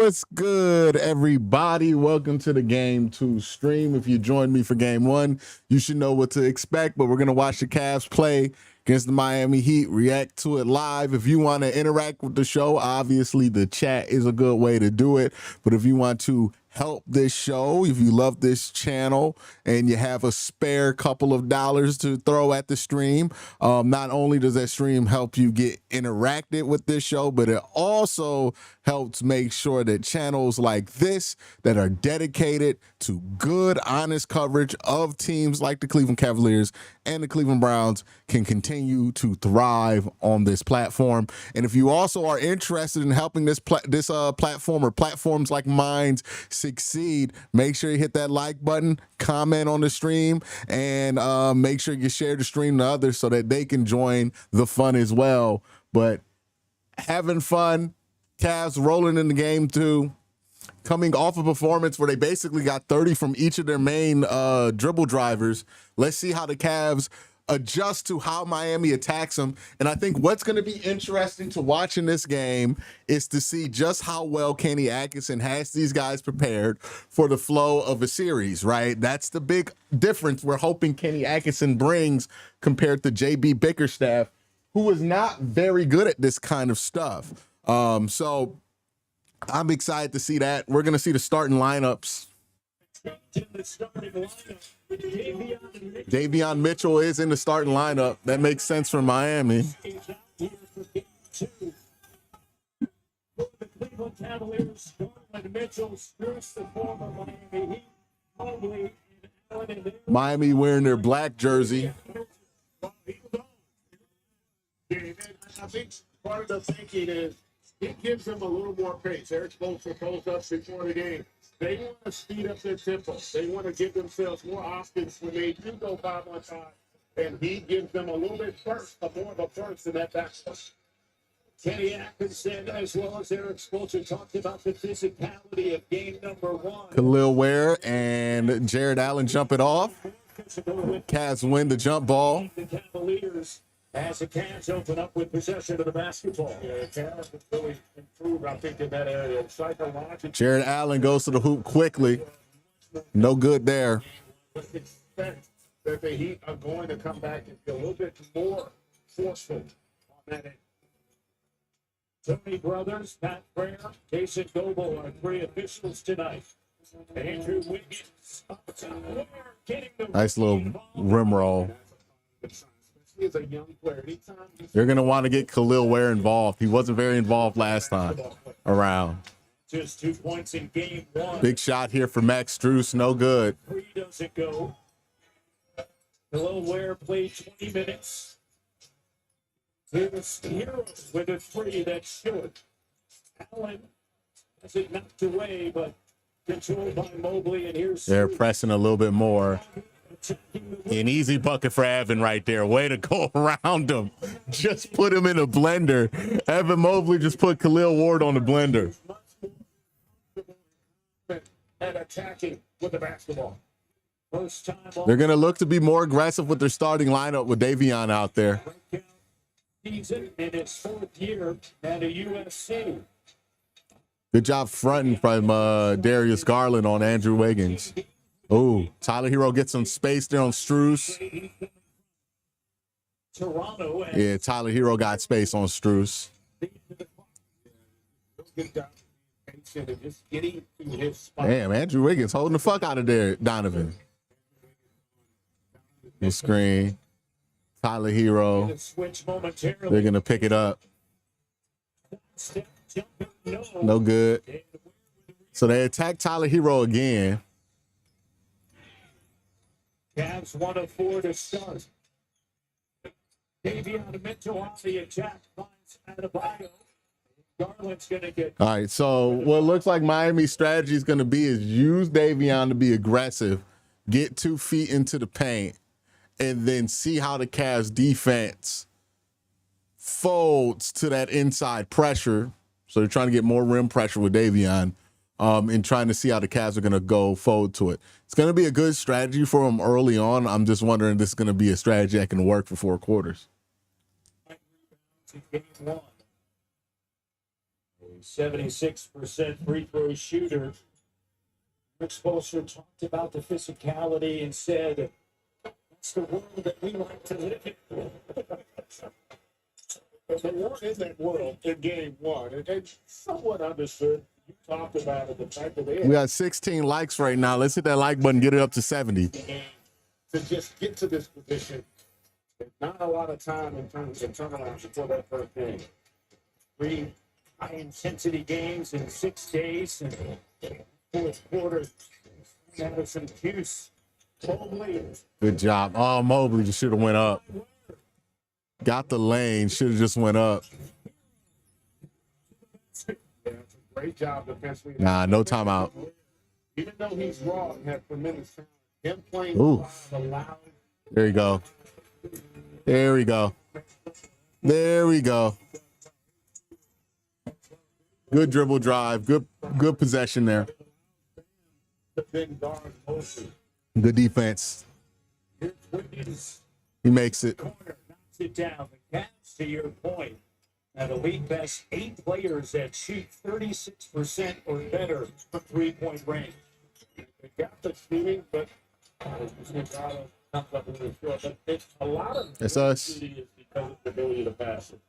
What's good, everybody? Welcome to the Game 2 stream. If you joined me for Game 1, you should know what to expect, but we're going to watch the Cavs play against the Miami Heat, react to it live. If you want to interact with the show, obviously the chat is a good way to do it, but if you want to help this show, if you love this channel and you have a spare couple of dollars to throw at the stream, not only does that stream help you get interacted with this show, but it also helps make sure that channels like this that are dedicated to good, honest coverage of teams like the Cleveland Cavaliers and the Cleveland Browns can continue to thrive on this platform. And if you also are interested in helping this platform or platforms like mine succeed, make sure you hit that like button, comment on the stream, and make sure you share the stream to others so that they can join the fun as well. But having fun, Cavs rolling in the Game 2, coming off a performance where they basically got 30 from each of their main dribble drivers. Let's see how the Cavs adjust to how Miami attacks them. And I think what's going to be interesting to watch in this game is to see just how well Kenny Atkinson has these guys prepared for the flow of a series, right? That's the big difference we're hoping Kenny Atkinson brings compared to JB Bickerstaff, who is not very good at this kind of stuff. So I'm excited to see that. We're going to see the starting lineups. Davion Mitchell is in the starting lineup. That makes sense for Miami. Miami wearing their black jersey. I think part of the thinking is it gives them a little more pace. Eric Spoelstra told us before the game, they want to speed up their tempo. They want to give themselves more options when they do go 5-on-5, and he gives them a little bit more of a first in that backcourt. Kenny Atkinson, as well as Eric Spoelstra, talked about the physicality of game number 1. Khalil Ware and Jared Allen jump it off. Cavs win the jump ball. The Cavaliers, as the Cavs open up with possession of the basketball. Yeah, Cavs have really improved, I think, in that area. Jared Allen goes to the hoop quickly. No good there. Expect that the Heat are going to come back and be a little bit more forceful on that end. Tony Brothers, Pat Frere, Jason Goble are 3 officials tonight. Andrew Wiggins. Nice little rim roll. Is a young player. You're going to want to get Khalil Ware involved. He wasn't very involved last time around. Just 2 points in game 1. Big shot here for Max Strus. No good. 3 doesn't go. Khalil Ware played 20 minutes. Here's Herro with a 3 that should. Allen has it knocked away, but controlled by Mobley. And here's they're pressing a little bit more. An easy bucket for Evan right there. Way to go around him. Just put him in a blender. Evan Mobley just put Khalil Ward on the blender. And attacking with the basketball. First time they're going to look to be more aggressive with their starting lineup with Davion out there. He's in his 4th year at a USC. Good job fronting from Darius Garland on Andrew Wiggins. Oh, Tyler Herro gets some space there on Strus. Yeah, Tyler Herro got space on Strus. Damn, Andrew Wiggins holding the fuck out of there, Donovan. The screen. Tyler Herro. They're going to pick it up. No good. So they attack Tyler Herro again. Cavs 1 of 4 to start. Davion Mitchell on the attack. Finds Adebayo. Garland's going to get. All right, so what looks like Miami's strategy is going to be is use Davion to be aggressive, get 2 feet into the paint, and then see how the Cavs defense folds to that inside pressure. So they're trying to get more rim pressure with Davion. And trying to see how the Cavs are going to go forward to it. It's going to be a good strategy for them early on. I'm just wondering if this is going to be a strategy that can work for 4 quarters. 76% free throw shooter. Rick Spoelstra talked about the physicality and said, "It's the world that we like to live in." They weren't in that world in game one, and it's somewhat understood. You talked about it, the fact that they We got 16 likes right now. Let's hit that like button, get it up to 70. to just get to this position. Not a lot of time in terms of turnaround before that first game. 3 high-intensity games in 6 days, and fourth quarter, Madison Hughes, Mobley. Good job. Oh, Mobley just should have went up. Got the lane, should have just went up. Yeah, it's a great job defensively. Nah, no timeout. Even though he's raw and had tremendous talent, him playing Ooh. allowed. There you go. There we go. There we go. Good dribble drive. Good possession there. The big guard motion. Good defense. Here's Wiggins, He makes it. corner, knocks it down. The Cavs, to your point, have a league best 8 players that shoot 36% or better from three-point range. They got the shooting, but comes up a little short. But it's a lot of That's us. shooting is because of the ability to pass it.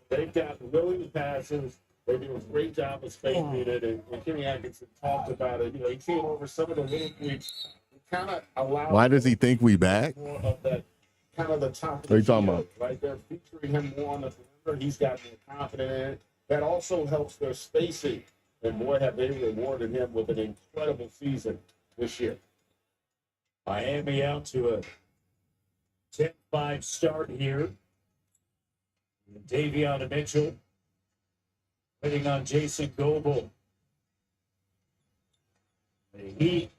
They've got willing passes. They do a great job of spacing it, and Kenny Atkinson talked about it. You know, he came over some of the little tweaks, kind of allowed. Why does he think we back? More of that, kind of the top. Of What are you the talking field, about? Right, they're featuring him more on the perimeter. He's got more confident in it. That also helps their spacing, and boy, have they rewarded him with an incredible season this year. Miami out to a 10-5 start here. Davion Mitchell waiting on Jason Goebel. The Heat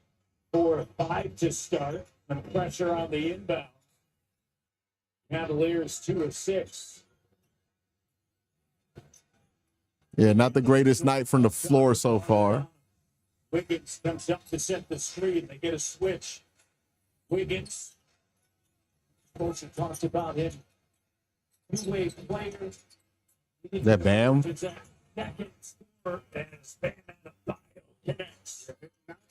4-5 to start. And pressure on the inbound. Cavaliers 2 of 6. Yeah, not the greatest night from the floor so far. Wiggins comes up to set the screen. They get a switch. Wiggins. Coach talked about him. Two-way player. That Bam? Not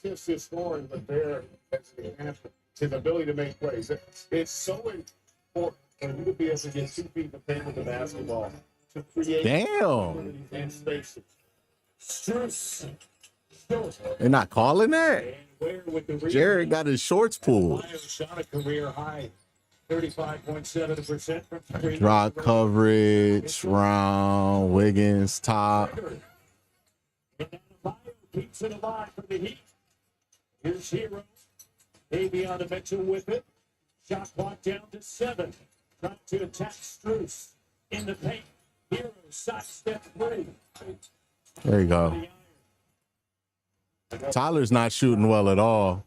just his scoring, but their his ability to make plays. It's so important for you to be able to get 2 feet in the paint with the basketball to create Damn. and spaces. Strus. They're not calling that? And Ware with the Jared got his shorts pulled. Meyer shot a career high 35.7% from three. Drop coverage, round, Wiggins, top. And then Meyer keeps it alive for the Heat. Here's Herro. Davion Mitchell with it. Shot clock down to 7. Trying to attack Strus in the paint. Herro sidestep 3. There you go. Tyler's not shooting well at all.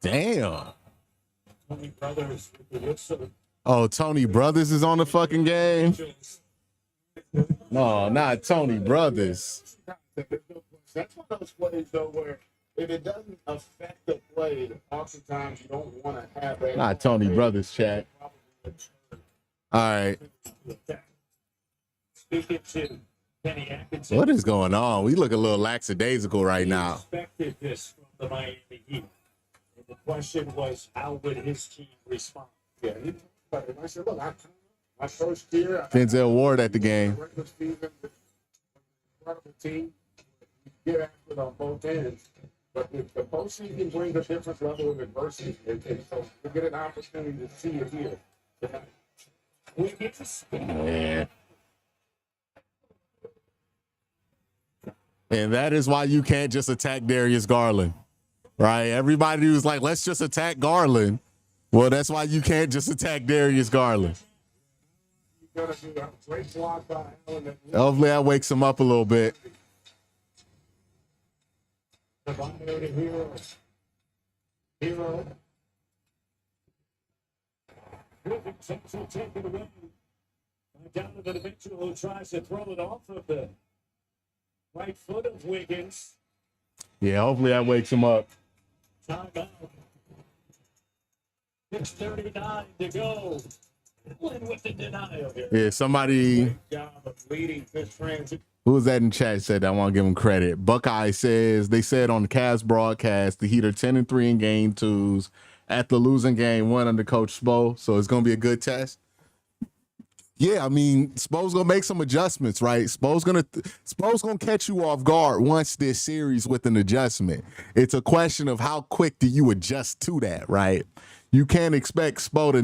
Damn. Tony Brothers with the whistle. Oh, Tony Brothers is on the fucking game? No, not Tony Brothers. That's one of those plays, though, where if it doesn't affect the play, oftentimes you don't want to have that. Not Tony Brothers, chat. All right. Speaking to Kenny Atkinson. What is going on? We look a little lackadaisical right now. Expected this from the Miami Heat. And the question was, how would his team respond? Yeah, but I said, look, my first year, Denzel Ward at the game. regular season, incredible team. You get after it on both ends. But if the postseason brings a different level of adversity, and so you get an opportunity to see it here. We get to speak. Yeah. And that is why you can't just attack Darius Garland, right? Everybody was like, let's just attack Garland. Well, that's why you can't just attack Darius Garland. You're going to do a great block by Allen. Hopefully that wakes him up a little bit. Devontae to Herro. Herro. Wiggins will take it away. Donovan Mitchell who tries to throw it off of the right foot of Wiggins. Yeah, hopefully that wakes him up. Timeout. 6:39 to go. With the denial here. Yeah, somebody. Great job of leading this transition. Who was that in chat said that? I want to give him credit. Buckeye says they said on the Cavs broadcast the Heat are 10-3 in game twos after losing game one under Coach Spo. So it's gonna be a good test. Yeah, I mean, Spo's gonna make some adjustments, right? Spo's gonna catch you off guard once this series with an adjustment. It's a question of how quick do you adjust to that, right? You can't expect Spo to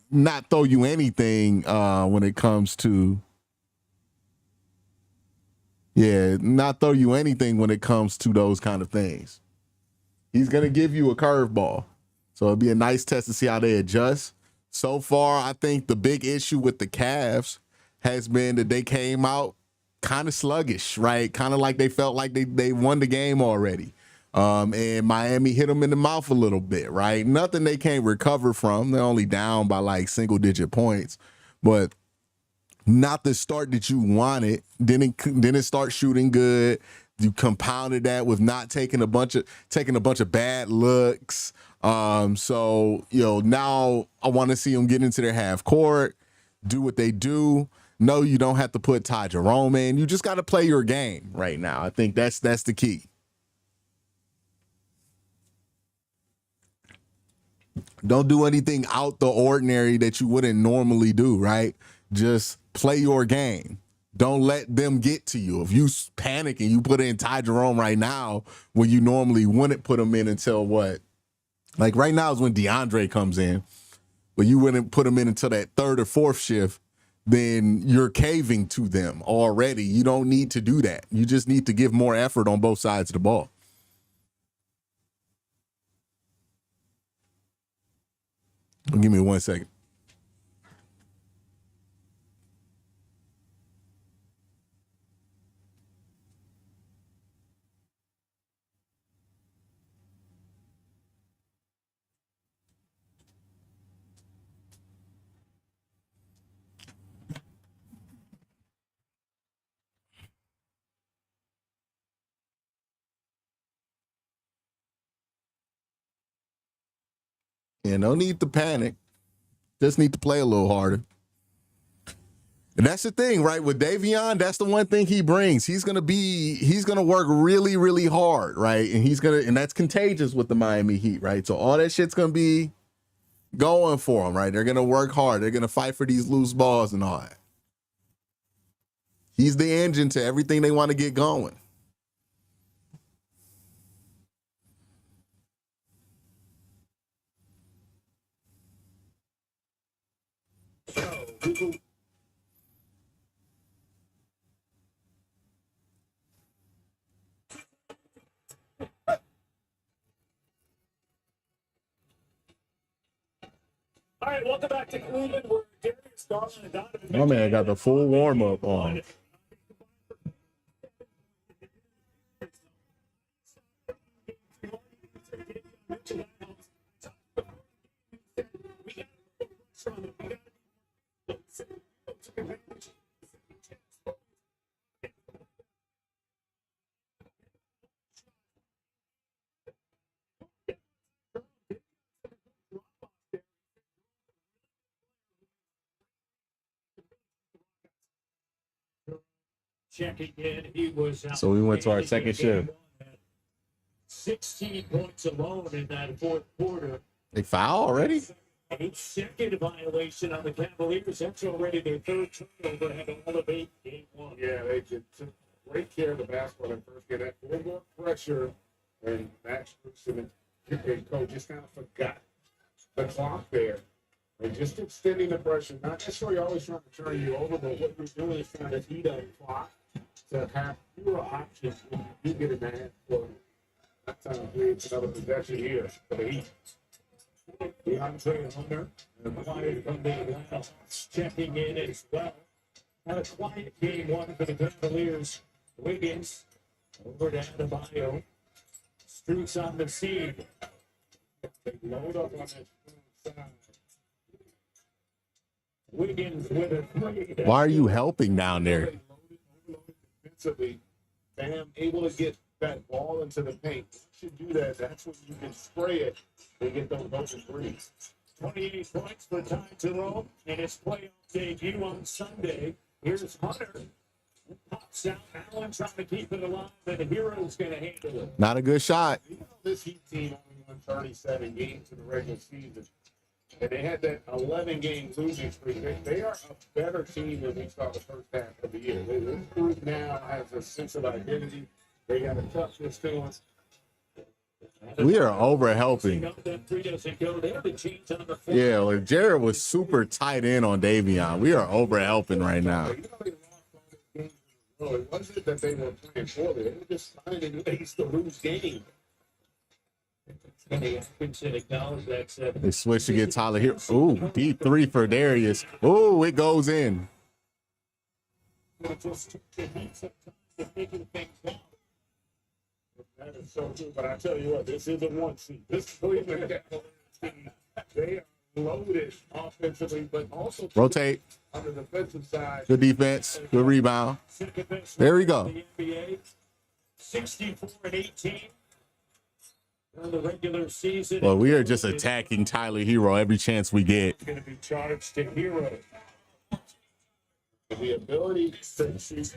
not throw you anything when it comes to not throw you anything when it comes to those kind of things. He's gonna give you a curveball, so it'll be a nice test to see how they adjust. So far, I think the big issue with the Cavs has been that they came out kind of sluggish, right? Kind of like they felt like they won the game already. And Miami hit them in the mouth a little bit, right? Nothing they can't recover from. They're only down by like single-digit points, but not the start that you wanted. Didn't start shooting good. You compounded that with not taking a bunch of bad looks. So now I want to see them get into their half court, do what they do. No, you don't have to put Ty Jerome in. You just got to play your game right now. I think that's the key. Don't do anything out the ordinary that you wouldn't normally do, right? Just play your game. Don't let them get to you. If you panic and you put in Ty Jerome right now when you normally wouldn't put him in until what? Like right now is when DeAndre comes in, but you wouldn't put him in until that third or fourth shift, then you're caving to them already. You don't need to do that. You just need to give more effort on both sides of the ball. Give me 1 second. Yeah, no need to panic. Just need to play a little harder. And that's the thing, right? With Davion, that's the one thing he brings. He's gonna work really, really hard, right? And that's contagious with the Miami Heat, right? So all that shit's gonna be going for them, right? They're gonna work hard. They're gonna fight for these loose balls and all that. He's the engine to everything they want to get going. All right, welcome back to Cleveland, where Darius Garland and Donovan. My man got the full warm up on. Checking in, he was out. So we went to our second shift. 16 points alone in that fourth quarter. They foul already? A second violation on the Cavaliers. That's already their third turnover. Had all of 8 game one. Yeah, they took great care of the basketball at first. Get that full more pressure, and Max Bruce and coach just kind of forgot the clock there. And just extending the pressure, not necessarily always trying to turn you over, but what you're doing is trying to eat up the clock to have fewer options when you do get in the half court. That time creates another possession here for the Heat. DeAndre Hunter, quiet from the House, checking in as well. Had a quiet game one for the Cavaliers. Wiggins over to Adebayo. Streaks on the seed. They load up on that side. Wiggins with a three. Why are you helping down there? Defensively, Bam able to get that ball into the paint. You should do that. That's when you can spray it and get those open threes. 28 points for Ty Jerome in his playoff debut on Sunday. Here's Hunter. Pops out. Allen trying to keep it alive, and Herro's going to handle it. Not a good shot. You know, this Heat team only won 37 games in the regular season. And they had that 11-game losing streak. They are a better team than we saw the first half of the year. This group now has a sense of identity. They got a toughness to them. We are over helping. Yeah, like Jared was super tight in on Davion. We are over helping right now. No, it wasn't that they were playing poorly. They were just finding ways to lose games. They switch to get Tyler here. Ooh, deep three for Darius. Ooh, it goes in. That is so true. But I tell you what, this is a one seed. This Cleveland Cavaliers team, they are loaded offensively, but also Rotate. on the defensive side. Good defense. Good rebound. There we go. 64-18. In the regular season. Well, we are just attacking Tyler Herro every chance we get. Going to be charged to Herro. The ability to shoot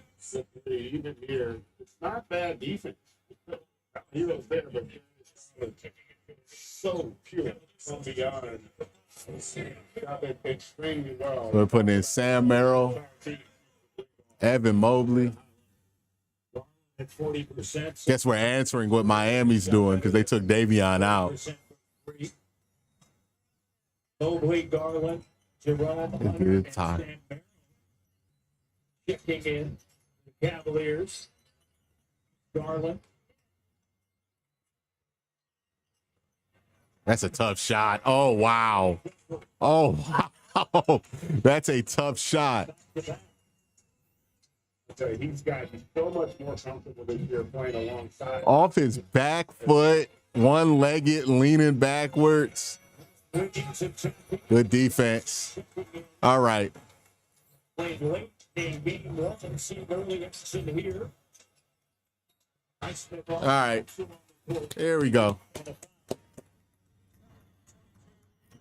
even here, it's not bad defense. Hero's there, but it's so pure from beyond. Got it extremely well. We're putting in Sam Merrill, Evan Mobley. At 40%. Guess we're answering what Miami's doing because they took Davion out. Mobley, Garland, Jerome, Hunter, Good and time. Sam Merrill. Kicking in the Cavaliers. Garland. That's a tough shot. Oh, wow. Oh, wow. That's a tough shot. He's gotten so much more comfortable this year playing alongside. Off his back foot, one-legged, leaning backwards. Good defense. All right. Played late in game one and seen early action here. All right. There we go.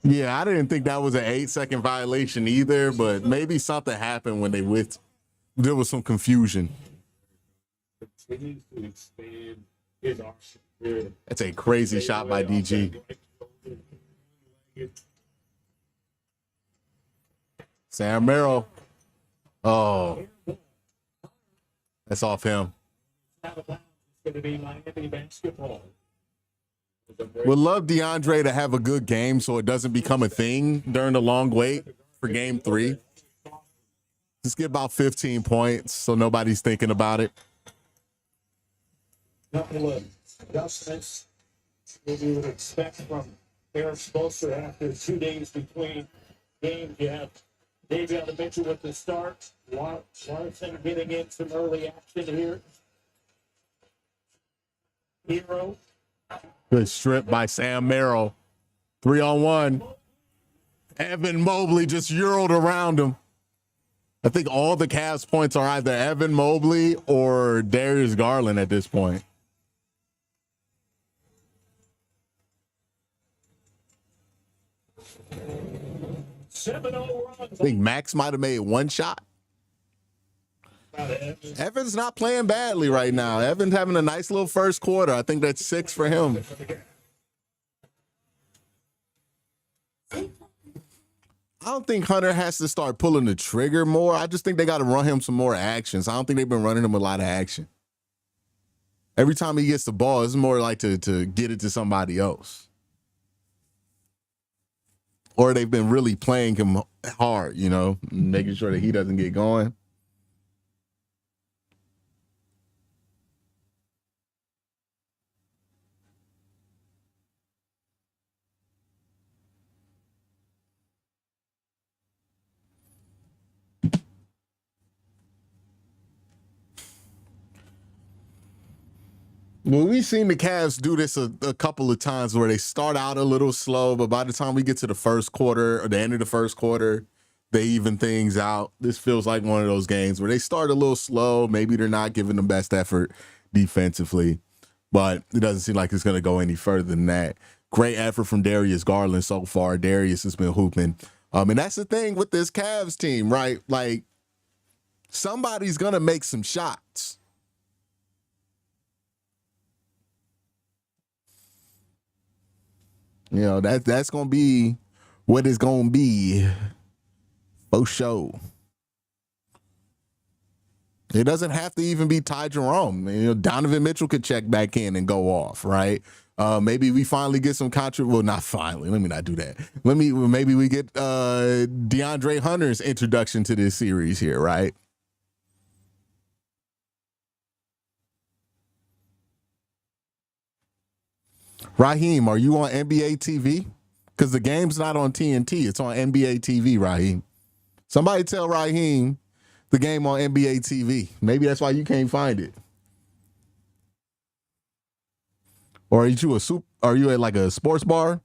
Yeah, I didn't think that was an 8-second violation either, but maybe something happened when there was some confusion. Continues to expand his arsenal. That's a crazy shot by DG. Sam Merrill. Oh. That's off him. Would love DeAndre to have a good game so it doesn't become a thing during the long wait for game 3. Just get about 15 points so nobody's thinking about it. Couple of adjustments that you would expect from Eric Spoelstra after 2 days between games. You have Davey on the bench with the start. Larson getting in some early action here. Herro. Good strip by Sam Merrill. 3-on-1. Evan Mobley just Euro'd around him. I think all the Cavs points are either Evan Mobley or Darius Garland at this point. I think Max might have made one shot. Evan's not playing badly right now. Evan's having a nice little first quarter. I think that's 6 for him. I don't think Hunter has to start pulling the trigger more. I just think they got to run him some more actions. I don't think they've been running him a lot of action. Every time he gets the ball, it's more like to get it to somebody else. Or they've been really playing him hard, you know, making sure that he doesn't get going. Well, we've seen the Cavs do this a couple of times where they start out a little slow, but by the time we get to the first quarter or the end of the first quarter, they even things out. This feels like one of those games where they start a little slow. Maybe they're not giving the best effort defensively, but it doesn't seem like it's going to go any further than that. Great effort from Darius Garland so far. Darius has been hooping. And that's the thing with this Cavs team, right? Like, somebody's going to make some shots. You know, that's going to be what it's going to be for sure. It doesn't have to even be Ty Jerome. You know, Donovan Mitchell could check back in and go off, right? Maybe we finally get some well, not finally. Let me not do that. Maybe we get DeAndre Hunter's introduction to this series here, right? Raheem, are you on NBA TV? Because the game's not on TNT. It's on NBA TV, Raheem. Somebody tell Raheem the game on NBA TV. Maybe that's why you can't find it. Or are you at like a sports bar?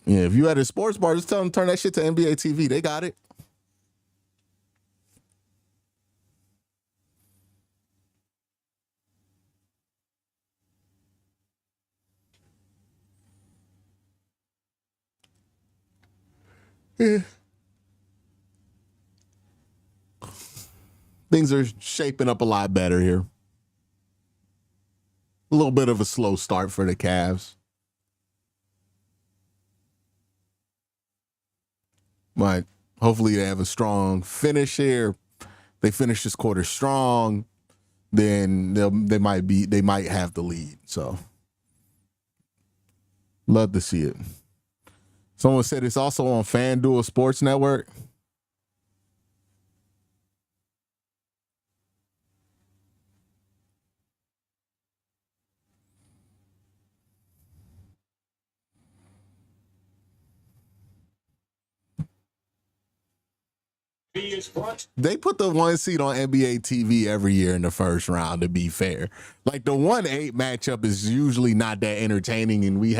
Yeah, if you at a sports bar, just tell them to turn that shit to NBA TV. They got it. Yeah. Things are shaping up a lot better here. A little bit of a slow start for the Cavs. But hopefully they have a strong finish here. They finish this quarter strong, then they might have the lead. So love to see it. Someone said it's also on FanDuel Sports Network. They put the 1 seed on NBA TV every year in the first round, to be fair. Like, the 1-8 matchup is usually not that entertaining, and we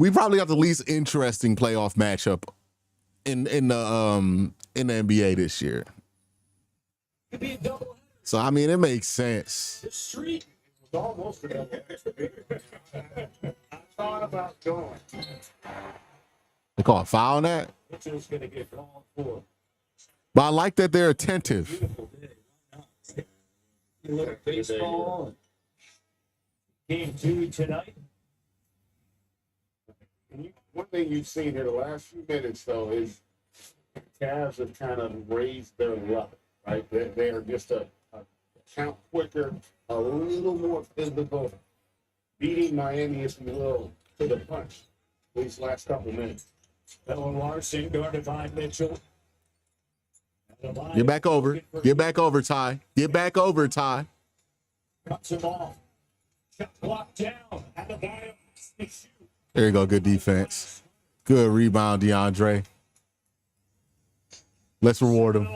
probably have the least interesting playoff matchup in the NBA this year. So I mean, it makes sense. The street was almost a double. I thought about going. They call a foul on that? Mitchell's going to get called for. But I like that they're attentive. Beautiful day. You look at baseball. Game 2 tonight. One thing you've seen here the last few minutes, though, is the Cavs have kind of raised their level, right? They are just a count quicker, a little more physical, beating Miami, if you will, to the punch these last couple minutes. Ellen Larson guarded by Mitchell. Get back over. Get back over, Ty. Get back over, Ty. Cuts him off. Shot blocked down. There you go. Good defense. Good rebound, DeAndre. Let's reward him.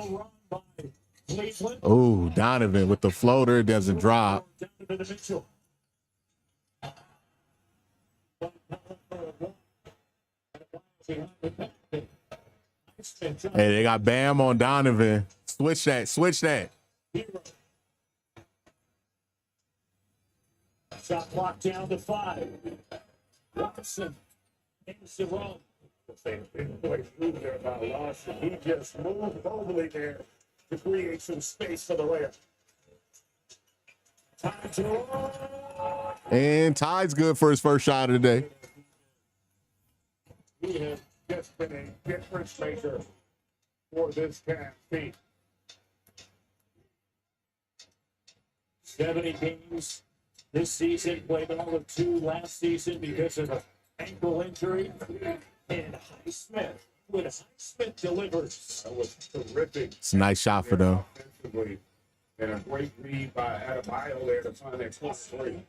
Oh, Donovan with the floater. It doesn't drop. Hey, they got Bam on Donovan. Switch that. Switch that. Shot clock down to 5. Watson into the wrong. The same thing plays through there about Larson. He just moved overly there to create some space for the layup. And Ty's good for his first shot of the day. He has just been a difference maker for this Cavs team. 70 games this season, played all of 2 last season because of an ankle injury. And Highsmith, when Highsmith delivers. That was terrific. It's a nice shot for them. Offensively, and a great read by Adebayo there to find that plus 3.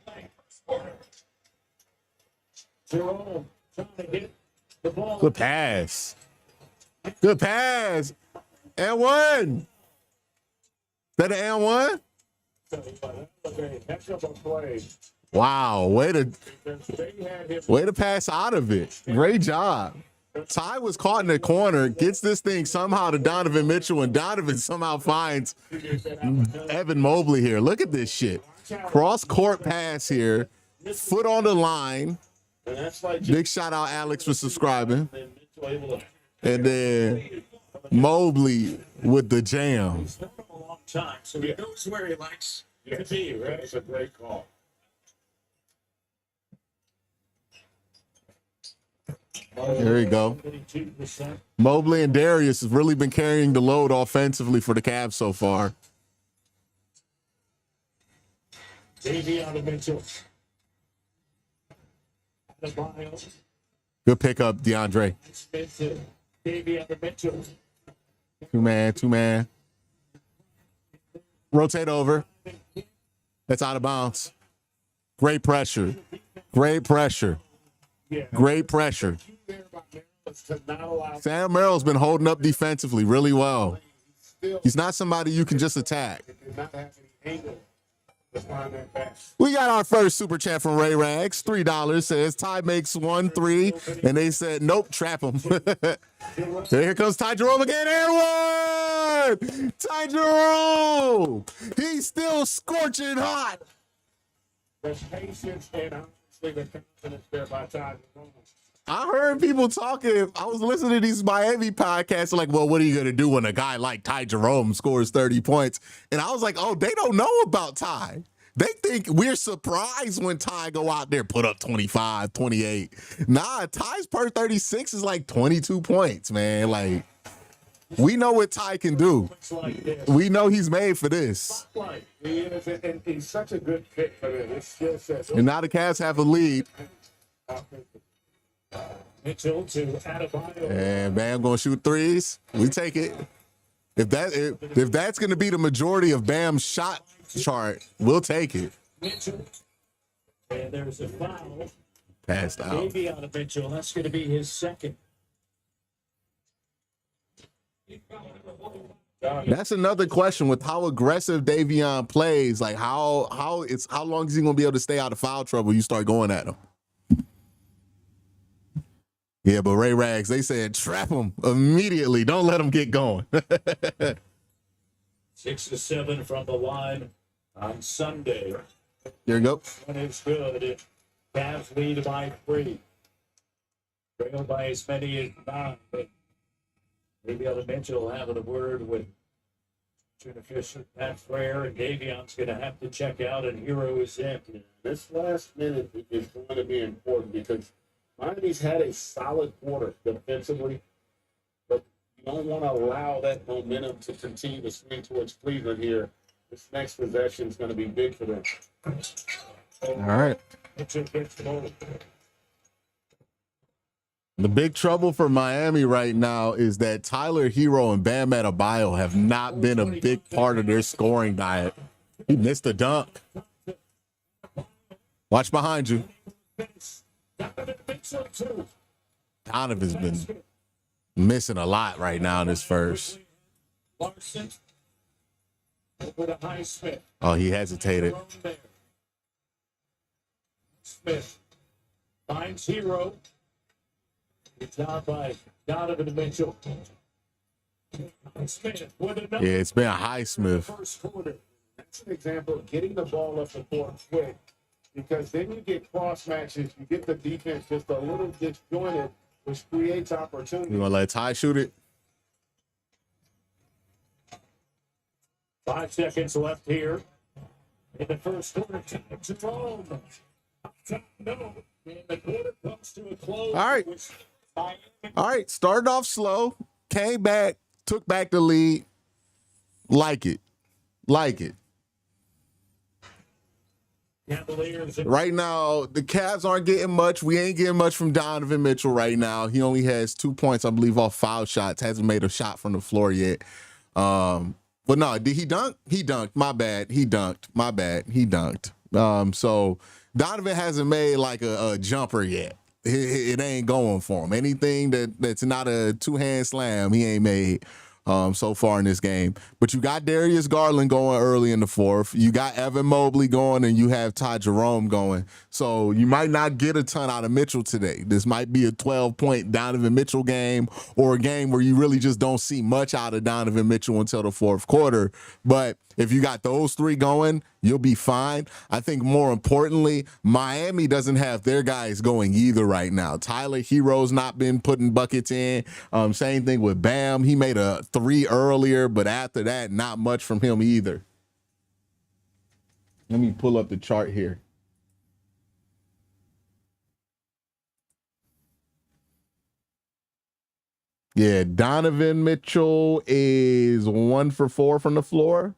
Jerome trying to get the ball. Good pass. Good pass. And one. Is that an and one? Heck of a play. Wow. Way to pass out of it. Great job. Ty was caught in the corner, gets this thing somehow to Donovan Mitchell, and Donovan somehow finds Evan Mobley here. Look at this shit. Cross court pass here. Foot on the line. And that's like Big shout out Alex for subscribing. And then Mobley with the jam. He's known him a long time, so he knows where he likes to be, right? That's a great call. There you go. 32%. Mobley and Darius have really been carrying the load offensively for the Cavs so far. Davion Mitchell. Adebayo. Good pickup, DeAndre. Smith to Davion Mitchell. Two man. Rotate over. That's out of bounds. Great pressure. Great pressure. Great pressure. Sam Merrill's been holding up defensively really well. He's not somebody you can just attack. We got our first super chat from Ray Rags. $3 says Ty makes 1-3, and they said nope, trap him. Here comes Ty Jerome again. And one! Ty Jerome! He's still scorching hot. There's patience and honestly the confidence there by Ty Jerome. I heard people talking. I was listening to these Miami podcasts like, well, what are you going to do when a guy like Ty Jerome scores 30 points? And I was like, oh, they don't know about Ty. They think we're surprised when Ty go out there, put up 25, 28. Nah, Ty's per 36 is like 22 points, man. Like, we know what Ty can do. We know he's made for this. He is, and he's such a good fit for them. His skill set. And now the Cavs have a lead. Mitchell to Adebayo. And Bam gonna shoot threes. We take it. If that's gonna be the majority of Bam's shot chart, we'll take it. Mitchell. And there's a foul. Passed out. Davion Mitchell. That's going to be his second. That's another question with how aggressive Davion plays. Like how long is he gonna be able to stay out of foul trouble? You start going at him. Yeah, but Ray Rags, they said trap him immediately. Don't let him get going. 6-7 from the line on Sunday. There you go. When it's good, Cavs lead by 3. Trail by as many as 9. But maybe other Mitchell having a word with Tuna Fisher, Pat Frere, and Davion's going to have to check out, and Herro is in. This last minute is going to be important because Miami's had a solid quarter defensively, but you don't want to allow that momentum to continue to swing towards Cleveland here. This next possession is going to be big for them. All right. Mitchell gets the ball. The big trouble for Miami right now is that Tyler Herro and Bam Adebayo have not been a big part of their scoring diet. He missed a dunk. Watch behind you. Donovan's been missing a lot right now in his first. Larson over to Highsmith. Oh, he hesitated. Smith finds Herro. It's out by Donovan Mitchell. Smith with another. Yeah, it's been Highsmith. First quarter. That's an example of getting the ball up the court quick, because then you get cross matches, you get the defense just a little disjointed, which creates opportunity. You gonna let Ty shoot it? 5 seconds left here in the first quarter. Jerome. No. And the quarter comes to a close. All right. All right. Started off slow, came back, took back the lead. Like it. Like it. Cavaliers. Right now, the Cavs aren't getting much. We ain't getting much from Donovan Mitchell right now. He only has 2 points, I believe, off foul shots. Hasn't made a shot from the floor yet. But no, did he dunk? He dunked. My bad. He dunked. My bad. He dunked. So Donovan hasn't made like a jumper yet. It ain't going for him. Anything that's not a two-hand slam, he ain't made so far in this game. But you got Darius Garland going early in the fourth. You got Evan Mobley going, and you have Ty Jerome going. So you might not get a ton out of Mitchell today. This might be a 12-point Donovan Mitchell game, or a game where you really just don't see much out of Donovan Mitchell until the fourth quarter. But If you got those three going, you'll be fine. I think more importantly, Miami doesn't have their guys going either right now. Tyler Herro's not been putting buckets in. Same thing with Bam. He made a 3 earlier, but after that, not much from him either. Let me pull up the chart here. Yeah, Donovan Mitchell is 1 for 4 from the floor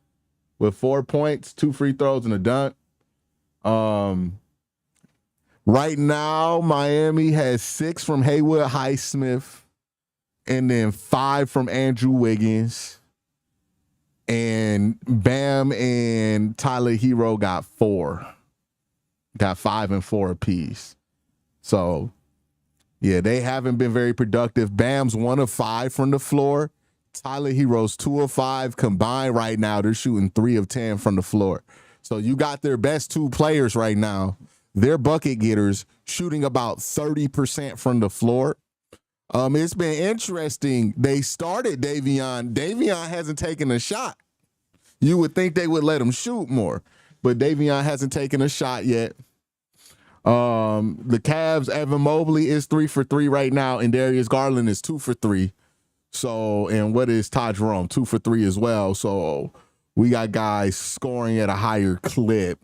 with 4 points, 2 free throws, and a dunk. Right now, Miami has 6 from Haywood Highsmith and then 5 from Andrew Wiggins. And Bam and Tyler Herro got 4. Got 5 and 4 apiece. So, yeah, they haven't been very productive. Bam's 1 of 5 from the floor. Tyler Herro's 2 of 5 combined right now. They're shooting 3 of 10 from the floor. So you got their best 2 players right now. They're bucket getters shooting about 30% from the floor. It's been interesting. They started Davion. Davion hasn't taken a shot. You would think they would let him shoot more, but Davion hasn't taken a shot yet. The Cavs, Evan Mobley is 3 for 3 right now, and Darius Garland is 2 for 3. So, and what is Ty Jerome? 2 for 3 as well. So we got guys scoring at a higher clip.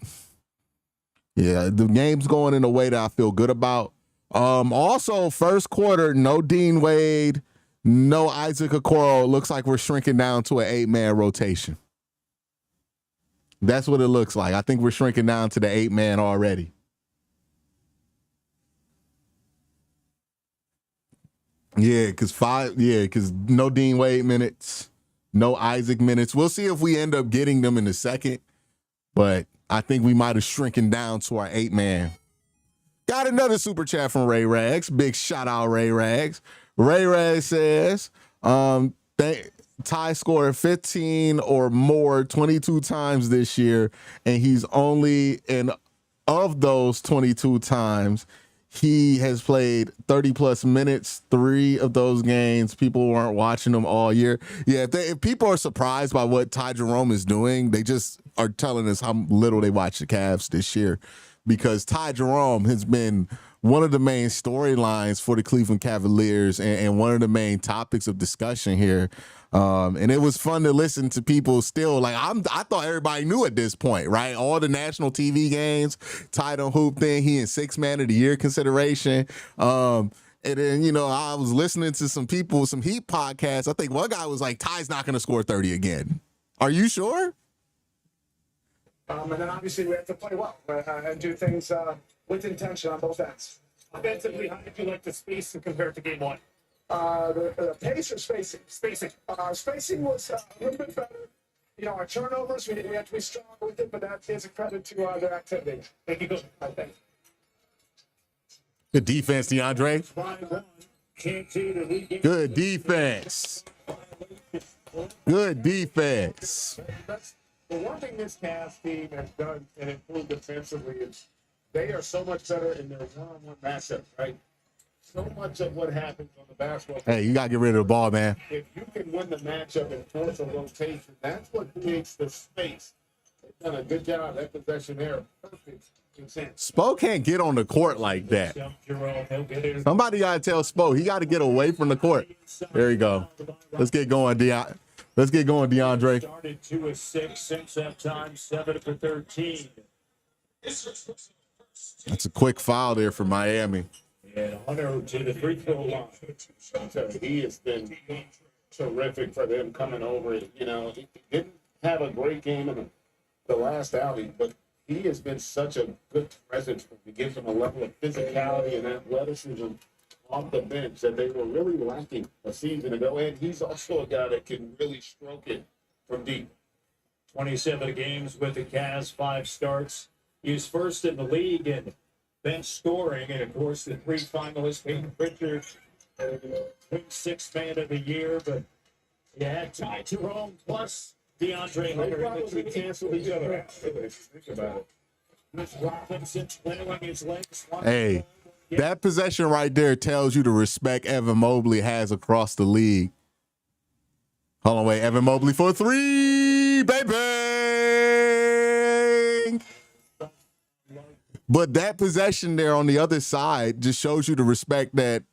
Yeah, the game's going in a way that I feel good about. Also, first quarter, no Dean Wade, no Isaac Okoro. Looks like we're shrinking down to an 8-man rotation. That's what it looks like. I think we're shrinking down to the 8-man already. Yeah, because no Dean Wade minutes, no Isaac minutes. We'll see if we end up getting them in a second, but I think we might have shrinking down to our 8-man. Got another super chat from Ray Rags. Big shout out, Ray Rags. Ray Rags says, Ty scored 15 or more 22 times this year, and he's only of those 22 times, he has played 30-plus minutes, 3 of those games. People weren't watching them all year. Yeah, if people are surprised by what Ty Jerome is doing, they just are telling us how little they watch the Cavs this year, because Ty Jerome has been one of the main storylines for the Cleveland Cavaliers and one of the main topics of discussion here. And it was fun to listen to people still. Like, I thought everybody knew at this point, right? All the national TV games, Ty don't hoop thing, he in 6-man of the year consideration. And then, I was listening to some people, some Heat podcasts. I think one guy was like, Ty's not going to score 30 again. Are you sure? And then obviously we have to play well and do things with intention on both ends. Offensively, how did you like the spacing compared to game 1? The pace or spacing? Spacing. Spacing was a little bit better. Our turnovers, we had to be strong with it, but that is a credit to their activity. Thank you. Good. I think. Good defense, DeAndre. 5-1. Can't see the lead. Good defense. Good defense. The one thing this Cavs team has done and improved defensively is they are so much better in their one-on-one matchups, right? So much of what happens on the basketball. Hey, you got to get rid of the ball, man. If you can win the matchup and force a rotation, that's what creates the space. They've done a good job. That possession there, perfect. Spo can't get on the court like that. Somebody got to tell Spo he got to get away from the court. There you go. Let's get going, DeAndre. Started 2 of 6 since that time, 7 for 13. That's a quick foul there for Miami. And Hunter to the free throw line. He has been terrific for them coming over. He didn't have a great game in the last outing, but he has been such a good presence. He gives them a level of physicality and athleticism off the bench that they were really lacking a season ago. And he's also a guy that can really stroke it from deep. 27 games with the Cavs, 5 starts. He's first in the league in bench scoring. And, of course, the 3 finalists, Peyton Pritchard, 6th man of the year. But you had Ty Jerome plus DeAndre Hunter, and the 2 canceled each other out. Think about it. Miss Robinson flailing his legs. Hey, that possession right there tells you the respect Evan Mobley has across the league. Hold on, wait. Evan Mobley for 3. baby. But that possession there on the other side just shows you the respect that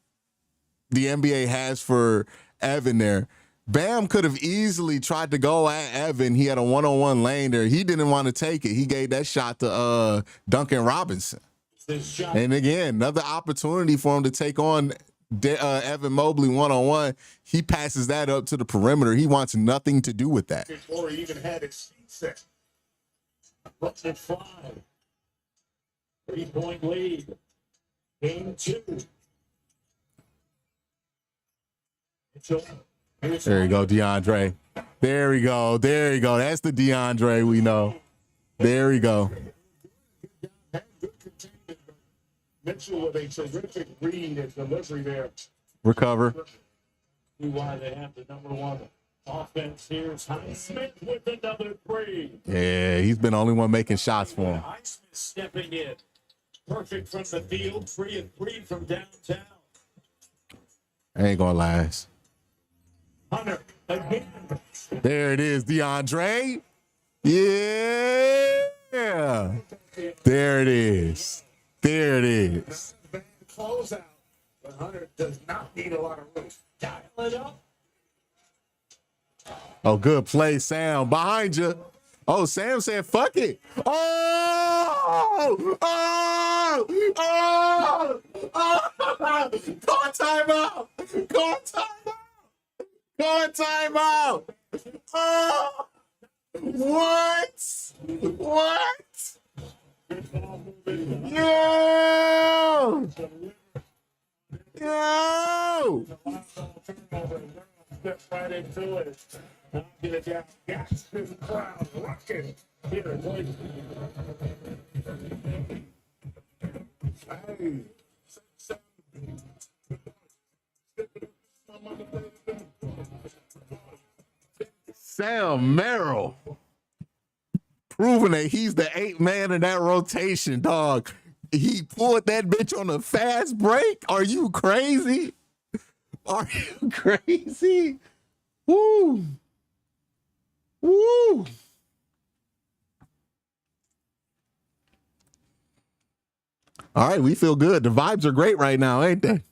the NBA has for Evan there. Bam could have easily tried to go at Evan. He had a one-on-one lane there. He didn't want to take it. He gave that shot to Duncan Robinson. And again, another opportunity for him to take on Evan Mobley one-on-one. He passes that up to the perimeter. He wants nothing to do with that. Before he even had his feet set. Brooklyn 5. 3-point lead. Game 2. There you go, DeAndre. There we go. There you go. That's the DeAndre we know. There we go. Mitchell with a terrific read and delivery there. Recover. See why they have the number 1 offense here. Highsmith with another 3. Yeah, he's been the only one making shots for him. Highsmith stepping in. Perfect from the field. 3 and 3 from downtown. Ain't gonna last. Hunter again. There it is, DeAndre. Yeah. There it is. There it is. Close out. But Hunter does not need a lot of room. Dial it up. Oh, good play, Sam. Behind you. Oh, Sam said, fuck it. Oh! Oh! Oh! Oh! Call timeout! Call timeout! Call timeout! Oh! What? What? Yo! Yo! Step right into it. Get it down. Gas this crowd. Rocking. Here, boys. Hey. Sam Merrill. Proving that he's the 8th man in that rotation, dog. He pulled that bitch on a fast break. Are you crazy? Are you crazy? Woo. Woo. All right, we feel good. The vibes are great right now, ain't they?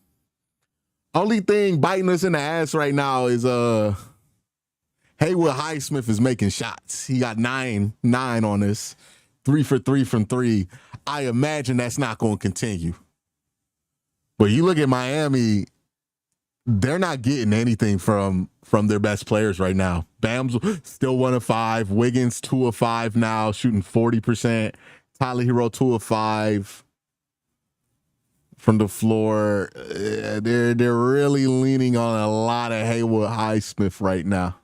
Only thing biting us in the ass right now is Haywood Highsmith is making shots. He got 9 on this. 3 for 3 from 3. I imagine that's not going to continue. But you look at Miami, they're not getting anything from their best players right now. Bam's still 1 of 5. Wiggins 2 of 5 now, shooting 40%. Tyler Herro 2 of 5 from the floor. They're really leaning on a lot of Haywood Highsmith right now.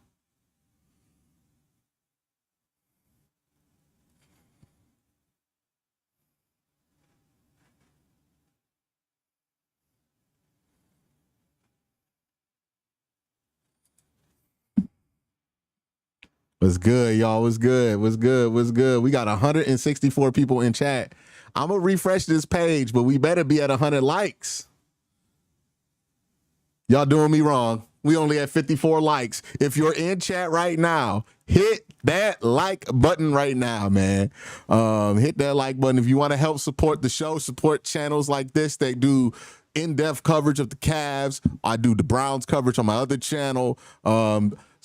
What's good, y'all? What's good? What's good? What's good? We got 164 people in chat. I'm going to refresh this page, but we better be at 100 likes. Y'all doing me wrong. We only have 54 likes. If you're in chat right now, hit that like button right now, man. Hit that like button. If you want to help support the show, support channels like this that do in-depth coverage of the Cavs. I do the Browns coverage on my other channel.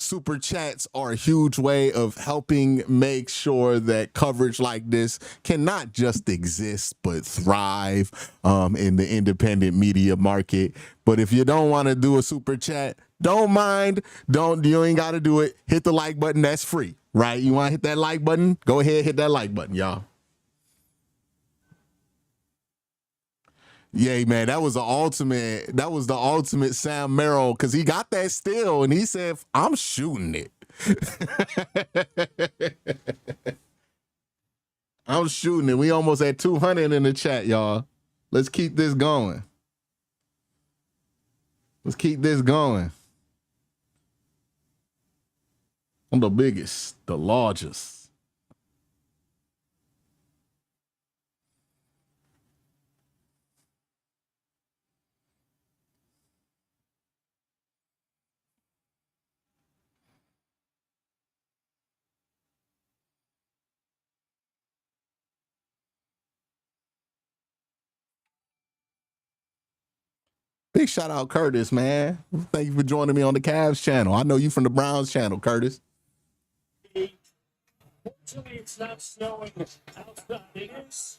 Super chats are a huge way of helping make sure that coverage like this can not just exist but thrive in the independent media market. But if you don't want to do a super chat, don't mind. You ain't got to do it. Hit the like button. That's free, right? You want to hit that like button? Go ahead, hit that like button, y'all. Yeah, man, that was the ultimate Sam Merrill, because he got that steal and he said, I'm shooting it. I'm shooting it. We almost at 200 in the chat, y'all. Let's keep this going. Let's keep this going. I'm the biggest, the largest. Big shout out Curtis, man. Thank you for joining me on the Cavs channel. I know you from the Browns channel, Curtis. Fortunately, it's not snowing outside. It is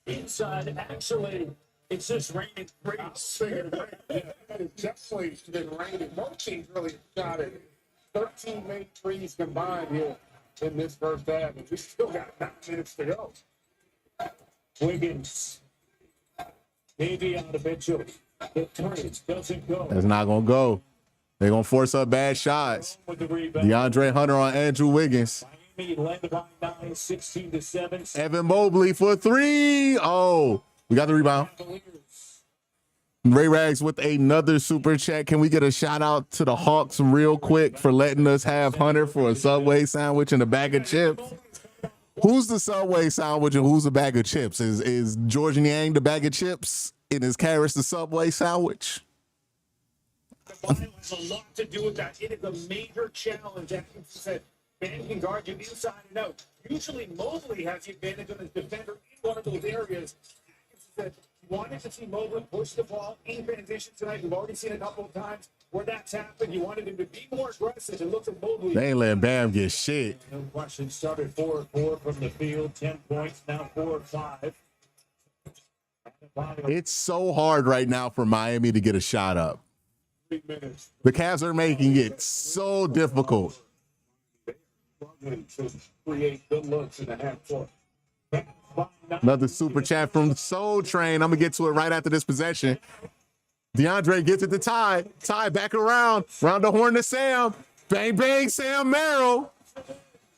inside. Actually, it's just raining freeze. It's definitely been raining. Most teams really shot it. 13 made threes combined here in this first half, and we still got 9 minutes to go. Wiggins. Maybe on the Mitchell. The turns doesn't go. That's not gonna go. They're gonna force up bad shots. With the rebound. DeAndre Hunter on Andrew Wiggins. Miami led by 9, 16-7. Evan Mobley for 3. Oh, we got the rebound. Ray Rags with another super chat. Can we get a shout out to the Hawks real quick for letting us have Hunter for a Subway sandwich and a bag of chips? Who's the Subway sandwich and who's the bag of chips? Is George Niang the bag of chips and is Karras the Subway sandwich? The ball has a lot to do with that. It is a major challenge. Atkinson said, Ben can guard you inside and out. Usually Mobley has the advantage on his defender in one of those areas. Atkinson said he wanted to see Mobley push the ball in transition tonight. We've already seen it a couple of times where that's happened. He wanted him to be more aggressive and look at Mobley. They ain't letting Bam get shit. No question. Started 4-4 from the field, 10 points, now 4-5. It's so hard right now for Miami to get a shot up. 3 minutes. The Cavs are making it so difficult. Struggling to create good looks in the half court. Another super chat from Soul Train. I'm going to get to it right after this possession. DeAndre gets it to Ty. Ty back around. Round the horn to Sam. Bang, bang, Sam Merrill.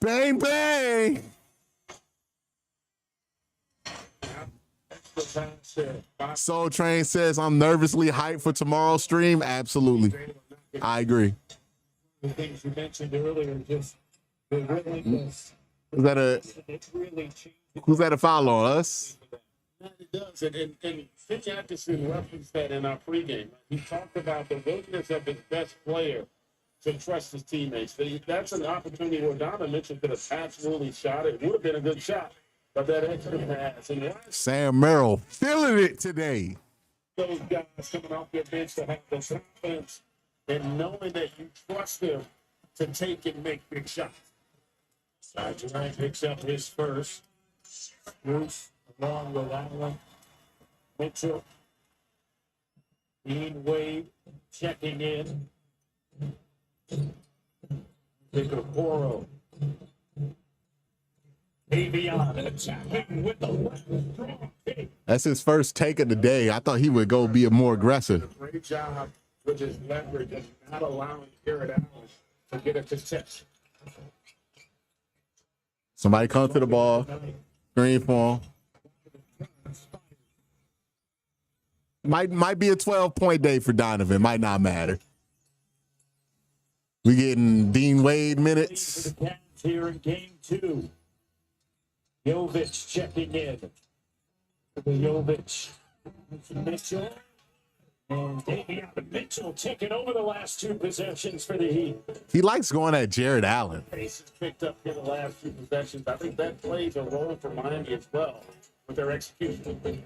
Bang, bang. Soul Train says, I'm nervously hyped for tomorrow's stream. Absolutely. I agree. The things you mentioned earlier, just the willingness. Is that a, It really changed. who's that a foul on us? It does, and Fitz Atkinson referenced that in our pregame. He talked about the willingness of his best player to trust his teammates. That's an opportunity where Donovan Mitchell could have absolutely shot it. It would have been a good shot, but that extra pass. And Sam Merrill feeling it today. those guys coming off their bench to have this offense and knowing that you trust them to take and make big shots. Tonight picks up his first. Bruce, along with Allen, Mitchell, Dean Wade checking in. Victor Poro. Avion attacking with the left strong kick. That's his first take of the day. I thought he would go be more aggressive. Great job with his leverage and not allowing Garrett Allen to get a contest. Somebody come to the ball. Screen for him. Might be a 12-point day for Donovan. Might not matter. We getting Dean Wade minutes. For the Cavs here in game 2. Jovic checking in. Jovic. Mitchell. And Davion Mitchell taking over the last 2 possessions for the Heat. He likes going at Jared Allen. Pace picked up here the last 2 possessions. I think that plays a role for Miami as well with their execution.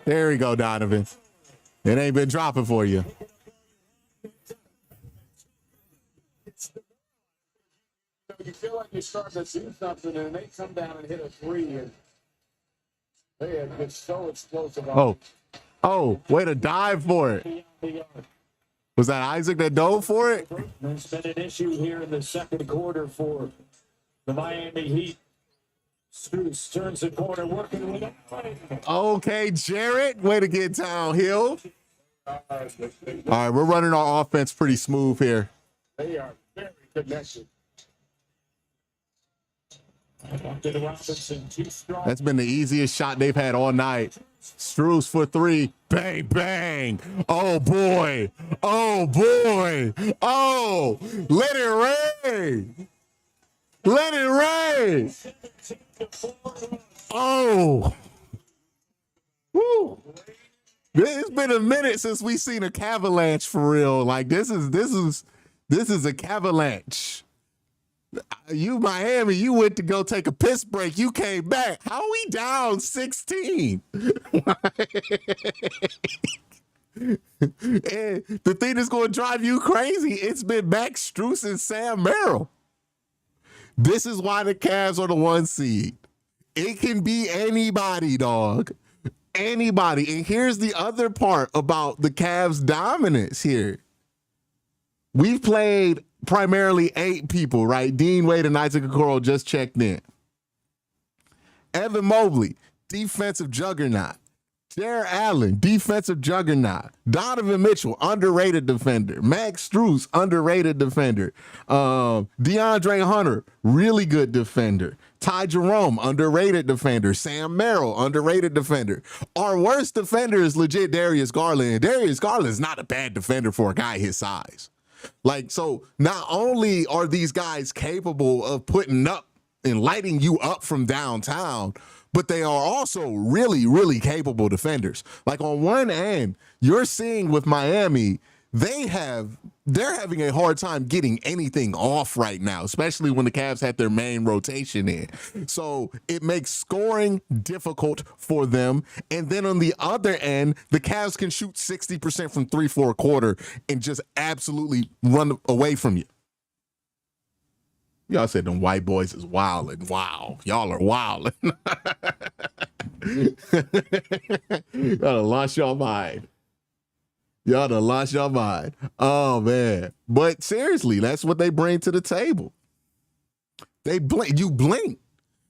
There we go, Donovan. It ain't been dropping for you. You feel like you're starting to do something, and they come down and hit a 3, and they have been so explosive. Oh, way to dive for it. Was that Isaac that dove for it? There's been an issue here in the second quarter for the Miami Heat. Strus turns the corner, working with it. Okay, Jarrett, way to get downhill. All right, we're running our offense pretty smooth here. They are very connected. Robinson, too strong. That's been the easiest shot they've had all night. Strus for 3. Bang, bang. Oh, boy. Oh, boy. Oh, let it rain. Let it rain. Oh. Woo. It's been a minute since we seen a Cavalanche for real. Like this is a Cavalanche. You Miami, you went to go take a piss break. You came back. How are we down 16? And the thing that's going to drive you crazy, it's been Max Strus and Sam Merrill. This is why the Cavs are the 1 seed. It can be anybody, dog. Anybody. And here's the other part about the Cavs' dominance here. We've played primarily 8 people, right? Dean Wade and Isaac Okoro just checked in. Evan Mobley, defensive juggernaut. Jared Allen, defensive juggernaut. Donovan Mitchell, underrated defender. Max Strus, underrated defender. DeAndre Hunter, really good defender. Ty Jerome, underrated defender. Sam Merrill, underrated defender. Our worst defender is legit Darius Garland. Darius Garland is not a bad defender for a guy his size. Like, so not only are these guys capable of putting up and lighting you up from downtown, but they are also really, really capable defenders. Like on one end, you're seeing with Miami, they're having a hard time getting anything off right now, especially when the Cavs had their main rotation in. So it makes scoring difficult for them. And then on the other end, the Cavs can shoot 60% from 3 for a quarter and just absolutely run away from you. Y'all said them white boys is wildin'. Wow. Y'all are wildin'. Y'all done lost your mind. Y'all done lost your mind. Oh, man. But seriously, that's what they bring to the table. They blink. You blink.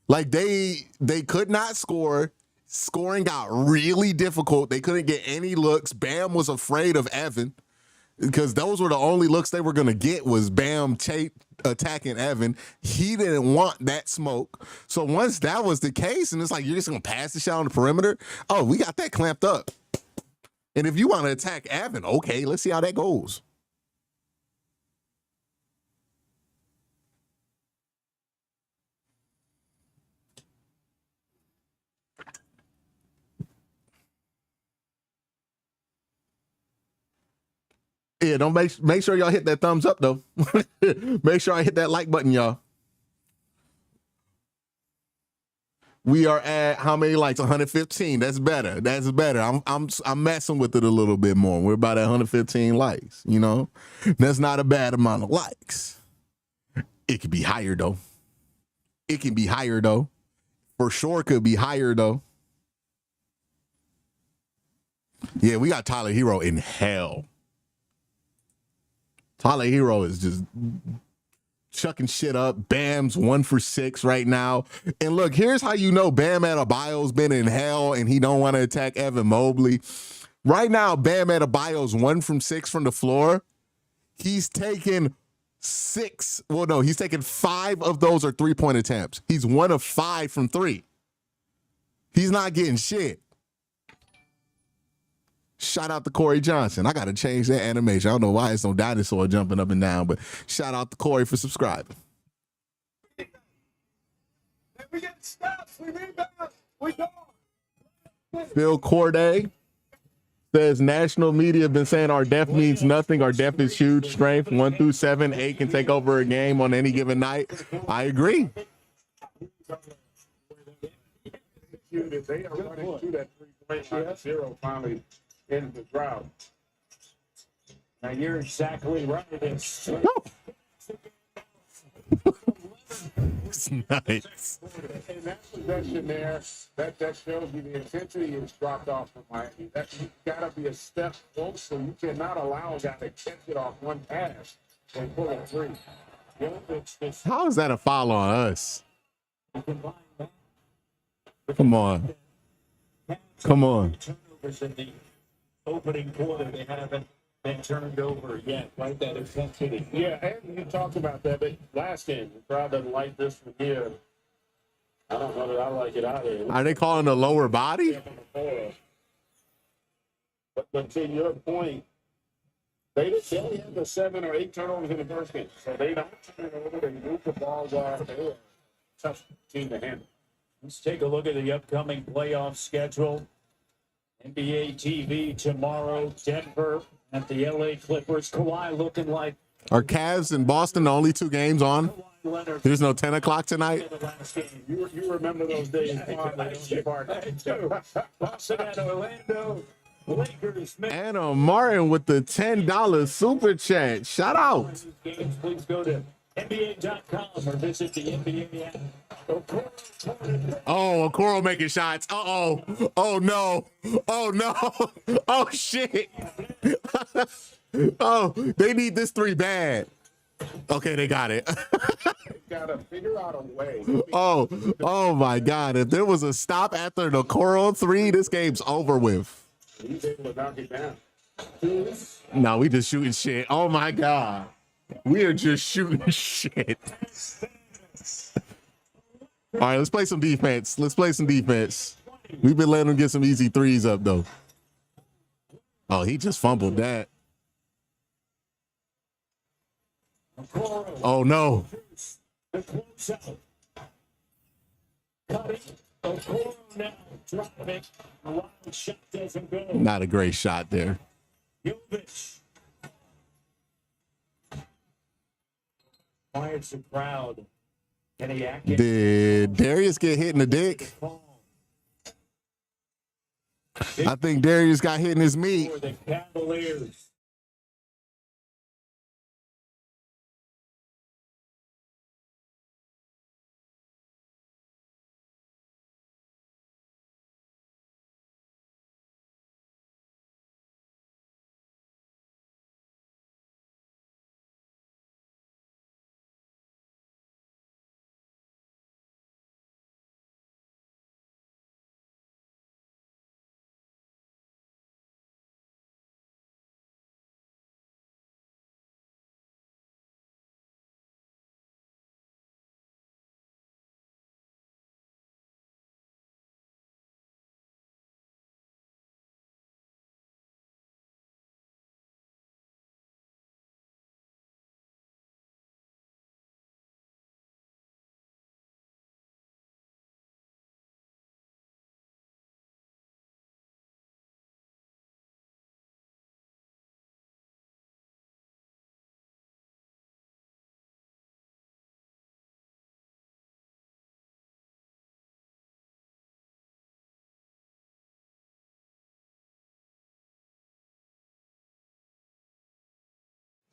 Like they could not score. Scoring got really difficult. They couldn't get any looks. Bam was afraid of Evan, because those were the only looks they were going to get was Bam attacking Evan. He didn't want that smoke. So once that was the case, and it's like, you're just going to pass the shot on the perimeter. Oh, we got that clamped up. And if you want to attack Evan, okay, let's see how that goes. Yeah, don't make sure y'all hit that thumbs up though. Make sure I hit that like button, y'all. We are at how many likes? 115. That's better. That's better. I'm messing with it a little bit more. We're about at 115 likes. You know, that's not a bad amount of likes. It could be higher though. It can be higher though. For sure, could be higher though. Yeah, we got Tyler Herro in hell. Tyler Herro is just chucking shit up. Bam's 1 for 6 right now. And look, here's how you know Bam Adebayo's been in hell and he don't want to attack Evan Mobley. Right now, Bam Adebayo's 1 from 6 from the floor. He's taken 6. Well, no, he's taken 5 of those are 3-point attempts. He's 1 of 5 from 3. He's not getting shit. Shout out to Corey Johnson. I got to change that animation. I don't know why it's no dinosaur jumping up and down, but shout out to Corey for subscribing. We get stops. We rebound. We go. Phil Corday says national media have been saying our depth means nothing. Our depth is huge strength. 1 through 7, 8 can take over a game on any given night. I agree. They are running through that 3-point 0 finally in the drought. Now you're exactly right. It's nice. And that possession there, that shows you the intensity is dropped off from Miami. That's got to be a step closer. You cannot allow a guy to catch it off one pass and pull a 3. How is that a foul on us? Come on. Come on. Turnovers in the opening quarter, they haven't been turned over yet. Right, that intensity. Yeah, and you talked about that last game. The crowd doesn't like this from here. I don't know that I like it either. Are they calling the lower body? But to your point, they only had the 7 or 8 turnovers in the first game. So they don't turn it over. They move the ball while they're tough team to handle. Let's take a look at the upcoming playoff schedule. NBA TV tomorrow, Denver at the LA Clippers. Kawhi looking like. Are Cavs and Boston the only 2 games on? There's no 10 o'clock tonight? You remember those days. Boston at Orlando. Lakers make Anna Martin with the $10 super chat. Shout out. games. Please go to NBA.com or visit the NBA app. Oh, Okoro making shots. Uh-oh. Oh, no. Oh, no. Oh, shit. Oh, they need this three bad. Okay, they got it. Gotta figure out a way. Oh my God. If there was a stop after the Okoro three, this game's over with. He's able to knock it down. No, we just shooting shit. Oh my God. We are just shooting shit. All right, let's play some defense. Let's play some defense. We've been letting them get some easy threes up, though. Oh, he just fumbled that. Oh, no. The close out. Cutting. Okoro now driving. A wild shot doesn't go. Not a great shot there. Jovic. Quiets the crowd. Kenny Atkins. Did Darius get hit in the dick? I think Darius got hit in his meat. For the Cavaliers.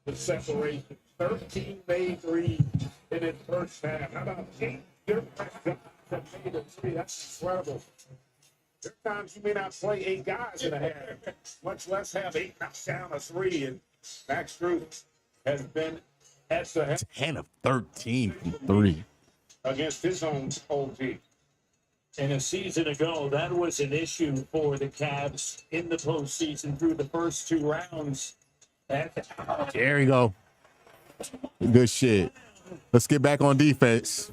The separation. 13 made threes in his first half. How about 8 different guys that made a three? That's incredible. There are times you may not play 8 guys in a half, much less have 8 knocks down a three. And Max Strus has been at the head 10 of 13 from three. against his own team. And a season ago, that was an issue for the Cavs in the postseason through the first 2 rounds. There you go. Good shit. Let's get back on defense.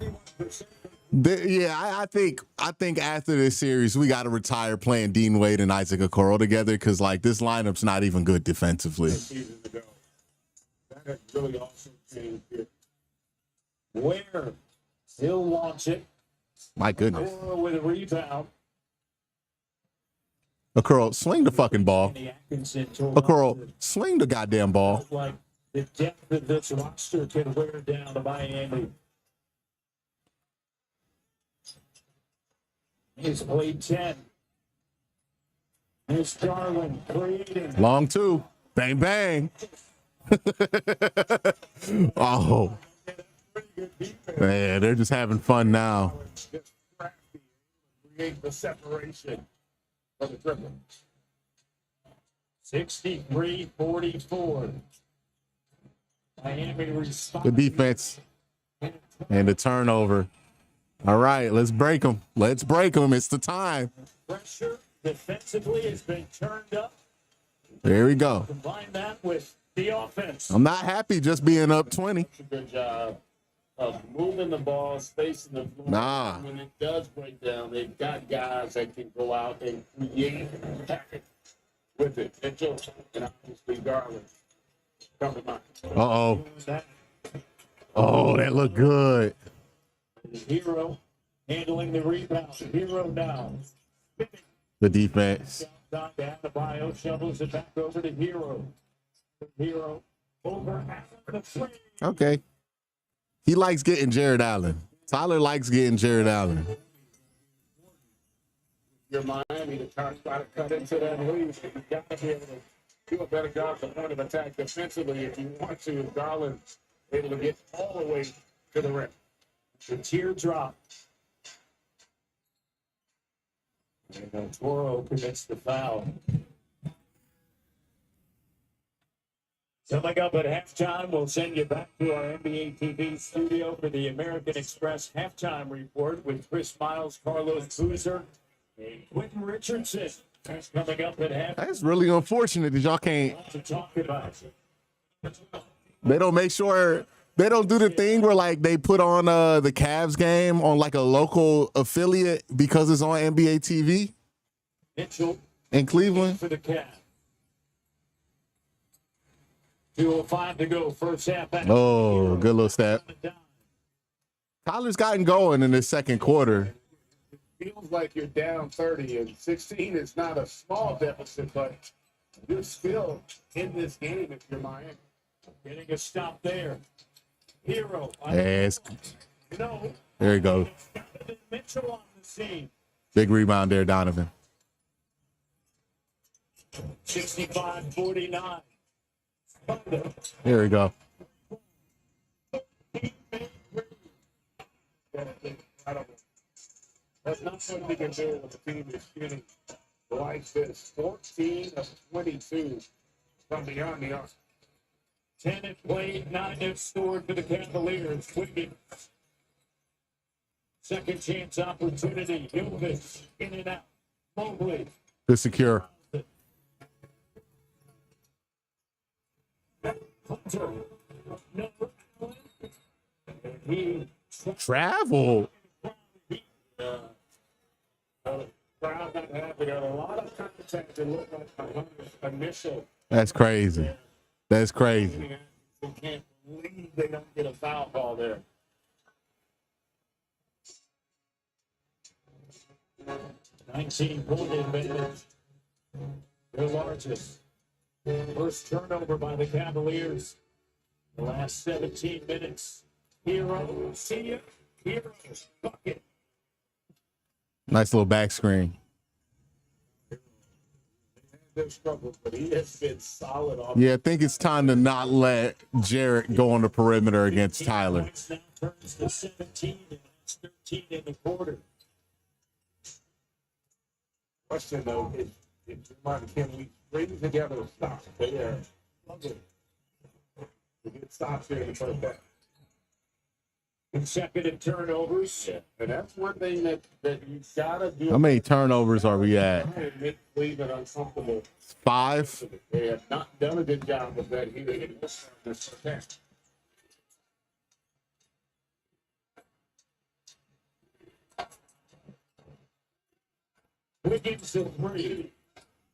I think after this series, we got to retire playing Dean Wade and Isaac Okoro together because, like, this lineup's not even good defensively. Seasons ago. That has really also changed here. Where he'll launch it. My goodness. Okoro with a rebound. Okoro, swing the fucking ball. Kenny Atkinson tore Okoro, up. swing the goddamn ball. Like the depth of this roster can wear down to Miami. He's played 10. Here's Garland creating. Long two. Bang, bang. Oh. Man, they're just having fun now. Just crafty, create the separation for the triple. 63-44. Miami The responds. defense and the turnover. All right, let's break them. Let's break them. It's the time. Pressure defensively has been turned up. There we go. Combine that with the offense. I'm not happy just being up 20. A good job of moving the ball, spacing the floor. Nah. When it does break down, they've got guys that can go out and create with it. Mitchell and obviously Garland. Come to mind. Uh-oh. Oh, that looked good. Herro handling the rebound. Herro now. The defense. Down to Adebayo, shovels it back over to Herro. Herro over after the frame. Okay. He likes getting Jared Allen. Tyler likes getting Jared Allen. you're Miami to try to cut into that lead. You've got to be able to do a better job at the point of attack defensively if you want to. Garland able to get all the way to the rim. The teardrop. And Toro commits the foul. Coming up at halftime, we'll send you back to our NBA TV studio for the American Express halftime report with Chris Miles, Carlos Boozer, and Quentin Richardson. That's coming up at halftime. That's really unfortunate that y'all can't. To talk about. They don't make sure. They don't do the thing where like they put on the Cavs game on like a local affiliate because it's on NBA TV Mitchell in Cleveland. for the Cavs. 2:05 to go, first half. Oh, good little step. Tyler's gotten going in the second quarter. Feels like you're down 30 and 16 is not a small deficit, but you're still in this game if you're Miami. Getting a stop there. Herro. Yes. No. There you go. Mitchell on the scene. Big rebound there, Donovan. 65-49. Here we go. That's not something you can do with a team that's shooting like this. 14 of 22 from beyond the arc. 10 at play, 9 have scored for the Cavaliers. Wiggins. Second chance opportunity. Jovic in and out. Mobley. Good secure. Hunter. Number one. He Travel. Crowd not happy. There are a lot of contact that look like a initial. That's crazy. That's crazy. They can't believe they don't get a foul call there. $19 advantage. Their largest. First turnover by the Cavaliers. The last 17 minutes. Herro, see ya. Herro, bucket. Nice little back screen. Their struggles, but he has been solid off. Yeah, I think it's time to not let Jarrett go on the perimeter against Tyler. Points now turns to 17, and that's 13 in the quarter. Question though is, can we bring together a stop? They are lovely. We get stops here in the first half. Consecutive turnovers. And that's one thing that you gotta do. How many turnovers are we at? And make Cleveland uncomfortable. 5. They have not done a good job of that here in this first half. Wiggins at 3.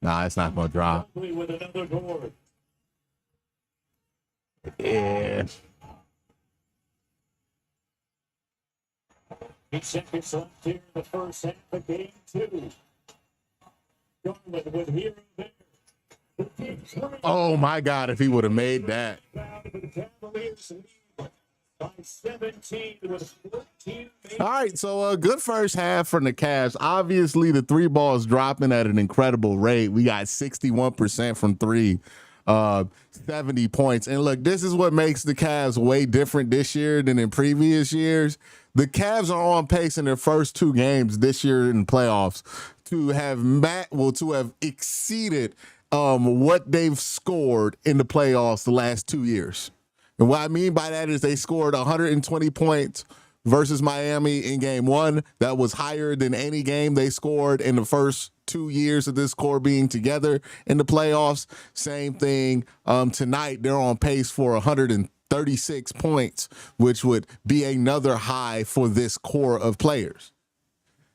Nah, it's not gonna drop. Mobley with another board. Yeah. 8 seconds left here in the first half of game 2. Garland with Herro there. The deep three. Oh my God! If he would have made that. Down to the Cavaliers lead by 17 with 14 All right, so a good first half from the Cavs. Obviously, the three balls dropping at an incredible rate. We got 61% from three, 70 points. And look, this is what makes the Cavs way different this year than in previous years. The Cavs are on pace in their first 2 games this year in the playoffs to have exceeded what they've scored in the playoffs the last 2 years. And what I mean by that is they scored 120 points versus Miami in game 1. That was higher than any game they scored in the first 2 years of this core being together in the playoffs. Same thing tonight. They're on pace for 136 points, which would be another high for this core of players.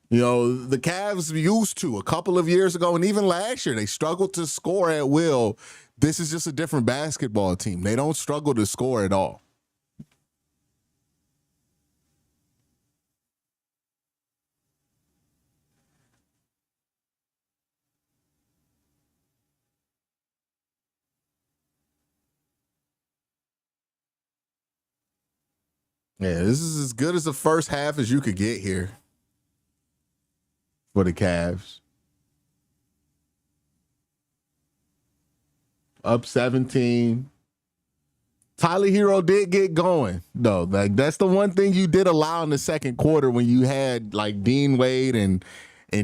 You know, the Cavs used to a couple of years ago, and even last year, they struggled to score at will. This is just a different basketball team. They don't struggle to score at all. Yeah, this is as good as the first half as you could get here for the Cavs. up 17. Tyler Herro did get going, though. Like, that's the one thing you did allow in the second quarter when you had like Dean Wade and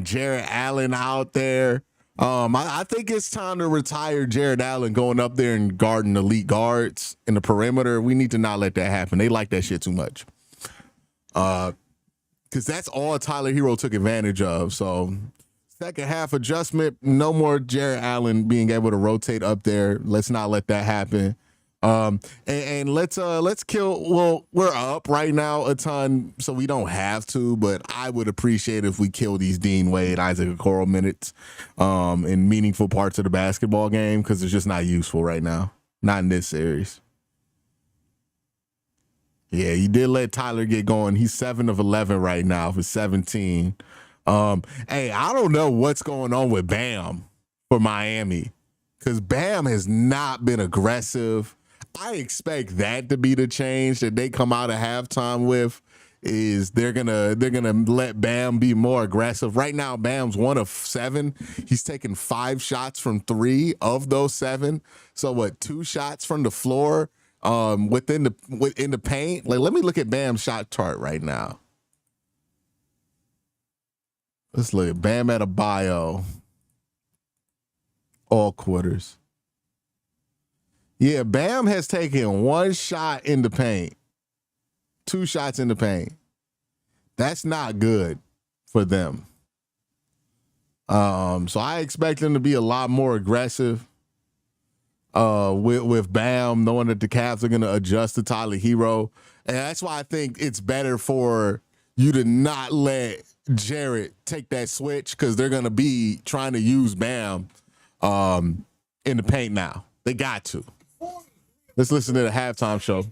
Jared Allen out there. I think it's time to retire Jared Allen going up there and guarding elite guards in the perimeter. We need to not let that happen. They like that shit too much. Because that's all Tyler Herro took advantage of. So second half adjustment, no more Jared Allen being able to rotate up there. Let's not let that happen. And let's kill. Well, we're up right now a ton, so we don't have to. But I would appreciate if we kill these Dean Wade, Isaac Okoro minutes, in meaningful parts of the basketball game because it's just not useful right now. Not in this series. Yeah, you did let Tyler get going. He's 7 of 11 right now for 17. Hey, I don't know what's going on with Bam for Miami because Bam has not been aggressive. I expect that to be the change that they come out of halftime with. Is they're gonna let Bam be more aggressive. Right now, Bam's 1 of 7. He's taken 5 shots from 3 of those 7. So what? 2 shots from the floor within the paint. Like, let me look at Bam's shot chart right now. Let's look at Bam Adebayo. All quarters. Yeah, Bam has taken 1 shot in the paint, 2 shots in the paint. That's not good for them. So I expect them to be a lot more aggressive with Bam, knowing that the Cavs are going to adjust to Tyler Herro. And that's why I think it's better for you to not let Jarrett take that switch because they're going to be trying to use Bam in the paint now. They got to. Let's listen to the halftime show.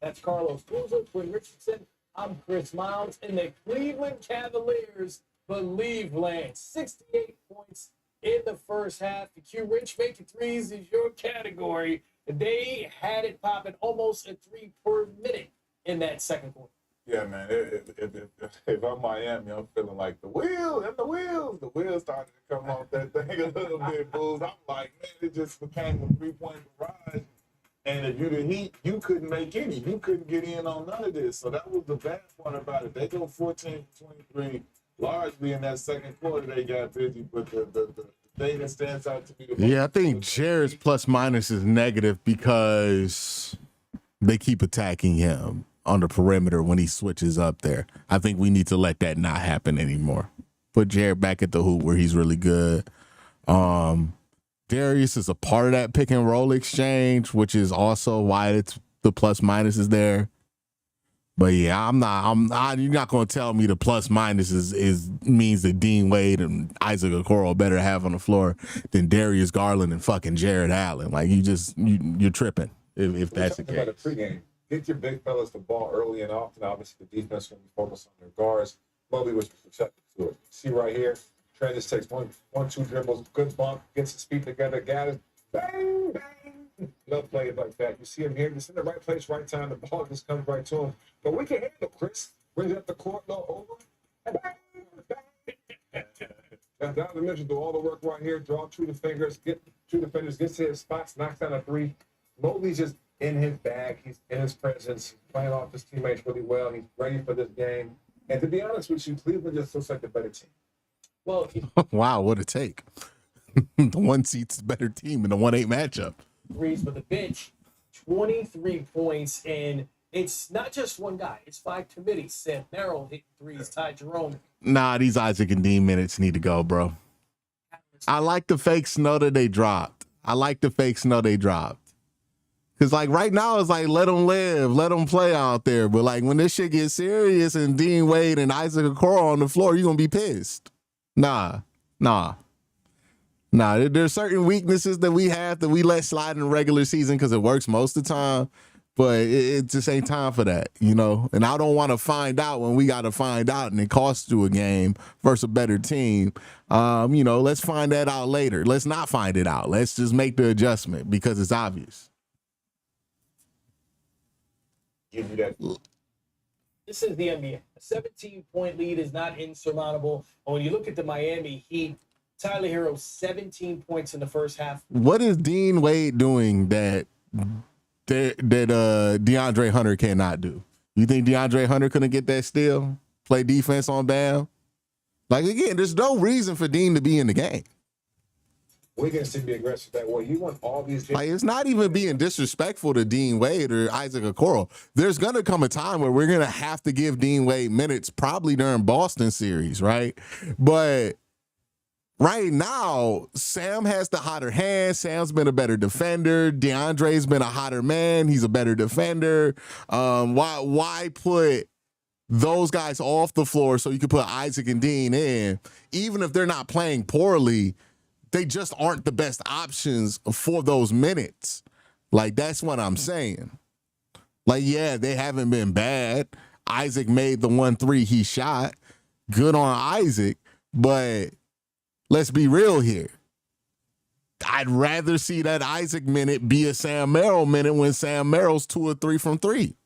That's Carlos Boozer, Quinn Richardson. I'm Chris Miles, and the Cleveland Cavaliers believe land 68 points in the first half. The Q Rich making threes is your category. They had it popping almost a 3 per minute in that second quarter. Yeah, man. If I'm Miami, I'm feeling like the wheels started to come off that thing a little bit, Bulls. I'm like, man, it just became a 3-point barrage. And if you the Heat, you couldn't make any. You couldn't get in on none of this. So that was the bad part about it. They go 14-23. Largely in that second quarter, they got busy. But the thing that stands out to me the most. Yeah, I think Jared's plus minus is negative because they keep attacking him on the perimeter when he switches up there. I think we need to let that not happen anymore. Put Jared back at the hoop where he's really good. Darius is a part of that pick and roll exchange, which is also why it's the plus minus is there. But yeah, you're not going to tell me the plus minus is means that Dean Wade and Isaac Okoro better have on the floor than Darius Garland and fucking Jared Allen. Like, you're tripping if that's the case. About a pregame. Get your big fellas the ball early and often. Obviously, the defense will be focused on their guards. Mobley was receptive to it. See right here, Trey just takes one, 2 dribbles, good bump, gets his feet together, got it, bang, bang. Love plays like that. You see him here, just in the right place, right time. The ball just comes right to him. But we can handle Chris. Brings it up the court, no over. Bang, bang. Down the middle, do all the work right here. Draw through the fingers, get through the fingers, gets to his spots, knocks down a 3. Mobley's just in his bag. He's in his presence. He's playing off his teammates really well. He's ready for this game. And to be honest with you, Cleveland just looks like the better team. Well, wow, what a take. The 1 seed's the better team in the 1-8 matchup. threes with the bench, 23 points, and it's not just one guy. It's 5 committees. Sam Merrill hitting threes, Ty Jerome. Nah, these Isaac and Dean minutes need to go, bro. I like the fake snow that they dropped. Because, like, right now, it's like, let them live, let them play out there. But, like, when this shit gets serious and Dean Wade and Isaac Okoro on the floor, you're going to be pissed. Nah. There's certain weaknesses that we have that we let slide in the regular season because it works most of the time. But it just ain't time for that, you know? And I don't want to find out when we got to find out and it costs you a game versus a better team. Let's find that out later. Let's not find it out. Let's just make the adjustment because it's obvious. Give you that. This is the NBA. A 17-point lead is not insurmountable. And when you look at the Miami Heat, Tyler Herro, 17 points in the first half. What is Dean Wade doing that DeAndre Hunter cannot do? You think DeAndre Hunter couldn't get that steal? Play defense on Bam? Like, again, there's no reason for Dean to be in the game. Wiggins to be aggressive that way. You want all these. Like, it's not even being disrespectful to Dean Wade or Isaac Okoro. There's going to come a time where we're going to have to give Dean Wade minutes, probably during Boston series, right? But right now, Sam has the hotter hand. Sam's been a better defender. DeAndre's been a hotter man. He's a better defender. Why put those guys off the floor so you can put Isaac and Dean in? Even if they're not playing poorly, they just aren't the best options for those minutes. Like, that's what I'm saying. Like, yeah, they haven't been bad. Isaac made the 1-3 he shot. Good on Isaac, but let's be real here. I'd rather see that Isaac minute be a Sam Merrill minute when Sam Merrill's 2 or 3 from 3.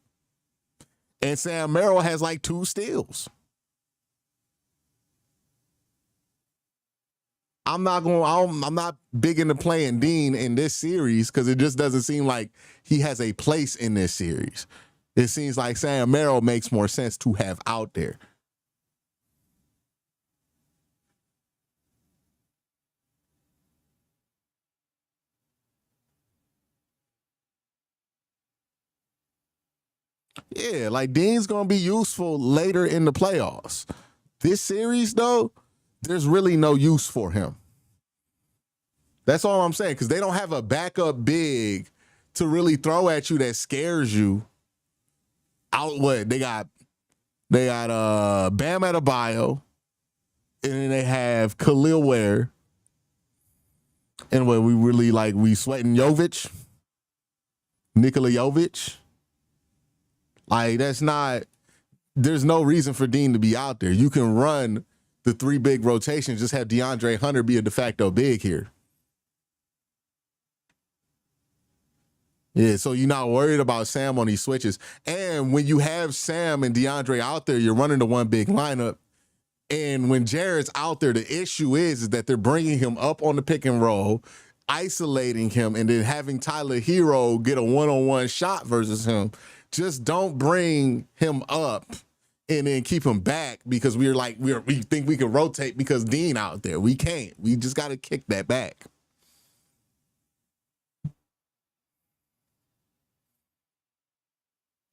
And Sam Merrill has like 2 steals. I'm not big into playing Dean in this series because it just doesn't seem like he has a place in this series. It seems like Sam Merrill makes more sense to have out there. Yeah, like Dean's going to be useful later in the playoffs. This series, though, there's really no use for him. That's all I'm saying, because they don't have a backup big to really throw at you that scares you. Out what? They got Bam Adebayo, and then they have Khalil Ware. And what we really like, we sweating Jovic, Nikola Jovic. Like, there's no reason for Dean to be out there. You can run the 3 big rotations, just have DeAndre Hunter be a de facto big here. Yeah, so you're not worried about Sam on these switches. And when you have Sam and DeAndre out there, you're running the 1 big lineup. And when Jared's out there, the issue is that they're bringing him up on the pick and roll, isolating him, and then having Tyler Herro get a one-on-one shot versus him. Just don't bring him up and then keep him back because we think we can rotate because Dean out there. We can't. We just got to kick that back.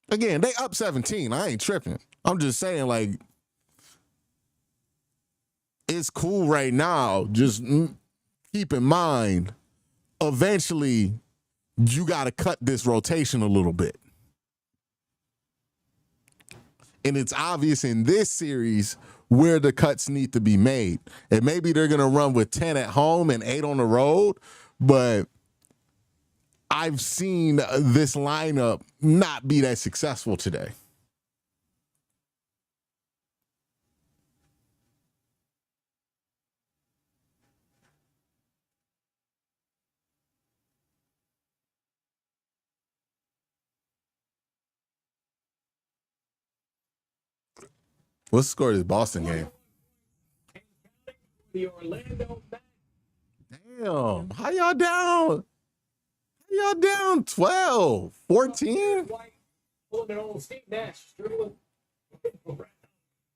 Again, they up 17. I ain't tripping. I'm just saying, like, it's cool right now. Just keep in mind, eventually, you got to cut this rotation a little bit. And it's obvious in this series where the cuts need to be made. And maybe they're going to run with 10 at home and 8 on the road, but I've seen this lineup not be that successful today. What's the score of this Boston game? The Orlando Damn. How y'all down? Y'all down 12, 14? White pulling their own Steve Nash dribbling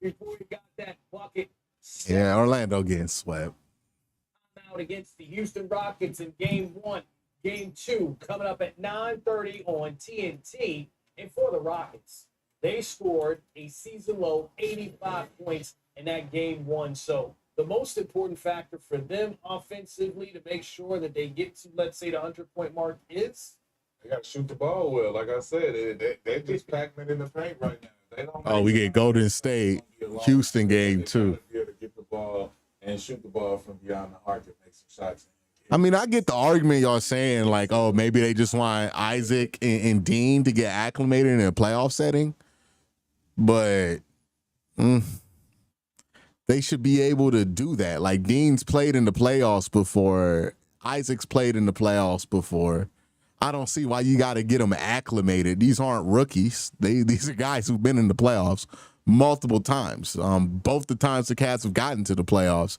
before he got that bucket. Yeah, Orlando getting swept. Out against the Houston Rockets in Game 1. Game 2 coming up at 9:30 on TNT. And for the Rockets, they scored a season-low 85 points in that Game 1. So the most important factor for them offensively to make sure that they get to, let's say, the 100-point mark is They got to shoot the ball well. Like I said, they just packing it in the paint right now. They don't. We get Golden State, Houston game 2. Be able to get the ball and shoot the ball from beyond the arc and make some shots. I mean, I get the argument y'all saying, like, oh, maybe they just want Isaac and Dean to get acclimated in a playoff setting. But they should be able to do that. Like, Dean's played in the playoffs before. Isaac's played in the playoffs before. I don't see why you got to get them acclimated. These aren't rookies. These are guys who've been in the playoffs multiple times. Both the times the Cavs have gotten to the playoffs,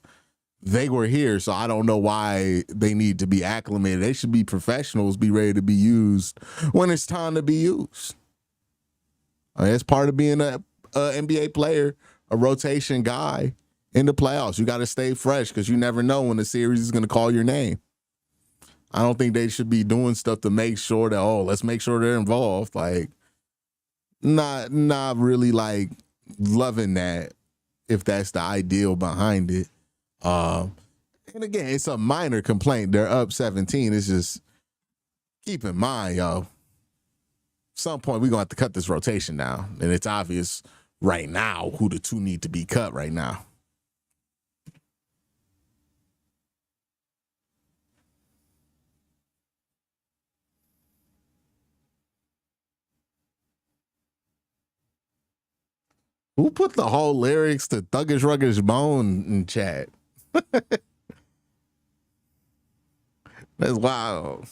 they were here. So I don't know why they need to be acclimated. They should be professionals, be ready to be used when it's time to be used. That's part of being a NBA player, a rotation guy in the playoffs. You got to stay fresh because you never know when the series is going to call your name. I don't think they should be doing stuff to make sure that, let's make sure they're involved. Like, not really like loving that if that's the ideal behind it. And again, it's a minor complaint. They're up 17. It's just, keep in mind, at some point we're going to have to cut this rotation down. And it's obvious right now who the two need to be cut right now. Who put the whole lyrics to Thuggish Ruggish Bone in chat? That's wild.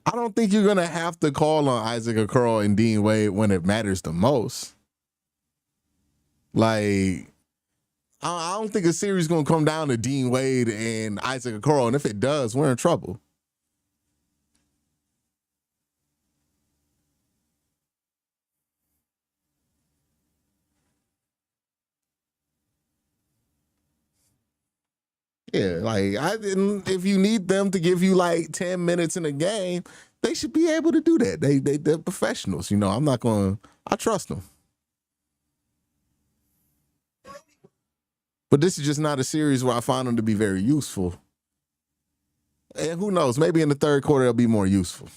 I don't think you're going to have to call on Isaac Okoro and Dean Wade when it matters the most. Like, I don't think a series is going to come down to Dean Wade and Isaac Okoro, and if it does, we're in trouble. Yeah, like if you need them to give you like 10 minutes in a game, they should be able to do that. They're professionals, I trust them. But this is just not a series where I find them to be very useful. And who knows? Maybe in the third quarter they'll be more useful.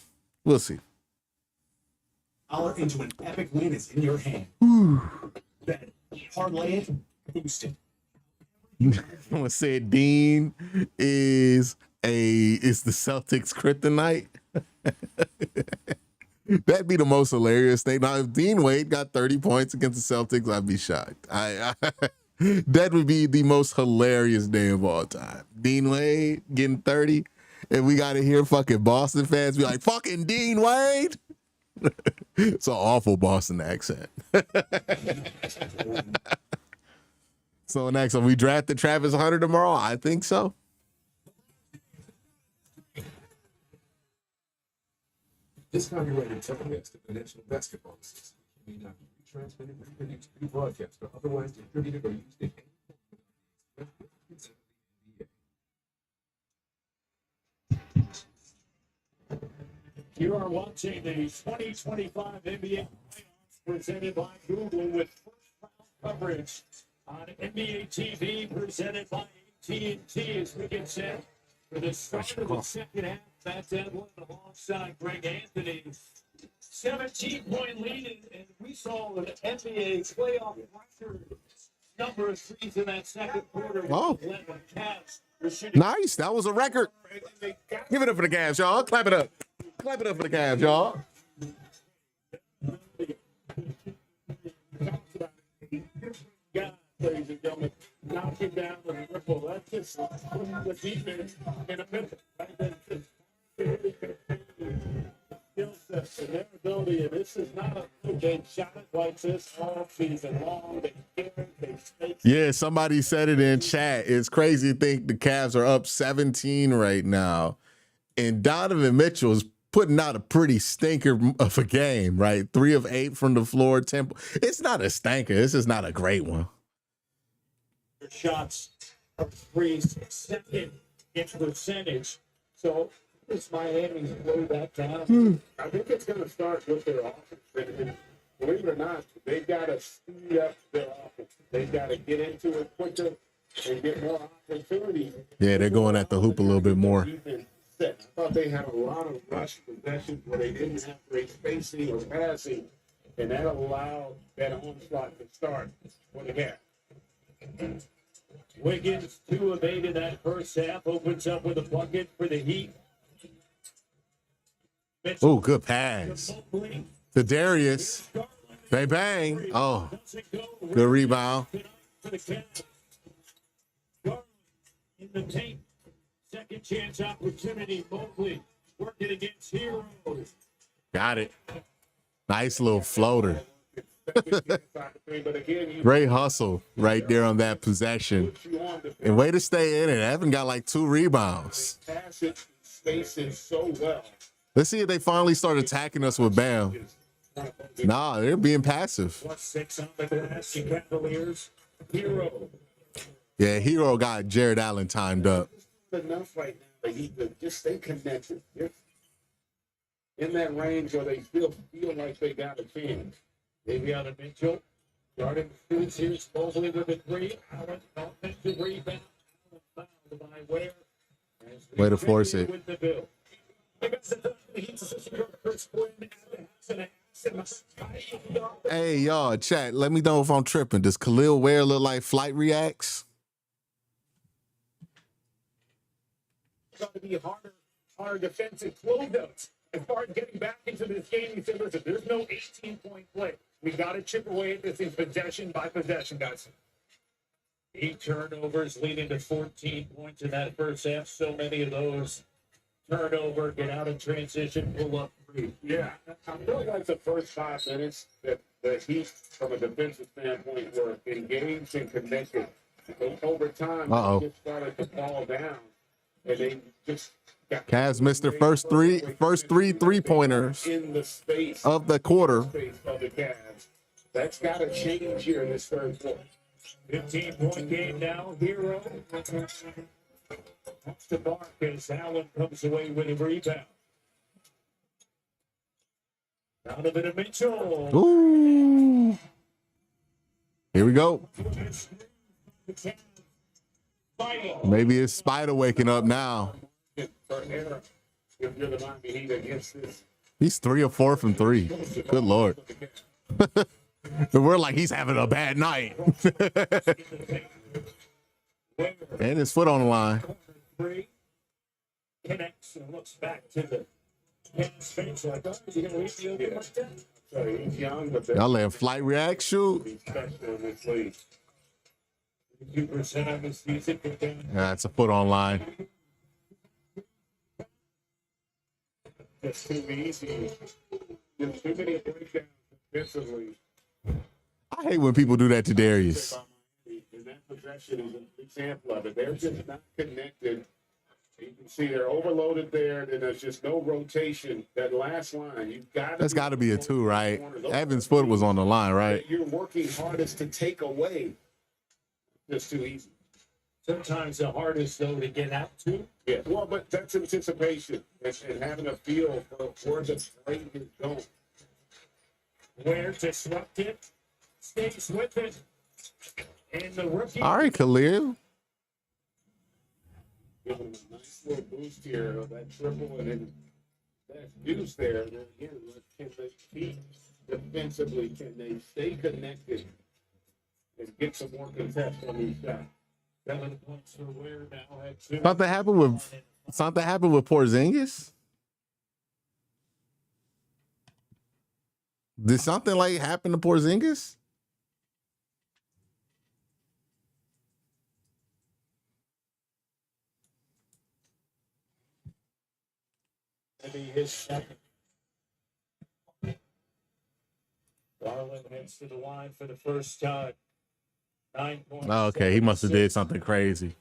We'll see. $1 into an epic win is in your hand. Bet, parlay it, boost it. I'm gonna say Dean is the Celtics kryptonite. That'd be the most hilarious thing. Now, if Dean Wade got 30 points against the Celtics, I'd be shocked. That would be the most hilarious day of all time. Dean Wade getting 30, and we got to hear fucking Boston fans be like, fucking Dean Wade. It's an awful Boston accent. So next, we drafted Travis Hunter tomorrow? I think so. This copyrighted telecast of the National Basketball Association may not be retransmitted, reproduced, rebroadcast, or otherwise distributed or used in You are watching the 2025 NBA playoffs presented by Google with first round coverage on NBA TV presented by AT&T as we get set for the start of the second half. Matt Edwin alongside Greg Anthony. 17-point lead, and we saw an NBA playoff record number of threes in that second quarter. Oh. Nice. That was a record. Give it up for the Cavs, y'all. Clap it up. Clap it up for the Cavs, y'all. Ladies and gentlemen, knocking down the ripple. That's just the defense in a minute. Skill sets and their ability, and this is not a game shot it like this all season long. Yeah, somebody said it in chat. It's crazy to think the Cavs are up 17 right now, and Donovan Mitchell is putting out a pretty stinker of a game, right? 3 of 8 from the floor. It's not a stinker. This is not a great one. Shots are threes, second in percentage. So it's Miami's blow that down. I think it's going to start with their offense. And believe it or not, they've got to speed up their offense. They've got to get into it quicker and get more opportunity. Yeah, they're going at the hoop a little bit more. I thought they had a lot of rush possessions where they didn't have great spacing or passing, and that allowed that onslaught to start for the Cavs. Wiggins, 2 of 8 in that first half, opens up with a bucket for the Heat. Oh, good pass to Darius. Bang, bang. Oh, good rebound. For the Cavs. Garland in the paint. Second chance opportunity. Mobley working against Herro. Got it. Nice little floater. But again, you Great hustle right there on that possession. put you on the And way to stay in it. Evan got like 2 rebounds. pass it, space it so well. Let's see if they finally start attacking us with Bam. Nah, they're being passive. +6 on the glass. The Cavaliers. Herro. Yeah, Herro got Jared Allen timed up. Enough right now. They need to just stay connected. Just in that range where they still feel like they got a chance. Maybe out of Mitchell. Guarding shoots here. Mobley with a 3. Allen offensive rebound. Allen fouled by Ware. Way to force it. With the bill. Hey, y'all, chat. Let me know if I'm tripping. Does Khalil Ware look like Flight Reacts? Got to be harder defensive closeouts. As far as getting back into this game, he said, listen, there's no 18-point play. We got to chip away at this in possession by possession, guys. 8 turnovers leading to 14 points in that first half. So many of those turnover, get out of transition, pull up 3. Yeah, I feel like the first 5 minutes that the Heat, from a defensive standpoint, were engaged and connected. But over time, they just started to fall down, and they just got Cavs missed their first three three-pointers in the space of the quarter. space of the Cavs. That's got to change here in this third quarter. 15-point game now. Herro. That's the mark as Allen comes away with a rebound. Donovan and Mitchell. Ooh. Here we go. Maybe it's Spider waking up now. For Herro, if you're the Miami Heat against this, He's 3 or 4 from 3. Good Lord. And we're like, he's having a bad night. And his foot on the line. 3 connects and looks back to the Cavs bench like, oh, you're going to leave me open like that? so he's young, but Y'all letting Flight React shoot? he's special in this league. 2% on the season. But then That's a foot on line. It's too easy. There's too many breakdowns defensively. I hate when people do that to Darius. And that possession is an example of it. They're just not connected. You can see they're overloaded there, and there's just no rotation. That last line, you've got to. That's got to be a 2, right? Evans' foot was on the line, right? You're working hardest to take away. Just too easy. sometimes the hardest, though, to get out to. Yeah, well, but that's anticipation and having a feel for where the train is going. Where disrupted, stays with it. And the rookie. All right, Khalil. Give them a nice little boost here of that triple, and then that juice there. And then again, can they keep defensively? Can they stay connected and get some more contest on these shots? 7 points for Ware now at 2. Something happened with Porzingis? Did something like happen to Porzingis? Maybe his second. Garland heads to the line for the first time. 9 points. Oh, okay, he must have did something crazy.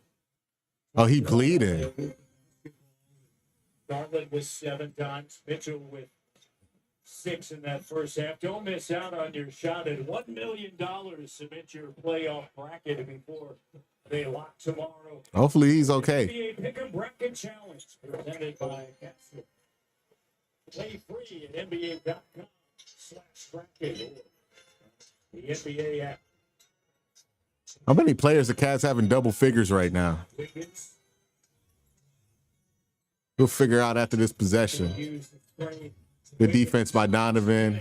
Oh, he bleeding. Garland with 7 times. Mitchell with 6 in that first half. Don't miss out on your shot at $1 million. Submit your playoff bracket before they lock tomorrow. Hopefully he's okay. NBA Pick'em Bracket Challenge presented by Capsule. Play free at NBA.com/bracket or the NBA app. How many players the Cavs have in double figures right now? Wiggins We'll figure out after this possession. used the screen. Good defense by Donovan.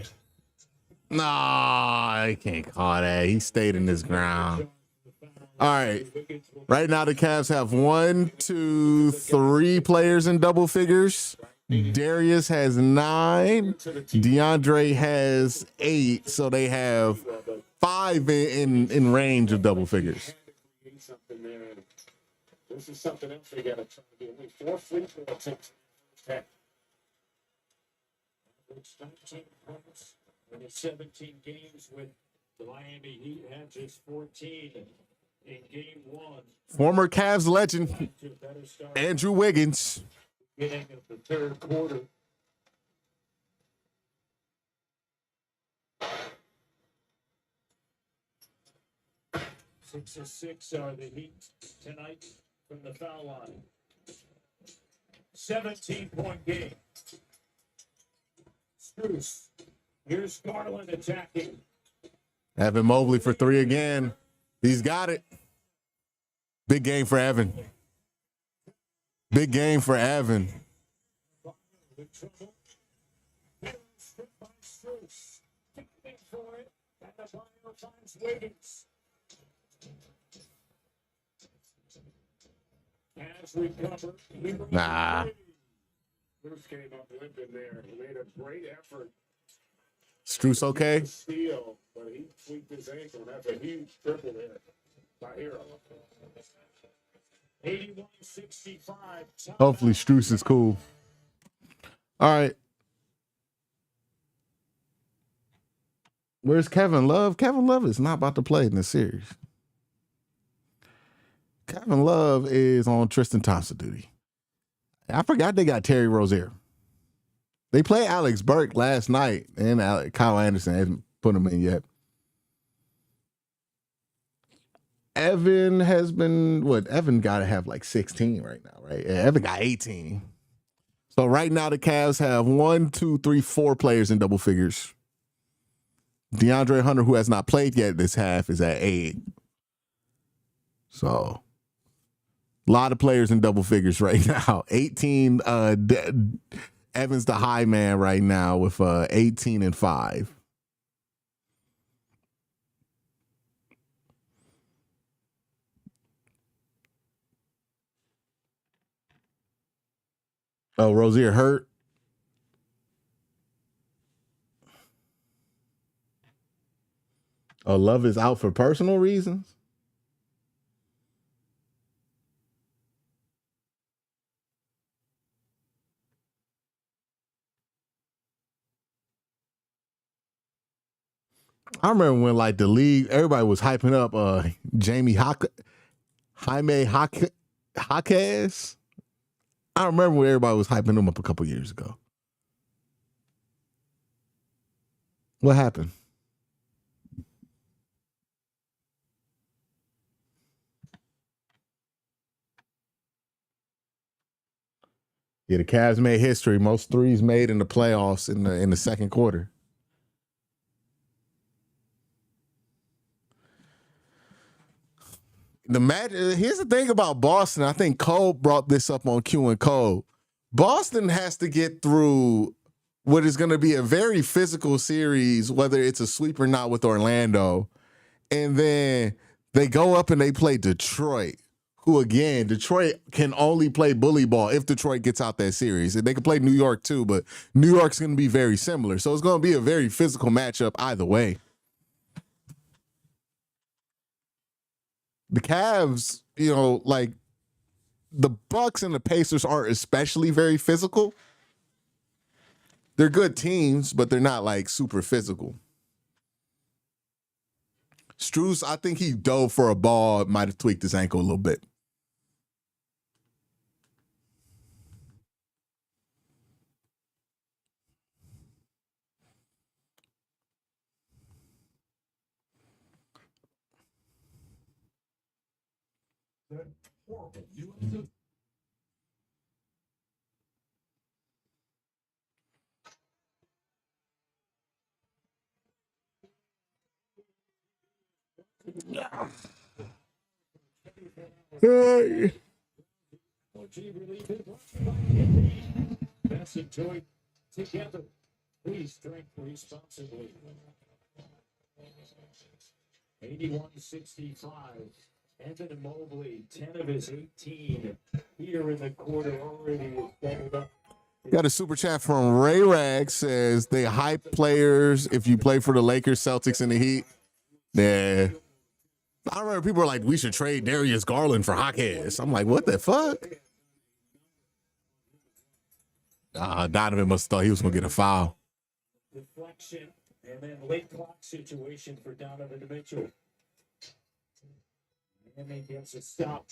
Nah, he can't call that. He stayed in his ground. All right. Right now, the Cavs have 1, 2, 3 players in double figures. Darius has 9. DeAndre has 8. So they have 5 in range of double figures. Something there. This is something else they got to try to do. Only 4 free throw attempts. 19 points in the 17 games with the Miami Heat had just 14 in game 1. Former Cavs legend Andrew Wiggins. Beginning of the third quarter. Six of 6 are the Heat tonight from the foul line. 17-point game. Strus. Here's Garland attacking. Evan Mobley for 3 again. He's got it. Big game for Evan. Big game for Evan. Stripped by Strus. Kicking for it. And the Fire finds Wiggins. Cavs recover. Nah. Bruce came up limping there. He made a great effort. Strus okay? Steal, but he tweaked his ankle. That's a huge triple there by Herro. 81-65. Hopefully Strus is cool. All right. Where's Kevin Love? Kevin Love is not about to play in this series. Kevin Love is on Tristan Thompson duty. I forgot they got Terry Rozier. They played Alex Burke last night, and Kyle Anderson hasn't put him in yet. Evan has been, Evan got to have like 16 right now, right? Yeah, Evan got 18. So right now the Cavs have 4 players in double figures. DeAndre Hunter, who has not played yet this half, is at 8. So a lot of players in double figures right now. 18. Evan's the high man right now with 18 and 5. Oh, Rozier hurt. Oh, Love is out for personal reasons. I remember when like the league, everybody was hyping up Jaime Jaquez. I remember when everybody was hyping him up a couple years ago. What happened? Yeah, the Cavs made history. Most threes made in the playoffs in the second quarter. Here's the thing about Boston. I think Cole brought this up on Q and Cole. Boston has to get through what is going to be a very physical series, whether it's a sweep or not with Orlando. And then they go up and they play Detroit, who, again, Detroit can only play bully ball if Detroit gets out that series. And they can play New York too, but New York's going to be very similar. So it's going to be a very physical matchup either way. The Cavs, like the Bucks and the Pacers aren't especially very physical. They're good teams, but they're not like super physical. Strus, I think he dove for a ball, might have tweaked his ankle a little bit. Hey. Best enjoyed together. Please drink responsibly. 81-65. Evan Mobley, 10 of his 18 here in the quarter already is doubled up. Got a super chat from Ray Rag, says they hype players if you play for the Lakers, Celtics, and the Heat. Yeah. I remember people were like, we should trade Darius Garland for Hawkheads. I'm like, what the fuck? Donovan must have thought he was going to get a foul. Deflection and then late clock situation for Donovan Mitchell. And he gets a stop.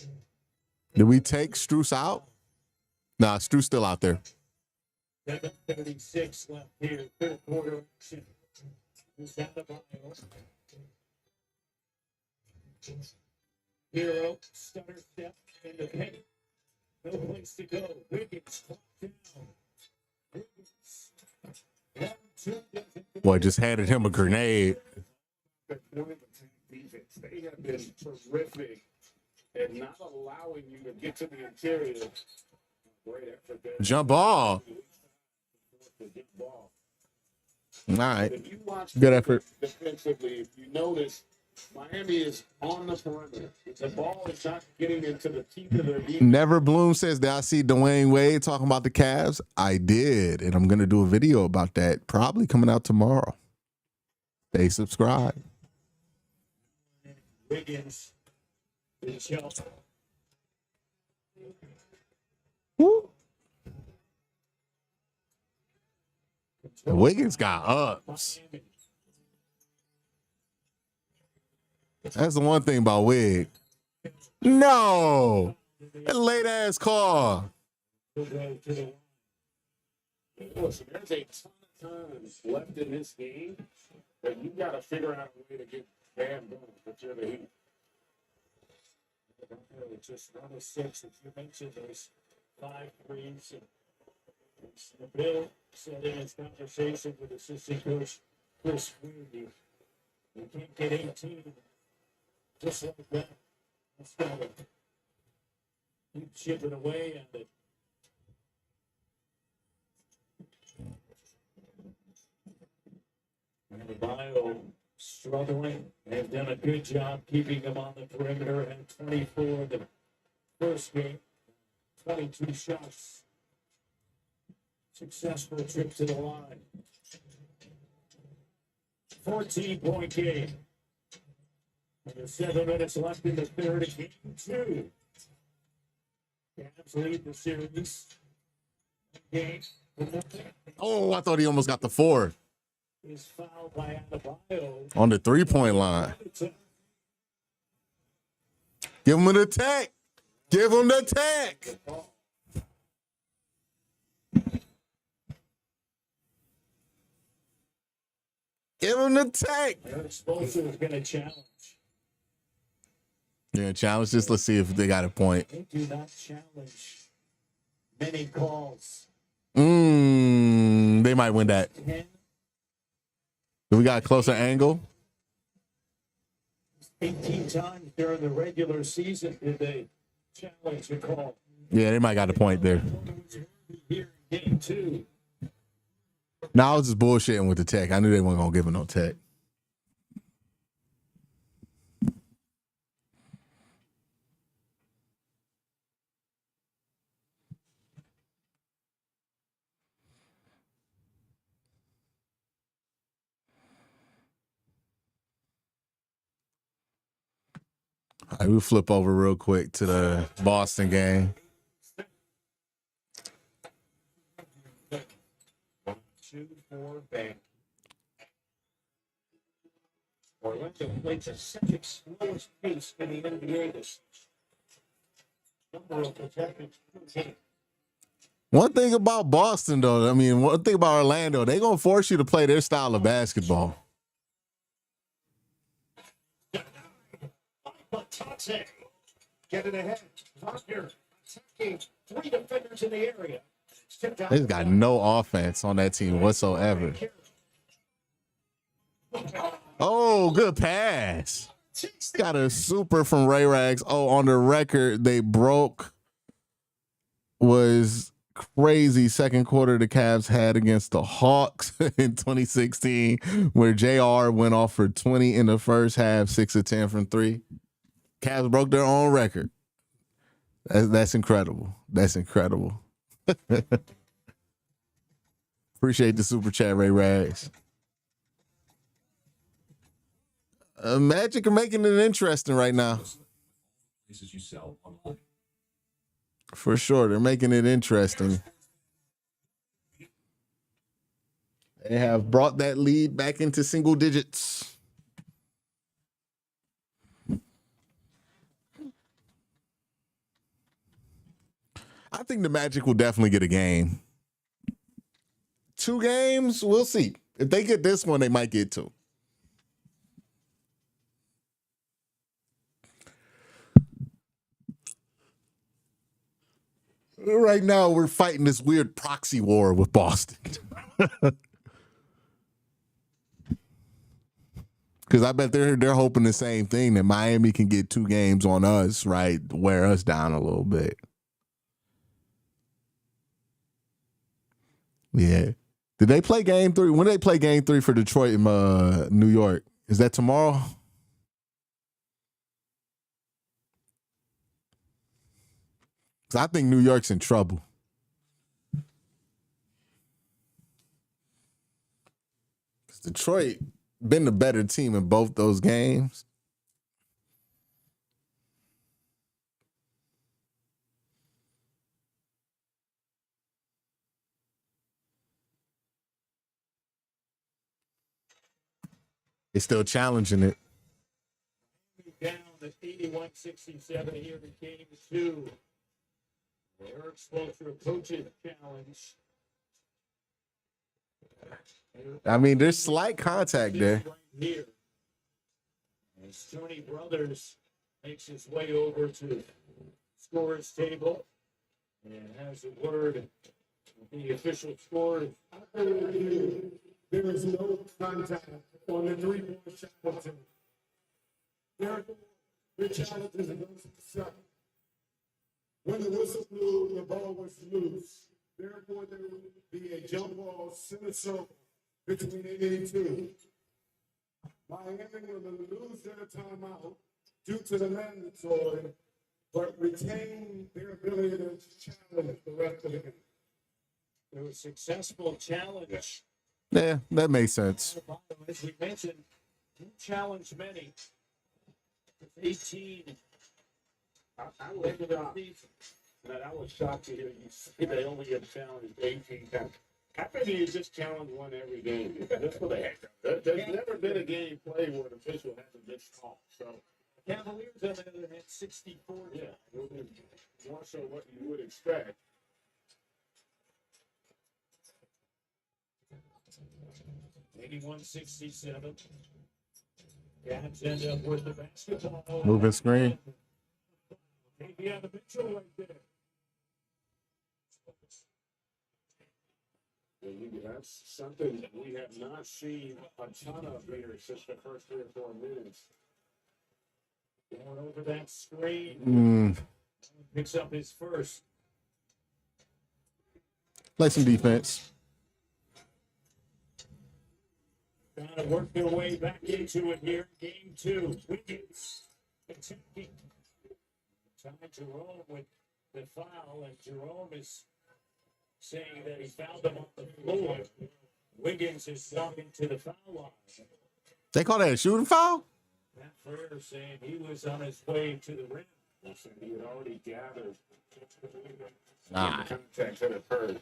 Did we take Strus out? Nah, Strus still out there. 7:36 left here, third quarter action. Who's at the bio? Herro, stutter step in the paint. No place to go. Wiggins down. Boy, just handed him a grenade. Defense. They have been terrific at not allowing you to get to the interior. Great effort there. Jump ball. All right. If you watch Good effort. defensively, if you notice, Miami is on the perimeter. The ball is not getting into the teeth of their defense. Never Bloom says, did I see Dwayne Wade talking about the Cavs? I did, and I'm going to do a video about that, probably coming out tomorrow. Stay subscribed. Wiggins. Woo. Wiggins got ups. That's the one thing about Wig. No. That late ass call. Listen, there's a ton of times left in this game that you got to figure out a way to get Bam going if you're the Heat. Just another 6, as you mentioned, there's 5 threes. And Bill said in his conversation with assistant coach Chris Weirdy, you can't get 18 just like that. Let's go. Keep chipping away at it. And the bio struggling. They've done a good job keeping him on the perimeter. And 24 in the first game, 22 shots. Successful trip to the line. 14-point game. And there's 7 minutes left in the third of game 2. Cavs lead the series. Game. Oh, I thought he almost got the 4 Is fouled by Adebayo. on the 3-point line. Give him the tech. Give him the tech. Give him the tech. Eric Spoelstra is going to challenge. Yeah, challenge this. Let's see if they got a point. They do not challenge many calls. They might win that. 10, Do we got a closer angle? 18 times during the regular season did they challenge the call. Yeah, they might got a point there. Here in game 2. No, I was just bullshitting with the tech. I knew they weren't going to give him no tech. All right, we'll flip over real quick to the Boston game. 2-4 back. Orlando plays the second slowest pace in the NBA this number of possessions per game. One thing about Boston, though, I mean, one thing about Orlando, they're going to force you to play their style of basketball. Batate, get it ahead. Wagner attacking 3 defenders in the area. They've got no offense on that team whatsoever. Oh, good pass. Got a super from Ray Rags. Oh, on the record, they broke was crazy second quarter the Cavs had against the Hawks in 2016, where JR went off for 20 in the first half, 6 of 10 from 3. Cavs broke their own record. That's incredible. That's incredible. Appreciate the super chat, Ray Rags. Magic are making it interesting right now. Places you sell online. For sure, they're making it interesting. They have brought that lead back into single digits. I think the Magic will definitely get a game. 2 games, we'll see. If they get this one, they might get 2. Right now, we're fighting this weird proxy war with Boston. Because I bet they're hoping the same thing, that Miami can get 2 games on us, right? Wear us down a little bit. Yeah. Did they play game 3? When did they play game 3 for Detroit and New York? Is that tomorrow? Because I think New York's in trouble. Because Detroit been the better team in both those games. They're still challenging it. Down to 81-67 here in game 2. Eric Spoelstra coaches challenge. I mean, there's slight contact there. Right here. As Tony Brothers makes his way over to scorer's table and has a word with the official score. There is no contact on the 3-point shot. The challenge is against the shot. When the whistle blew, the ball was loose. Therefore, there would be a jump ball center circle between 82. Miami will lose their timeout due to the mandatory, but retain their ability to challenge the rest of the game. It was a successful challenge. Yeah, that makes sense. As we mentioned, he challenged many. 18. I was shocked to hear you say they only have challenged 18 times. I think you just challenge one every game. Just for the heck of it. There's never been a game played where an official hasn't been called. So, Cavaliers on the other hand, 64. yeah, more so what you would expect. $81-67. Cavs end up with the basketball. Moving screen. Maybe on the Mitchell right there. That's something that we have not seen a ton of here since the first 3 or 4 minutes. Going over that screen. Picks up his first. Play some defense. Trying to work their way back into it here. Game 2. Wiggins attacking. Time Jerome with the foul, and Jerome is saying that he fouled him on the floor. Wiggins is walking to the foul line. They call that a shooting foul? Matt Frere saying he was on his way to the rim. So he had already gathered Nah. contact that occurred.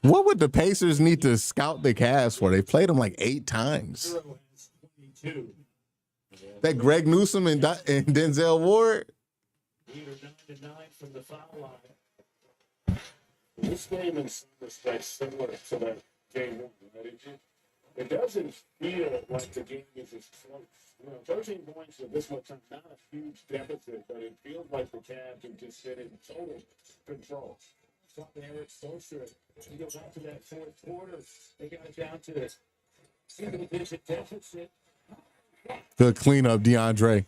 What would the Pacers need to scout the Cavs for? They played them like 8 times. Herro has 22. That Greg Newsom and Denzel Ward? 8 or 9 to 9 from the foul line. This game in some respects similar to that game 1, right? It doesn't feel like the game is as close. 13 points at this much time, not a huge deficit, but it feels like the Cavs are just sitting in total control. Something Eric Spoelstra. He goes on to that 4th quarter. They got it down to the single-digit deficit. Good cleanup, DeAndre.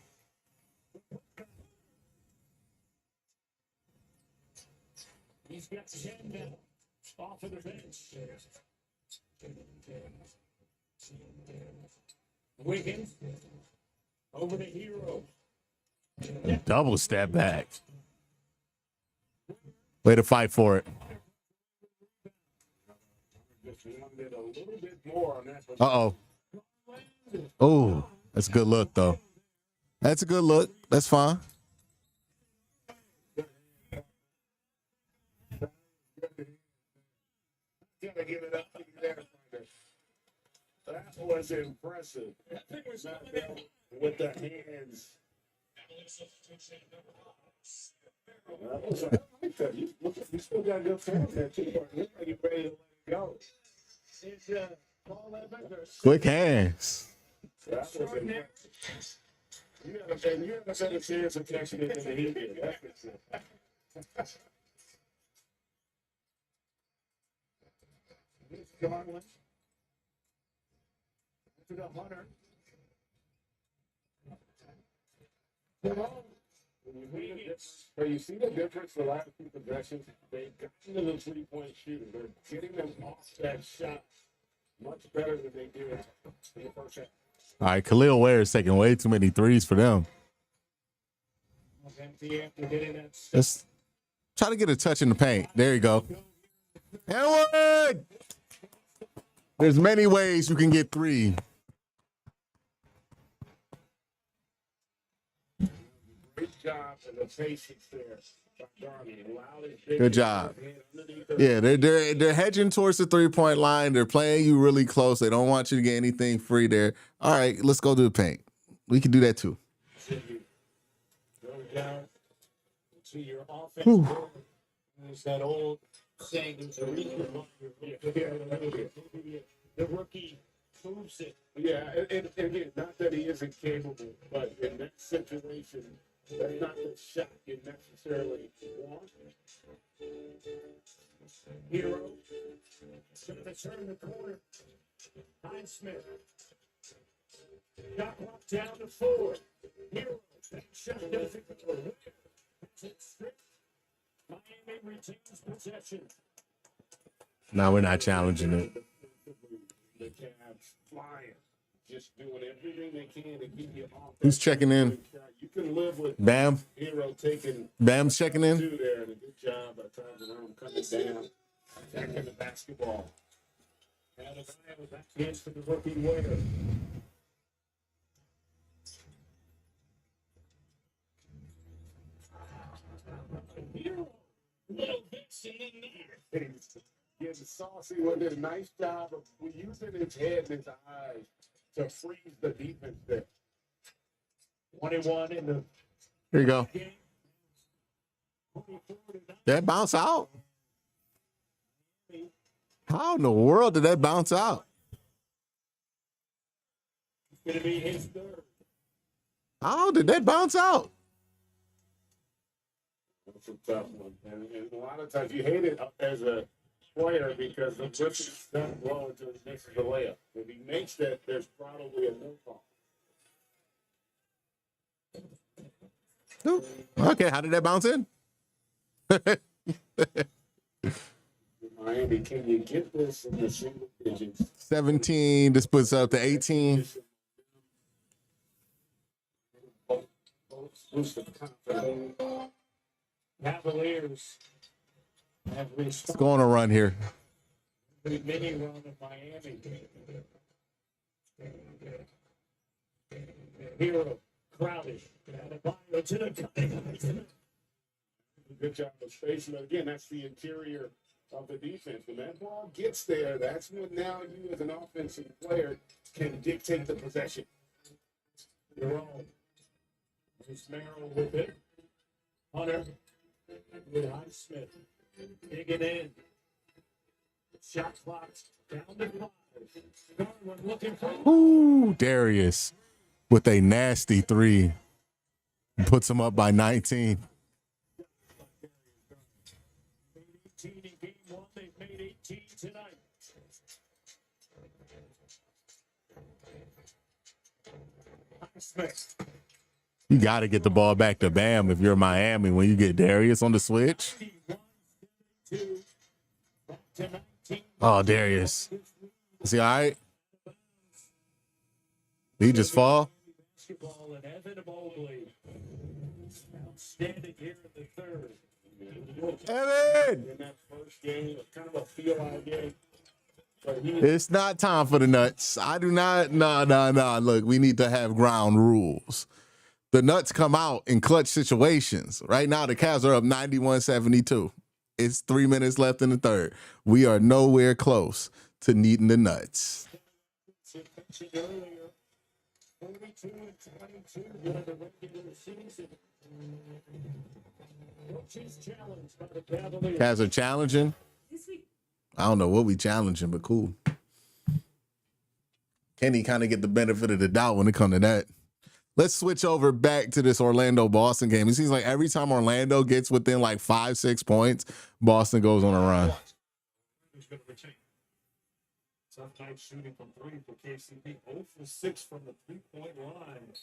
He's got 10 now off of the bench. Wiggins over to Herro. Double step back. Way to fight for it. Just wanted a little bit more on that. Uh-oh. Oh, that's a good look, though. That's a good look. That's fine. Gotta give it up to you there, Frank. That was impressive. With the hands. That was, I like that. You still got good form there, too. You're ready to let it go. It's Paul Evans or Quick hands. That was impressive. You haven't had a chance of catching it in the heat yet. That's for sure. Garland. To the Hunter. But you see the difference the last two possessions? They got into the three-point shooting. They're getting them off that shot much better than they did in the first half. All right, Khalil Ware is taking way too many threes for them. Empty after getting that. Let's try to get a touch in the paint. There you go. And one. There's many ways you can get three. Great job and the patience there by Darby. Allowed his big Good job. hand underneath her. Yeah, they're hedging towards the three-point line. They're playing you really close. They don't want you to get anything free there. All right, let's go to the paint. We can do that too. Go down to your offense. There's that old saying, there's a reason why the rookie moves it. Yeah, and again, not that he isn't capable, but in that situation, that's not the shot you necessarily want. Herro. Going to turn the corner. Highsmith. Shot clock down to 4. Herro. That shot doesn't go. It's stripped. Miami retains possession. Now we're not challenging it. The Cavs flying, just doing everything they can to keep you off. Who's checking in? You can live with Bam. Herro taking Bam's checking in. two there, and a good job at times around coming down, attacking the basketball. Out of Iowa, back against the rookie Ware. Herro. Little Vixen in there. Getting saucy with it. Nice job of using his head and his eyes to freeze the defense there. 21 in the Here you go. game. That bounce out? How in the world did that bounce out? Going to be his third. How did that bounce out? That's a tough one. And a lot of times you hate it as a player because the person doesn't blow until he makes the layup. If he makes that, there's probably a no call. Okay, how did that bounce in? Miami, can you get this in the single digits? 17. This puts up to 18. Boost the confidence. Cavaliers have Let's go on a run here. the mini run of Miami. Herro, crowded. Adebayo to the cutting. Good job of spacing. Again, that's the interior of the defense. When that ball gets there, that's when now you as an offensive player can dictate the possession. You're on. There's Merrill with it. Hunter with Highsmith. Digging in. Shot clock down to 5. Garland looking for Ooh, Darius with a nasty three. Puts him up by 19. 18 in game 1. They've made 18 tonight. Highsmith. You got to get the ball back to Bam if you're Miami when you get Darius on the switch. 2 to 19. Oh, Darius. Is he all right? Did he just fall? Basketball and Evan Mobley. standing here in the third. Evan! In that first game, it's kind of a feel-out game. But he It's not time for the nuts. I do not. No. Look, we need to have ground rules. The nuts come out in clutch situations. Right now, the Cavs are up 91-72. It's 3 minutes left in the third. We are nowhere close to needing the nuts. As I mentioned earlier, 42-22 during the regular season. Coaches challenged by the Cavaliers. Cavs are challenging. I don't know what we challenging, but cool. Kenny kind of get the benefit of the doubt when it comes to that. Let's switch over back to this Orlando-Boston game. It seems like every time Orlando gets within like 5-6 points, Boston goes on a run. Who's going to retain? Tough night shooting from three for KCP. 0 for 6 from the three-point line.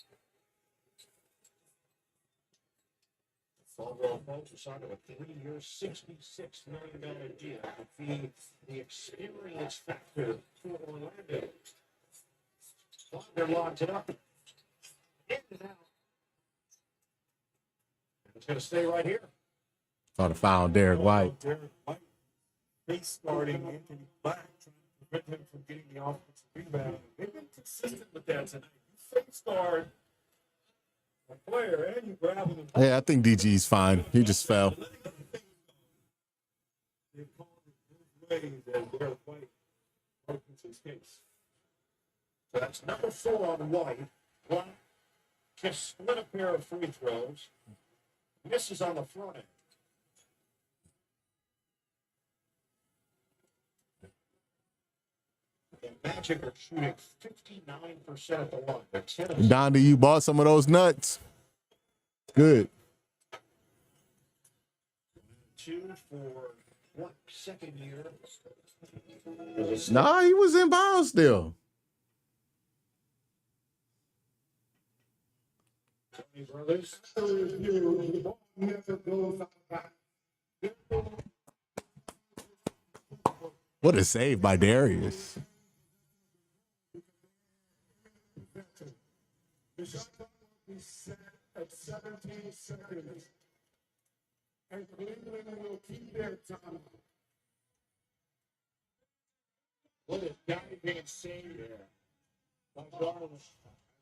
Overall, folks, are signed a 3-year, $66 million deal to feed the experience factor for Orlando. They're locked it up. In and out. And it's going to stay right here. Saw the foul, Derek White. Derek White face guarding Anthony Black, trying to prevent him from getting the offensive rebound. They've been consistent with that tonight. You face guard a player and you grab him. Yeah, I think DG's fine. He just fell. They called it both ways as Derek White opens his case. So that's number 4 on White. White can split a pair of free throws. Misses on the front end. The Magic are shooting 59% at the line. They're 10 of Donda, you bought some of those nuts. Good. 2 for what? Second year. Nah, he was in bounds still. Tony Brothers. Never goes out back. What a save by Darius. The shot clock will be set at 17 seconds. And Cleveland will keep their time. What a diving save there. By Garland.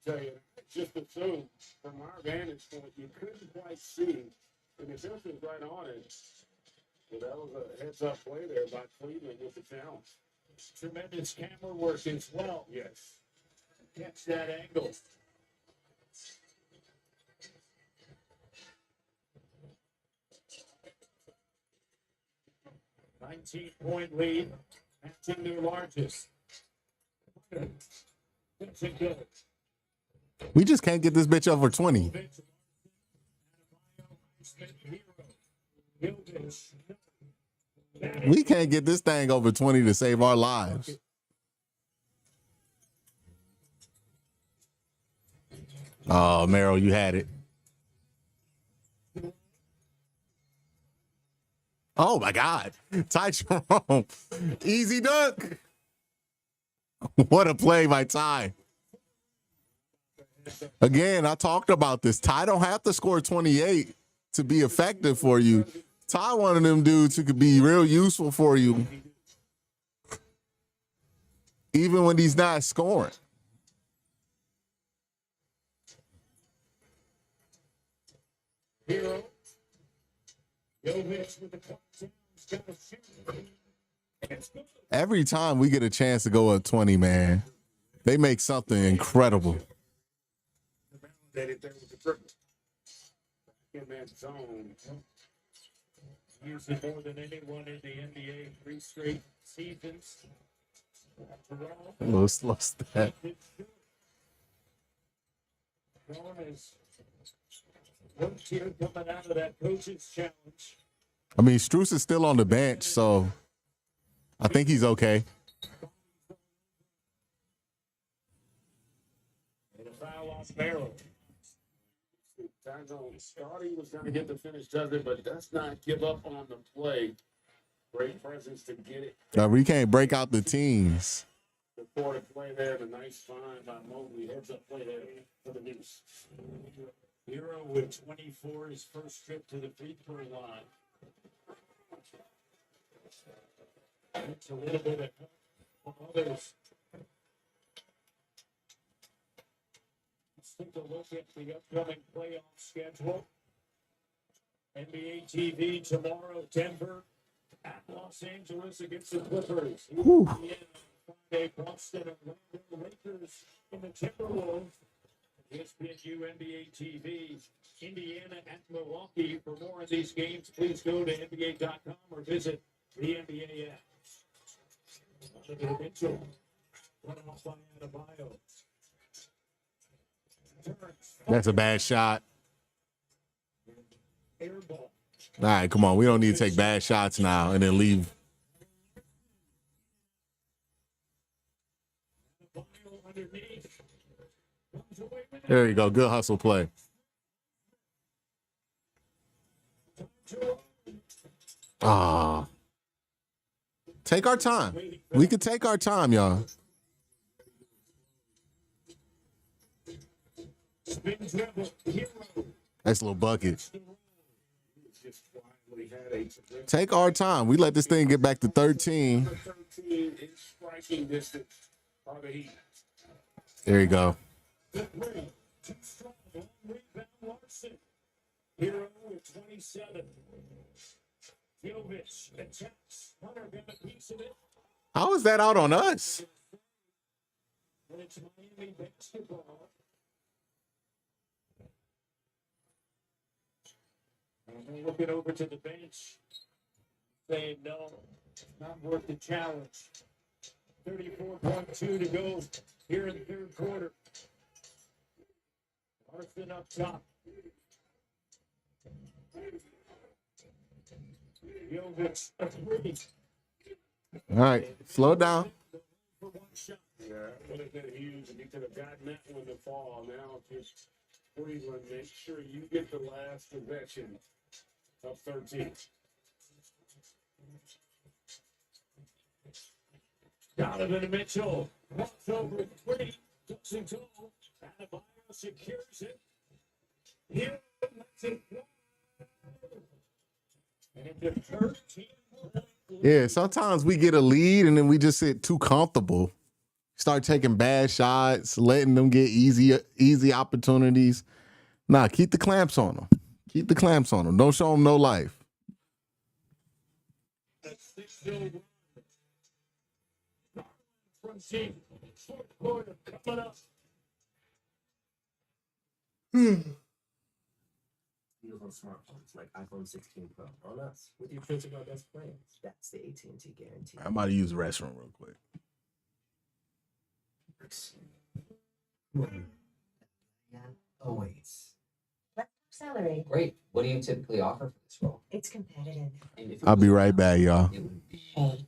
tell you, just assume from our vantage point, you couldn't quite see, and the defense was right on it. So that was a heads-up play there by Cleveland with the challenge. Tremendous camera work as well. Yes. Catch that angle. $19-point lead. Matching their largest. That's a good. We just can't get this bitch over 20. We can't get this thing over 20 to save our lives. Oh, Merrill, you had it. Oh, my God. Ty Jerome. Easy dunk. What a play by Ty. Again, I talked about this. Ty don't have to score 28 to be effective for you. Ty one of them dudes who could be real useful for you, even when he's not scoring. Herro. Jovic with the clock. Got to shoot. Every time we get a chance to go up 20, man, they make something incredible. Validated there with the triple. In that zone. Used it more than anyone in the NBA 3 straight seasons. Little slow step. Jerome is worked here coming out of that coach's challenge. I mean, Strus is still on the bench, so I think he's okay. And a foul off Herro. Thought he was going to get the finish, does it, but does not give up on the play. Great presence to get it. We can't break out the teams. Before the play there, the nice find by Mobley. Heads up play there for the Knicks. Herro with 24, his first trip to the free throw line. It's a little bit of others. Let's take a look at the upcoming playoff schedule. NBA TV tomorrow, Denver at Los Angeles against the Clippers. Friday, Boston, Orlando Lakers in the Timberwolves. ESPNU NBA TV, Indiana at Milwaukee. For more of these games, please go to NBA.com or visit the NBA app. Mitchell, run off by Adebayo. That's a bad shot. Air ball. All right, come on. We don't need to take bad shots now and then leave. Adebayo underneath. Comes away with it. There you go. Good hustle play. Ah. Take our time. We can take our time, y'all. Spin dribble. Herro. Nice little bucket. Just finally had a Take our time. We let this thing get back to 13. 13 in striking distance are the Heat. There you go. Good three. Too strong. Long rebound. Larson. Herro with 27. Jovic attacks. Hunter got a piece of it. How is that out on us? And it's Miami basketball. And they're looking over to the bench, saying no, not worth the challenge. 34.2 to go here in the third quarter. Larson up top. Jovic a three. All right. Slow it down. For one shot. Yeah, that would have been huge, and you could have gotten that one to fall. Now, just Cleveland, make sure you get the last possession of 13. Donovan Mitchell walks over three, doesn't go. Adebayo secures it. Here, lets it go. And it's a 13-point lead. Yeah, sometimes we get a lead and then we just sit too comfortable. Start taking bad shots, letting them get easy opportunities. Nah, keep the clamps on them. Keep the clamps on them. Don't show them no life. A 6-0 run from team. Fourth quarter coming up. Beautiful smartphones like iPhone 16 Pro on us with your choice of our best plans. That's the AT&T guarantee. I'm about to use the restroom real quick. Yeah, always. Salary. Great. What do you typically offer for this role? It's competitive. And if it I'll be was- right back, y'all. It would be Hey,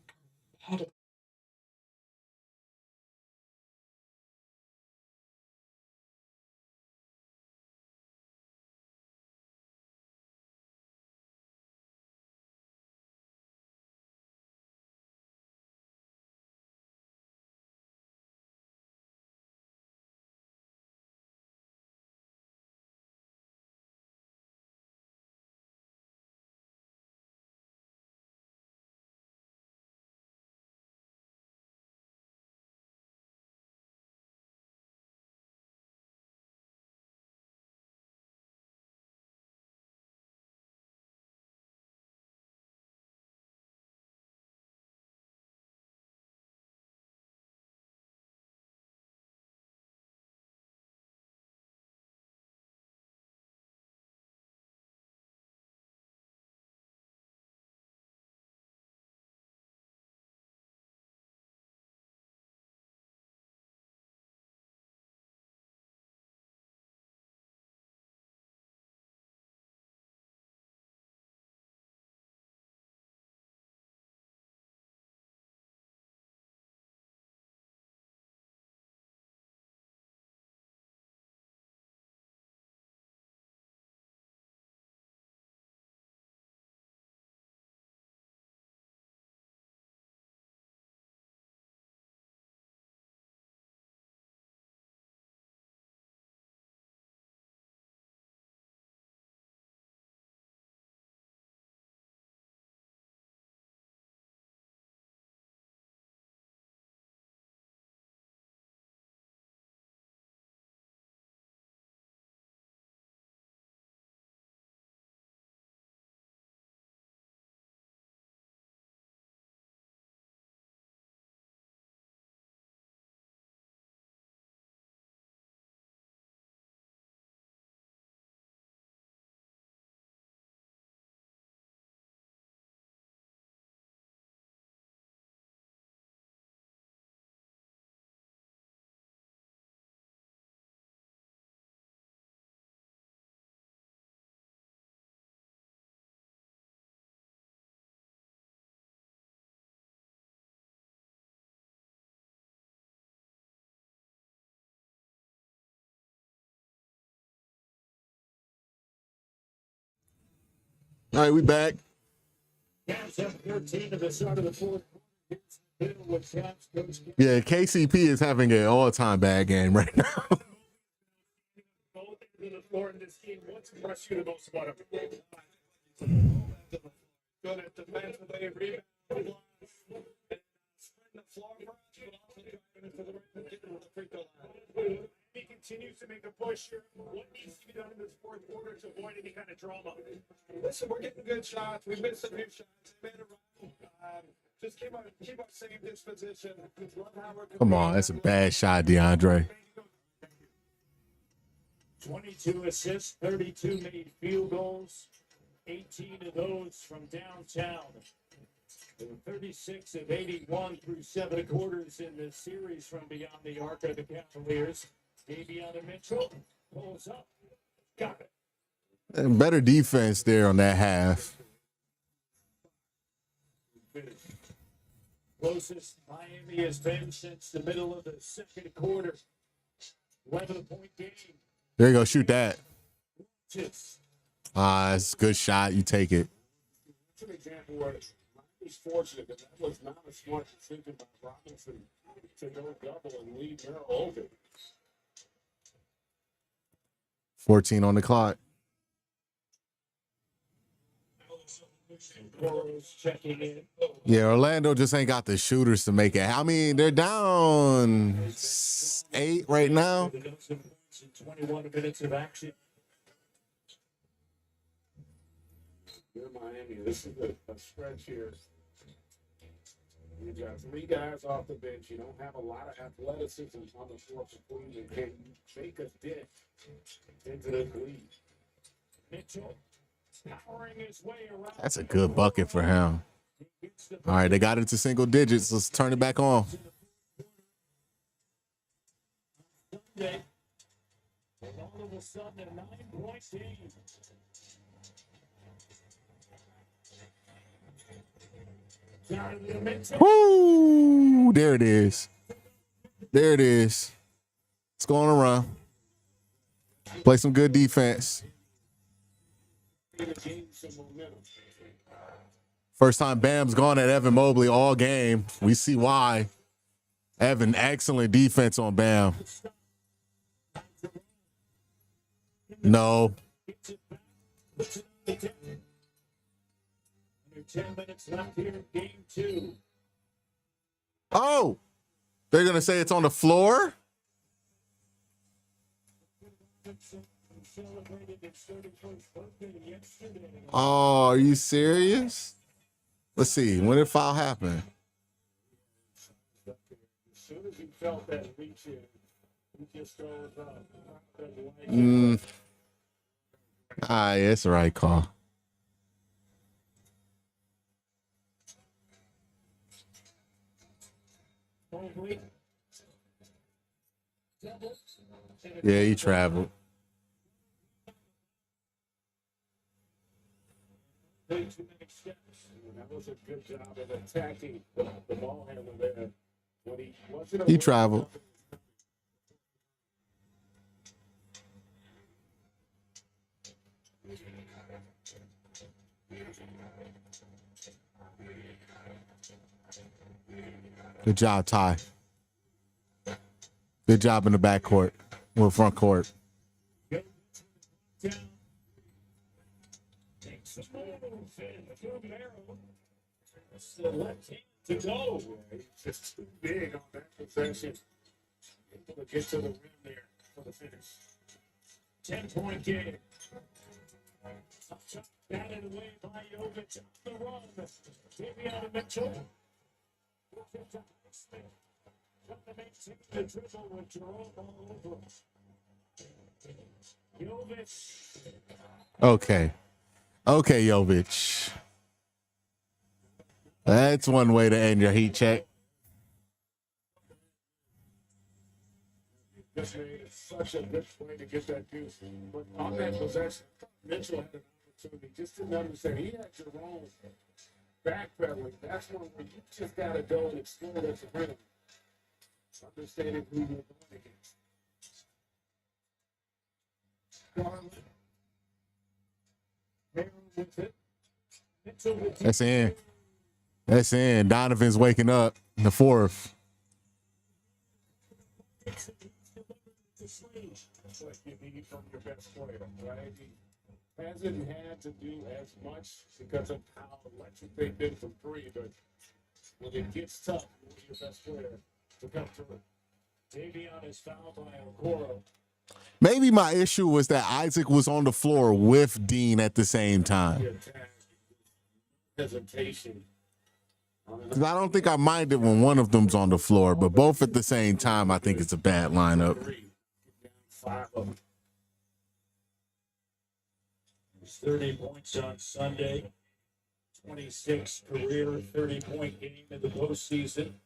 All right, we back. Cavs have 13 at the start of the fourth quarter. Here's the with Cavs coach. Yeah, KCP is having an all-time bad game right now. Both ends of the floor in this game. What's impressed you the most about him? Good at defensively, rebound, and spreading the floor for us, but also driving into the rim and getting to the free throw line. He continues to make a push here. What needs to be done in this fourth quarter to avoid any kind of drama? Listen, we're getting good shots. We missed a few shots. Made a run. Just keep our same disposition. Love how we're Come on, that's a bad shot, DeAndre. 22 assists, 32 made field goals, 18 of those from downtown. 36 of 81 through 7 quarters in the series from beyond the arc of the Cavaliers. Davion Mitchell pulls up. Got it. And better defense there on that half. Closest Miami has been since the middle of the second quarter. 11-point game. There you go, shoot that. Just It's a good shot. You take it. It's an example where he's fortunate that that was not a smart decision by Robinson to go double and leave Herro open. 14 on the clock. Burrows checking in. Yeah, Orlando just ain't got the shooters to make it. I mean, they're down 8 right now. 21 minutes of action. You're Miami. This is a stretch here. You got 3 guys off the bench. You don't have a lot of athleticism on the floor between you. Can you make a dent into the lead? Mitchell powering his way around. That's a good bucket for him. All right, they got it to single digits. Let's turn it back on. Sunday. And all of a sudden, a 9-point game. Down to the Mitchell. Woo! There it is. There it is. It's going around. Play some good defense. First time Bam's gone at Evan Mobley all game. We see why. Evan, excellent defense on Bam. No. 10 minutes left here in game 2. Oh, they're going to say it's on the floor? Celebrated his 31st birthday yesterday. Oh, are you serious? Let's see. When did foul happen? As soon as he felt that reach in, he just goes up. Yeah, it's the right call. Mobley. Yeah, he traveled. 32 minute steps. That was a good job of attacking the ball handler there. When he wasn't He traveled. Good job, Ty. Good job in the back court or front court. Down. Takes the move and through Herro. It's the left hand to go. He's just too big on that possession. Able to get to the rim there for the finish. 10-point game. Batted away by Jovic on the run. Davion Mitchell. Trying to maintain the dribble with Jerome all over. Jovic. Okay, Jovic. That's one way to end your heat check. Just made such a good play to get that deuce. But on that possession, Mitchell had an opportunity. Just didn't understand. He had Jerome backpedaling. That's one where you just got to go and explore at the rim. Understanding who you're going against. Garland. Herro with it. Mitchell with That's in. That's in. Donovan's waking up in the fourth. Dixon to Slade. That's what you need from your best player, right? He hasn't had to do as much because of how electric they've been from three, but when it gets tough, you need your best player to come through. Davion is fouled by Okoro. Maybe my issue was that Isaac was on the floor with Dean at the same time. The attack, hesitation. 'Cause I don't think I minded when one of them's on the floor, but both at the same time, I think it's a bad lineup. Three. Down 5 of them. He's 30 points on Sunday. 26 career 30-point game in the postseason.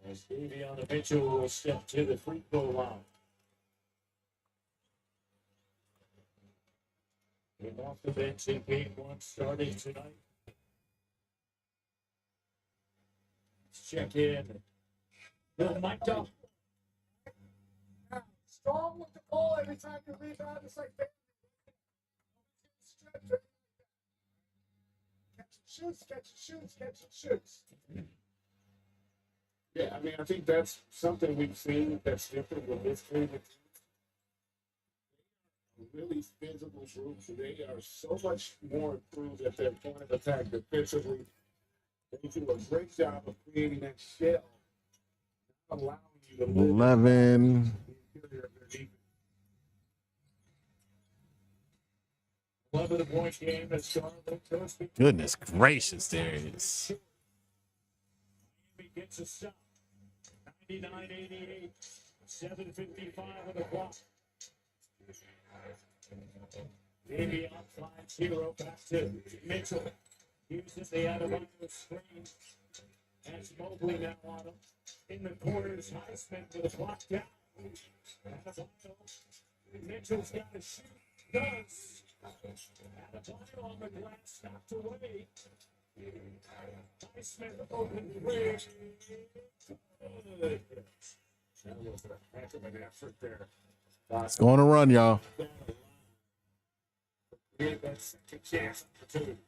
As Davion Mitchell will step to the free throw line. Came off the bench in game 1 starting tonight. Let's check in. Bill mic'd up. Strong with the ball every time you rebound. It's like catch and shoots, catch and shoots, catch and shoots. Yeah, I mean, I think that's something we've seen that's different with this team. Really physical groups. They are so much more improved at their point of attack defensively. They do a great job of creating that shell, allowing you to move 11. the interior of their defense. 11-point game that started. Goodness gracious, there it is. Miami gets a stop. 99-88. 7:55 on the clock. Davion finds Herro back to Mitchell. Uses the out-of-bounds screen. That's Mobley now on him. In the corners, Highsmith with a block down. Mitchell's got to shoot. Does. Adebayo on the glass, knocked away. Highsmith open three. That was a heck of an effort there. It's going to run, y'all. Get that second chance opportunity.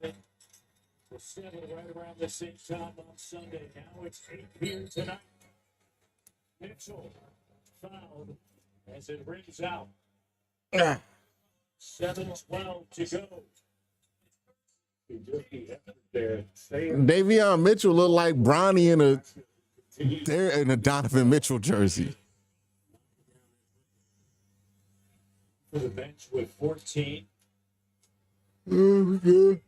We're settled right around the same time on Sunday. Now it's 8 here tonight. Mitchell fouled as it rings out. 7:12 to go. Just the effort there. Staying Davion Mitchell looked like Bronny they're in a Donovan Mitchell jersey. For the bench with 14. Oh, good.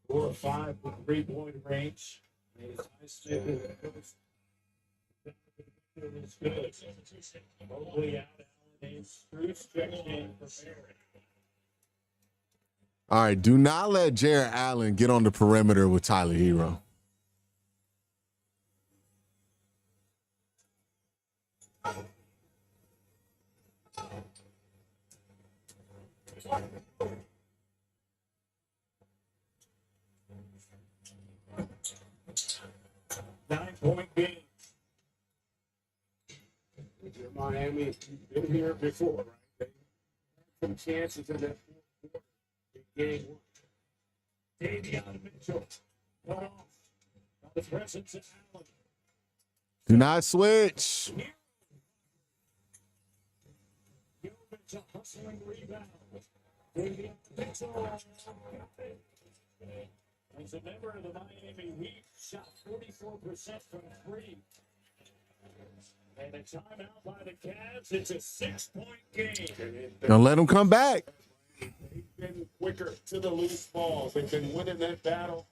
4 or 5 with 3-point range. Highsmith is good. Mobley out. Allen is through stretch in preparing. All right, do not let Jarrett Allen get on the perimeter with Tyler Herro. Nine-point game. If you're Miami, you've been here before, right? They had some chances in that fourth quarter in game 1. Davion Mitchell. Cut off. On the presence of Allen. Do not switch. Gilbert's a hustling rebound. Davion Mitchell. As a member of the Miami Heat, shot 44% from 3. And a timeout by the Cavs. It's a 6-point game. Don't let him come back. They've been quicker to the loose balls. They've been winning that battle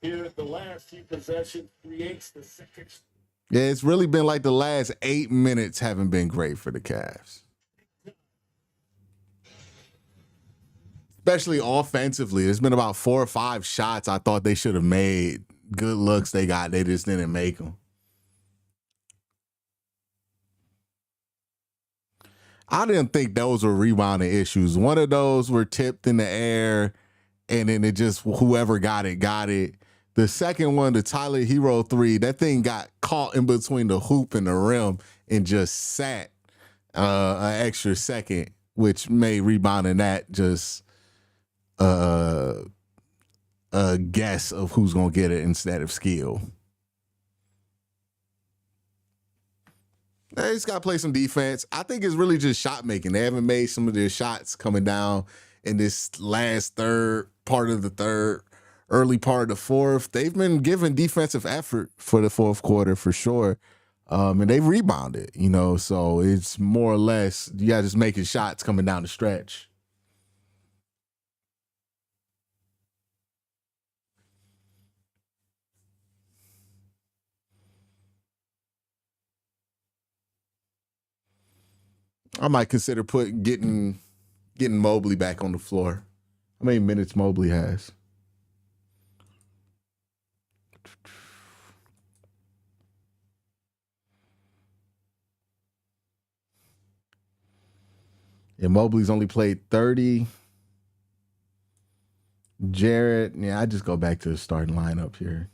here at the last few possessions. Creates the second. Yeah, it's really been like the last 8 minutes haven't been great for the Cavs. Especially offensively. There's been about 4 or 5 shots I thought they should have made. Good looks they got. They just didn't make them. I didn't think those were rebounding issues. One of those were tipped in the air, and then it just, whoever got it, got it. The second one, the Tyler Herro 3, that thing got caught in between the hoop and the rim and just sat an extra second, which made rebounding that just a a guess of who's gonna get it instead of skill. They just got to play some defense. I think it's really just shot making. They haven't made some of their shots coming down in this last third part of the third, early part of the fourth. They've been giving defensive effort for the fourth quarter for sure. And they've rebounded, so it's more or less, you got just making shots coming down the stretch. I might consider getting Mobley back on the floor. How many minutes Mobley has? And Mobley's only played 30. Jarrett, I just go back to the starting lineup here.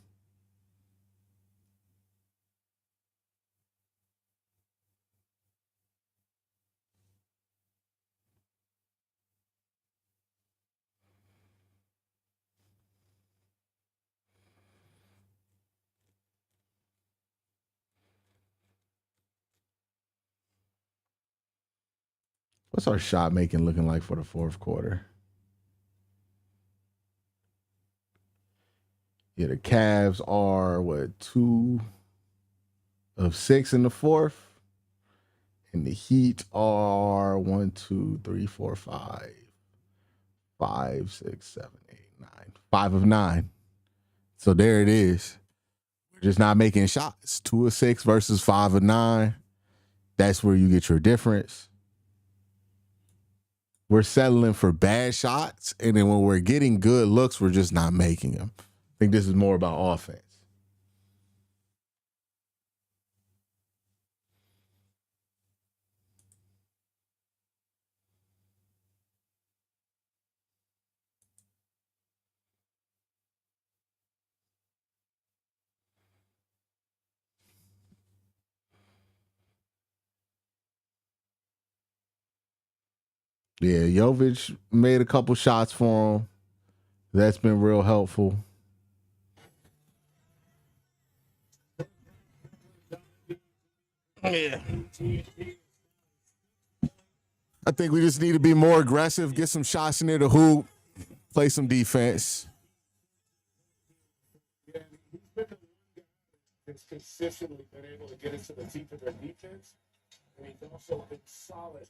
What's our shot making looking like for the fourth quarter? Yeah, the Cavs are 2 of 6 in the fourth, and the Heat are 1, 2, 3, 4, 5, 5, 6, 7, 8, 9, 5 of 9. So there it is. We're just not making shots. 2 of 6 versus 5 of 9. That's where you get your difference. We're settling for bad shots, and then when we're getting good looks, we're just not making them. I think this is more about offense. Yeah, Jovic made a couple shots for him. That's been real helpful. Yeah. I think we just need to be more aggressive, get some shots in there to hoop, play some defense. Yeah, he's been the one guy that's consistently been able to get into the teeth of their defense, and he's also been solid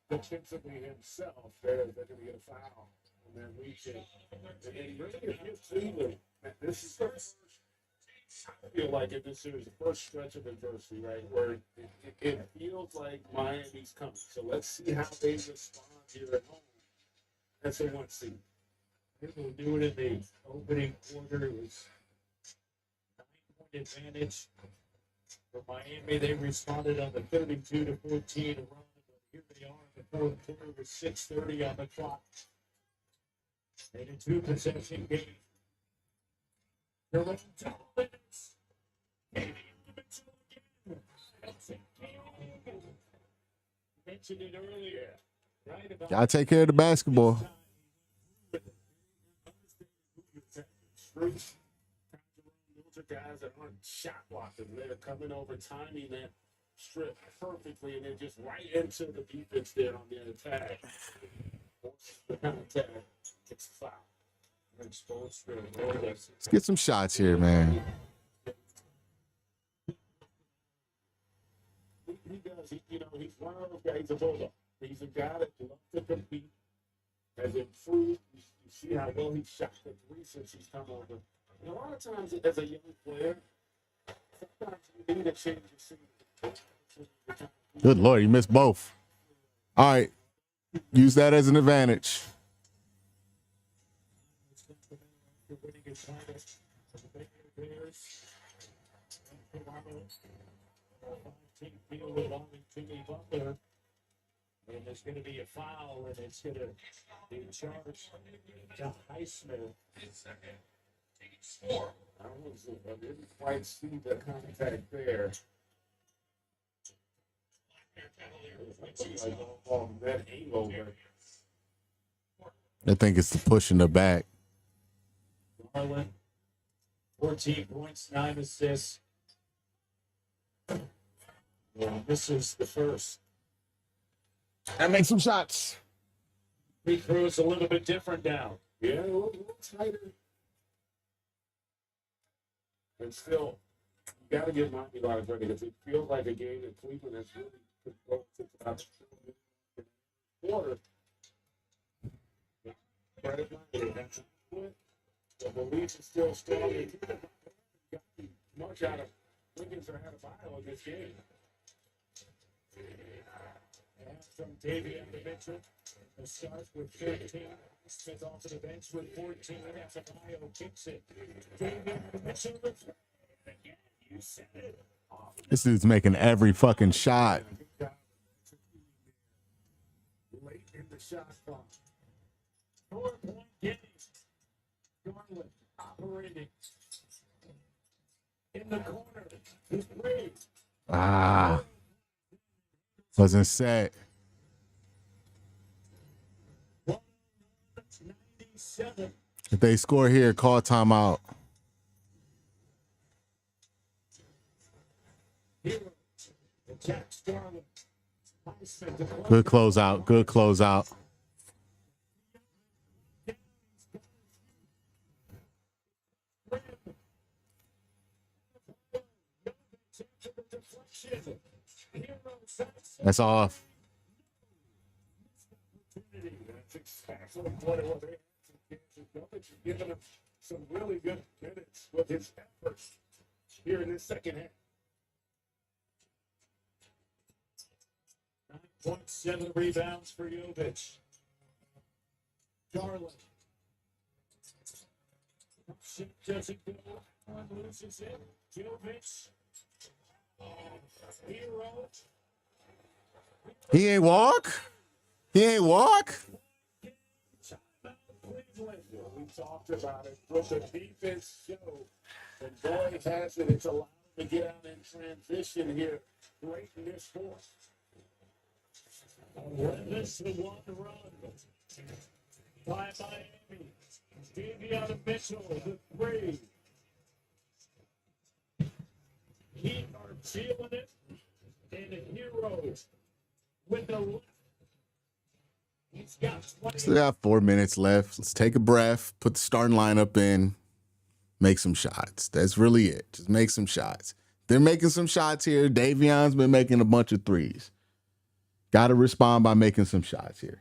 defensively himself. They're going to get a foul, and then reach it. And then really against Cleveland, this is the first, I feel like in this series, the first stretch of adversity, right, where it feels like Miami's coming. So let's see how they respond here at home. That's a 1 seed. We'll do it in the opening quarter. It was 9-point advantage for Miami. They responded on the 32-14 run. But here they are in the fourth quarter with 6:30 on the clock. In a 2-possession game. Herro, 2 minutes. Mentioned it earlier, right? About Gotta take care of the basketball. Those are guys that aren't shot blockers. They're coming over, timing that strip perfectly, and then just right into the defense there on the attack. The contact, it's a foul. Let's get some shots here, man. He does. He's one of those guys. He's a bulldog. He's a guy that loves to compete, has improved. You see how well he shot the 3 since he's come over. And a lot of times, as a young player, sometimes you need to change your scene. Good Lord, you missed both. All right. Use that as an advantage. And there's going to be a foul, and it's going to be charged to Highsmith. I didn't quite see the contact there. That angle, I think it's the pushing the back. Garland, 14 points, 9 assists. Well, this is the first. And make some shots. Free throws a little bit different now. Yeah, a little tighter. And still, you got to give Miami guys ready because it feels like a game that Cleveland has really controlled since about the quarter. The belief is still strong. Much out of Wiggins or Adebayo in this game. And from Davion Mitchell, the start with 15. Smith off to the bench with 14. Adebayo kicks it. Davion Mitchell, again, you said it. This dude's making every fucking shot. Late in the shot clock. 4-point game. Garland operating in the corner. He's free. Ah. Wasn't set. 197. If they score here, call timeout. Herro attacks Garland. Highsmith to close. Good closeout. Good closeout. That's off. That's exactly what it was. Giving him some really good minutes with his efforts here in this second half. 9.7 rebounds for Jovic. Garland. Shit doesn't go. Loses it. Jovic. Herro. He ain't walk. He ain't walk. Cleveland, we talked about it. What the defense showed. And boy, has it. It's allowed him to get out in transition here. Great in this fourth. 11-1 run by Miami. Davion Mitchell, the three. Heat are sealing it. And Herro with the left. He's got 20. Still got 4 minutes left. Let's take a breath. Put the starting lineup in. Make some shots. That's really it. Just make some shots. They're making some shots here. Davion's been making a bunch of threes. Got to respond by making some shots here.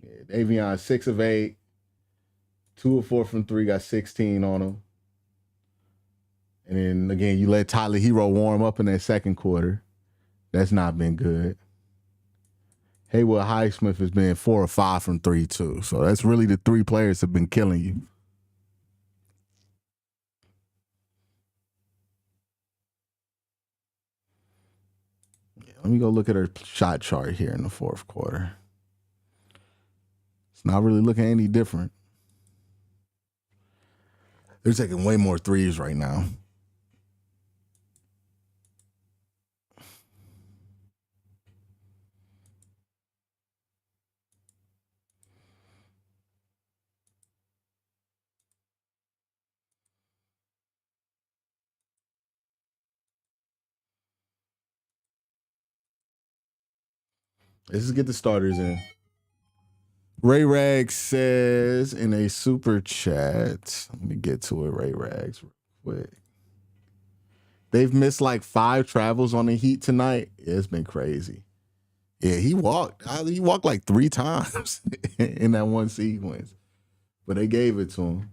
Yeah, Davion 6 of 8, 2 of 4 from 3, got 16 on him. And then again, you let Tyler Herro warm up in that second quarter. That's not been good. Haywood Highsmith has been 4 or 5 from 3 too. So that's really the 3 players have been killing you. Yeah, let me go look at her shot chart here in the fourth quarter. It's not really looking any different. They're taking way more threes right now. Let's just get the starters in. Ray Rags says in a super chat, let me get to it, Ray Rags, real quick. They've missed like 5 travels on the Heat tonight. Yeah, it's been crazy. Yeah, he walked like 3 times in that one sequence, but they gave it to him.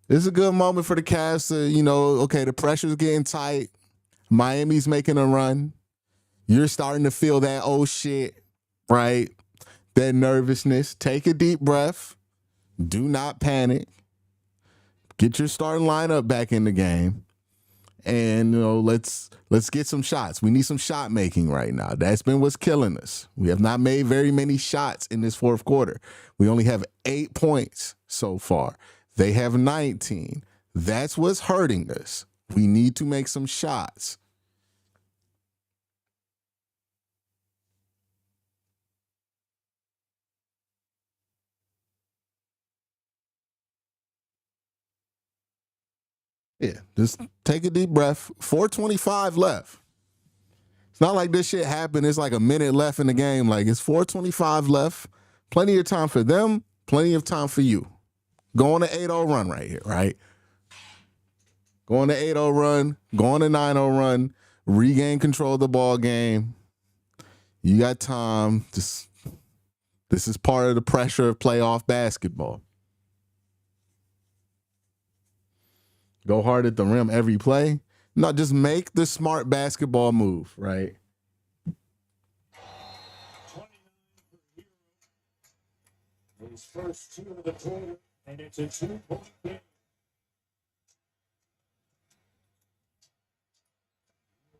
This is a good moment for the Cavs to, okay, the pressure's getting tight. Miami's making a run. You're starting to feel that, oh shit, right? That nervousness. Take a deep breath. Do not panic. Get your starting lineup back in the game. And, let's get some shots. We need some shot making right now. That's been what's killing us. We have not made very many shots in this fourth quarter. We only have 8 points so far. They have 19. That's what's hurting us. We need to make some shots. Yeah, just take a deep breath. 4:25 left. It's not like this shit happened. It's like a minute left in the game. Like, it's 4:25 left. Plenty of time for them. Plenty of time for you. Go on an 8-0 run right here, right? Go on an 8-0 run. Go on a 9-0 run. Regain control of the ball game. You got time. This is part of the pressure of playoff basketball. Go hard at the rim every play. No, just make the smart basketball move, right? 29 for Herro. His first 2 of the quarter, and it's a 2-point game.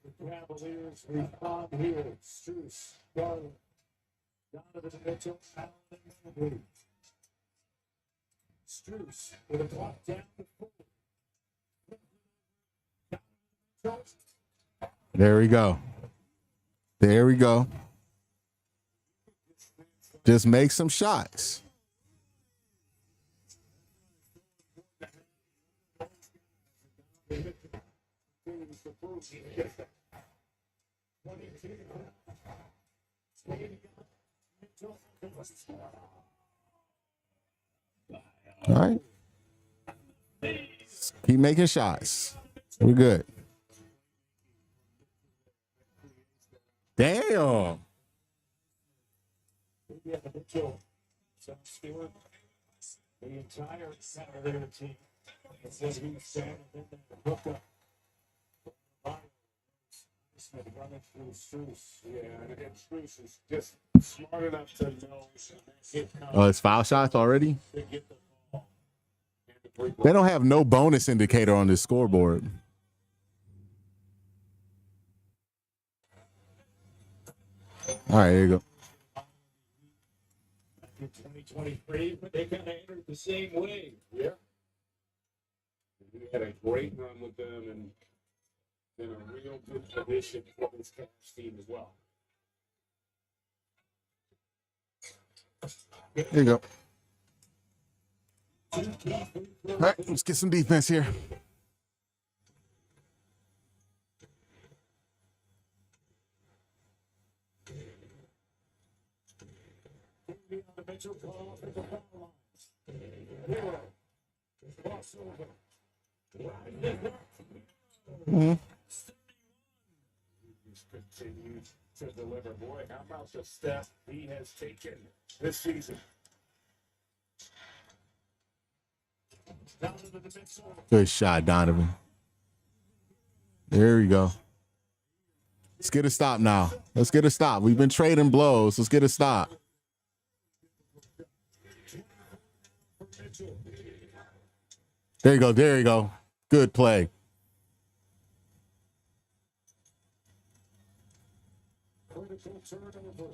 The Cavaliers respond here. Strus, Garland, Donovan Mitchell, Allen, and Mobley. Strus with a block down the floor. There we go. There we go. Just make some shots. All right. Keep making shots. We're good. Damn. Yeah, Mitchell. So Stewart, the entire Cavalier team. It's what he said, and then the hookup. Running through Strus. Yeah, and again, Strus is just smart enough to know it comes Oh, it's foul shots already? to get the ball. They don't have no bonus indicator on this scoreboard. All right, there you go. In 2023, but they kind of entered the same way. Yeah. We had a great run with them and a real good addition for this Cavs team as well. There you go. All right, let's get some defense here. Mitchell call for the foul line. Herro. Crossover. He's continued to deliver. Boy, how about the step he has taken this season? Donovan Mitchell. Good shot, Donovan. There we go. Let's get a stop now. Let's get a stop. We've been trading blows. Let's get a stop. There you go. There you go. Good play. Critical turnover.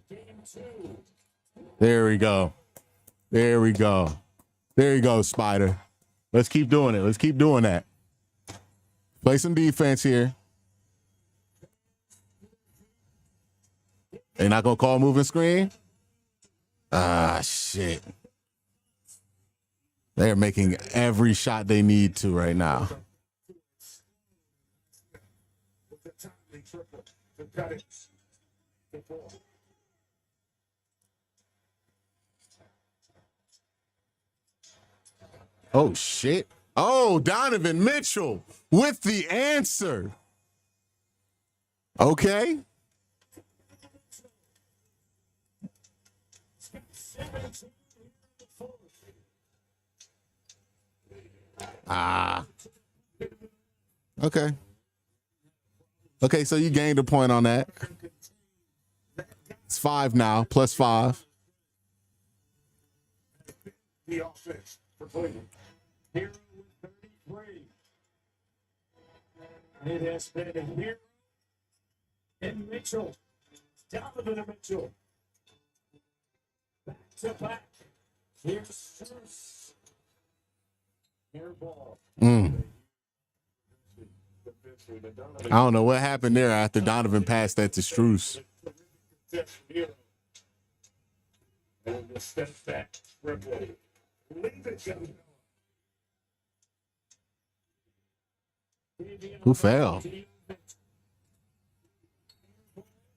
Game 2. There we go. There we go. There you go, Spider. Let's keep doing it. Let's keep doing that. Play some defense here. They not going to call moving screen? Ah, shit. They're making every shot they need to right now. Oh, shit. Oh, Donovan Mitchell with the answer. Okay. Okay. Okay, so you gained a point on that. It's 5 now, plus 5. The offense for Cleveland. Herro with 33. It has been Herro and Mitchell Donovan Mitchell. Back to back. Here's Strus. Air ball. I don't know what happened there after Donovan passed that to Strus. And the step back. Triple. Leave it down. Who fell?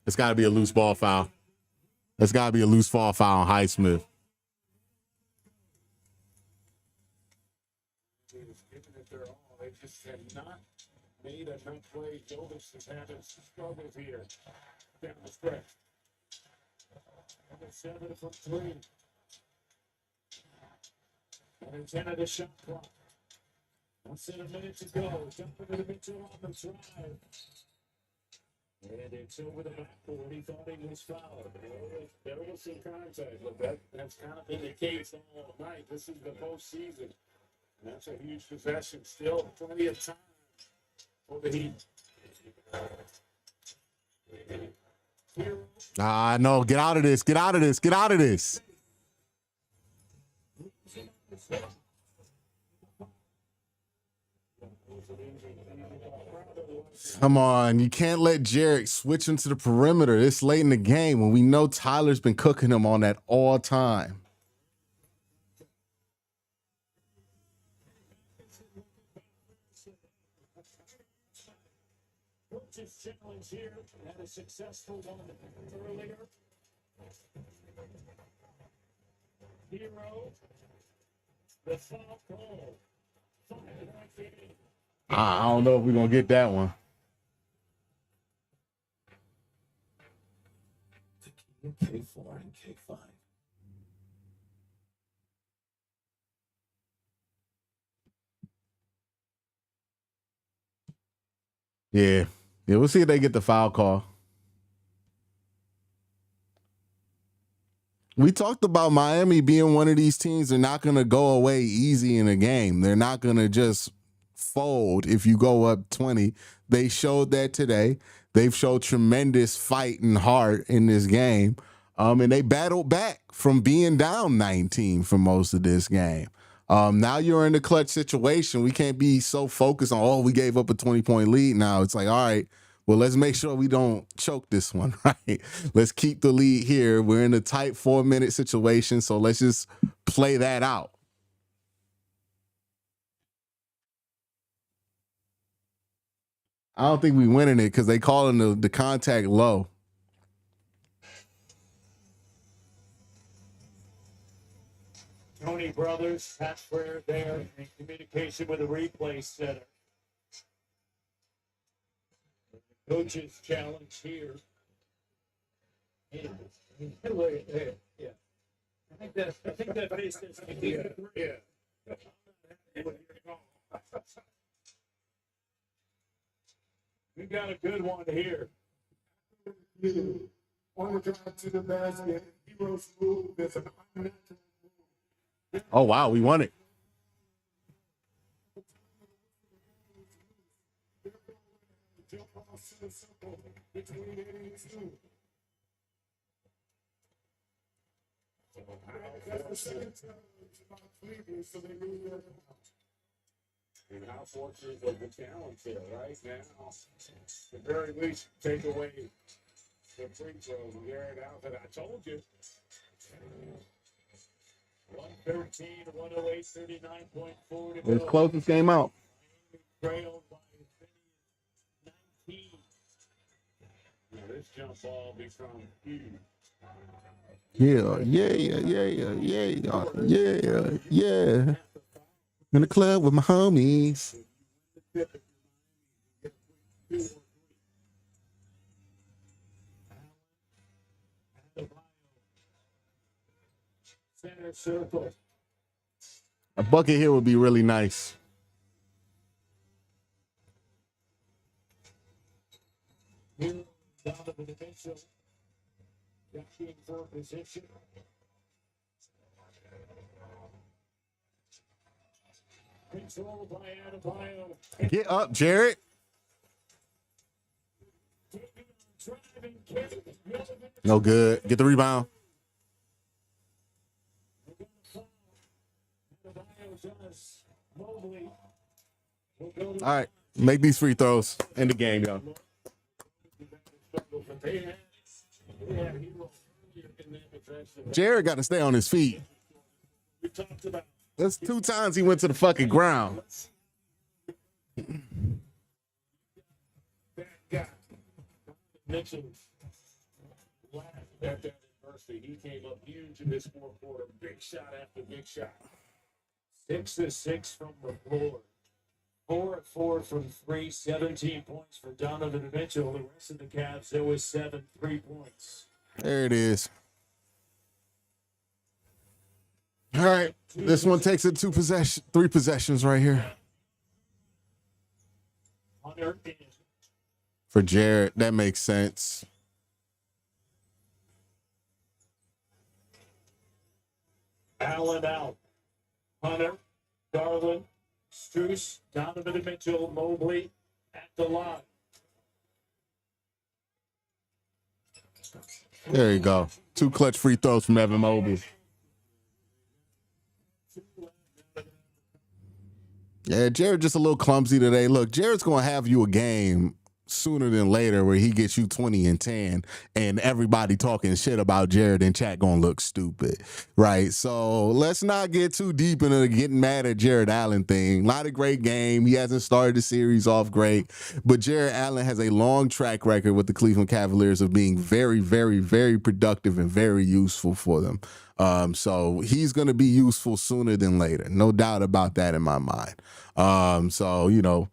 It's got to be a loose ball foul. It's got to be a loose ball foul on Highsmith. They just have not made enough plays. Jovic has had his struggles here down the stretch. And 7 from 3. And 10 of the shot clock. Less than a minute to go. Jumping to the Mitchell on the drive. And it's over the backboard. He thought he was fouled. There was some contact, but that's kind of been the case all night. This is the postseason. That's a huge possession. Still plenty of time for the Heat. No, get out of this. Get out of this. Get out of this. Come on. You can't let Jarrett switch into the perimeter this late in the game when we know Tyler's been cooking him on that all time. Coach's challenge here. Had a successful one earlier. Herro. The foul call. I don't know if we're going to get that one. K4 and K5. Yeah, we'll see if they get the foul call. We talked about Miami being one of these teams. They're not going to go away easy in a game. They're not going to just fold if you go up 20. They showed that today. They've showed tremendous fight and heart in this game. And they battled back from being down 19 for most of this game. Now you're in the clutch situation. We can't be so focused on, we gave up a 20-point lead. Now it's like, all right, well, let's make sure we don't choke this one, right? Let's keep the lead here. We're in a tight 4-minute situation, so let's just play that out. I don't think we winning it because they calling the contact low. Tony Brothers, Pat Frere there in communication with the replay center. Coach's challenge here. Look at there. Yeah. I think that face is Yeah. We got a good one here. On the drive to the basket, Herro's move is an unnatural move. Oh, wow, we won it. Jump off center circle between 8 and 2. That's the second time it's about Cleveland, so they lose their bounce. And how fortunate was the challenge here, right now? At the very least, take away the free throws and air it out. And I told you. 113, 108, 39.4 to Let's go. close this game out. Trailed by 19. Now, this jump ball becomes huge. Yeah. In the club with my homies. Center circle. A bucket here would be really nice. Here, Donovan Mitchell. Checking for position. Controlled by Adebayo. Get up, Jared. Driving kick. Donovan No good. Get the rebound. All right. Make these free throws. End the game, yo. Jared got to stay on his feet. That's 2 times he went to the fucking ground. That guy, Mitchell, laughed at that adversity. He came up huge in this fourth quarter. Big shot after big shot. 6 of 6 from the floor. 4 of 4 from 3. 17 points for Donovan Mitchell. The rest of the Cavs, there was 7 3-points. There it is. All right. This one takes it 3 possessions right here. Hunter in. For Jared, that makes sense. Allen out. Hunter, Garland, Strus, Donovan Mitchell, Mobley at the line. There you go. 2 clutch free throws from Evan Mobley. Yeah, Jared just a little clumsy today. Look, Jared's going to have you a game sooner than later where he gets you 20 and 10 and everybody talking shit about Jared and chat going to look stupid, right? So let's not get too deep into the getting mad at Jared Allen thing. Not a great game. He hasn't started the series off great, but Jared Allen has a long track record with the Cleveland Cavaliers of being very, very, very productive and very useful for them. So he's going to be useful sooner than later. No doubt about that in my mind. So, you know,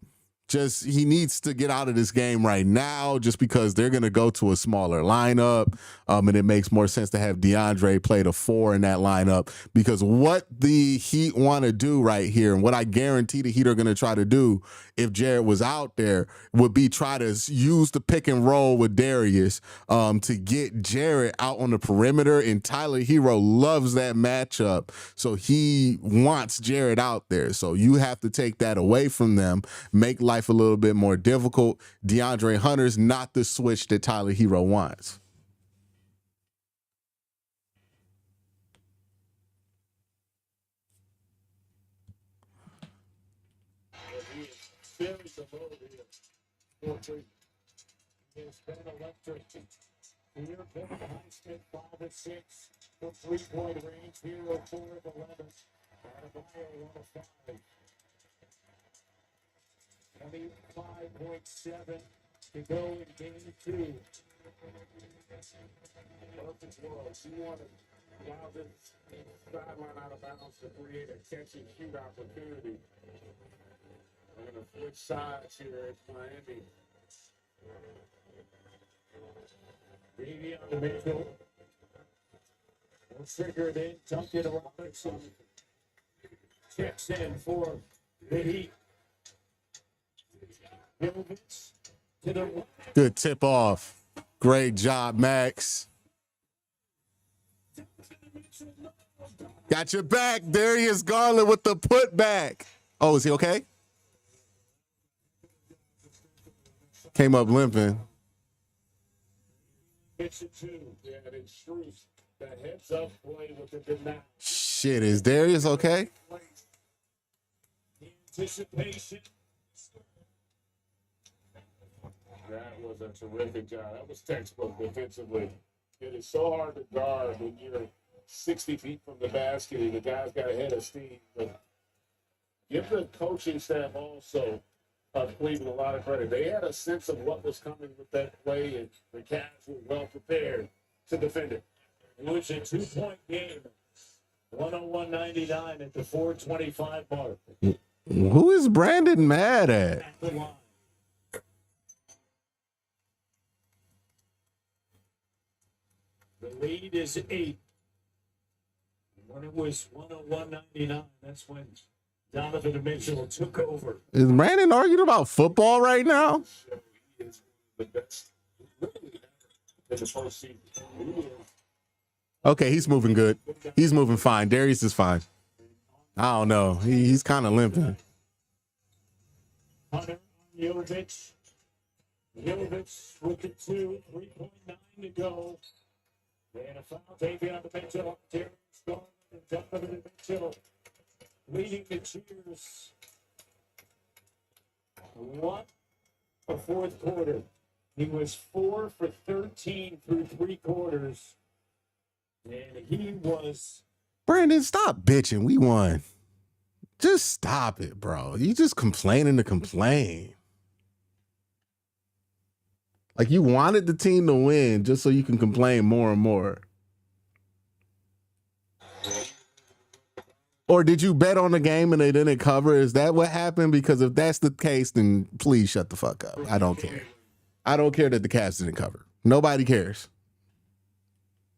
just he needs to get out of this game right now just because they're going to go to a smaller lineup. And it makes more sense to have DeAndre play the 4 in that lineup because what the Heat want to do right here and what I guarantee the Heat are going to try to do if Jared was out there would be try to use the pick and roll with Darius to get Jared out on the perimeter. And Tyler Herro loves that matchup. So he wants Jared out there. So you have to take that away from them, make life a little bit more difficult. DeAndre Hunter's not the switch that Tyler Herro wants. Very below here. 4-3. It's been electric. Here, Kevin Heisman, 5 of 6 from 3-point range. Herro, 4 of 11. Adebayo, 1 of 5. 25.7 to go in game 2. Perfect world. You want to allow this sideline out of bounds to create a catch and shoot opportunity. I'm going to switch sides here. It's Miami. Davey on the middle. We'll trigger it in. Duncan Robinson checks in for the Heat. Good tip off. Great job, Max. Got your back. Darius Garland with the putback. Oh, is he okay? Came up limping. Shit, is Darius okay? Anticipation. That was a terrific job. That was textbook defensively. It is so hard to guard when you're 60 feet from the basket and the guy's got a head of steam. But give the coaching staff also of Cleveland a lot of credit. They had a sense of what was coming with that play, and the Cavs were well prepared to defend it. It was a 2-point game. 101-99 at the 4:25 mark. Who is Brandon mad at? At the line. The lead is 8. When it was 101-99, that's when Donovan Mitchell took over. Is Brandon arguing about football right now? He is the best in the postseason. Okay, he's moving good. He's moving fine. Darius is fine. I don't know. He's kind of limping. Hunter Jovic. Jovic with the 2, 3.9 to go. And a foul, Davion the Mitchell, Terrence Garland, and Donovan Mitchell leading the Cheers. What a fourth quarter. He was 4 for 13 through 3 quarters. And he was. Brandon, stop bitching. We won. Just stop it, bro. You just complaining to complain. Like you wanted the team to win just so you can complain more and more. Or did you bet on the game and they didn't cover? Is that what happened? Because if that's the case, then please shut the fuck up. I don't care. I don't care that the Cavs didn't cover. Nobody cares.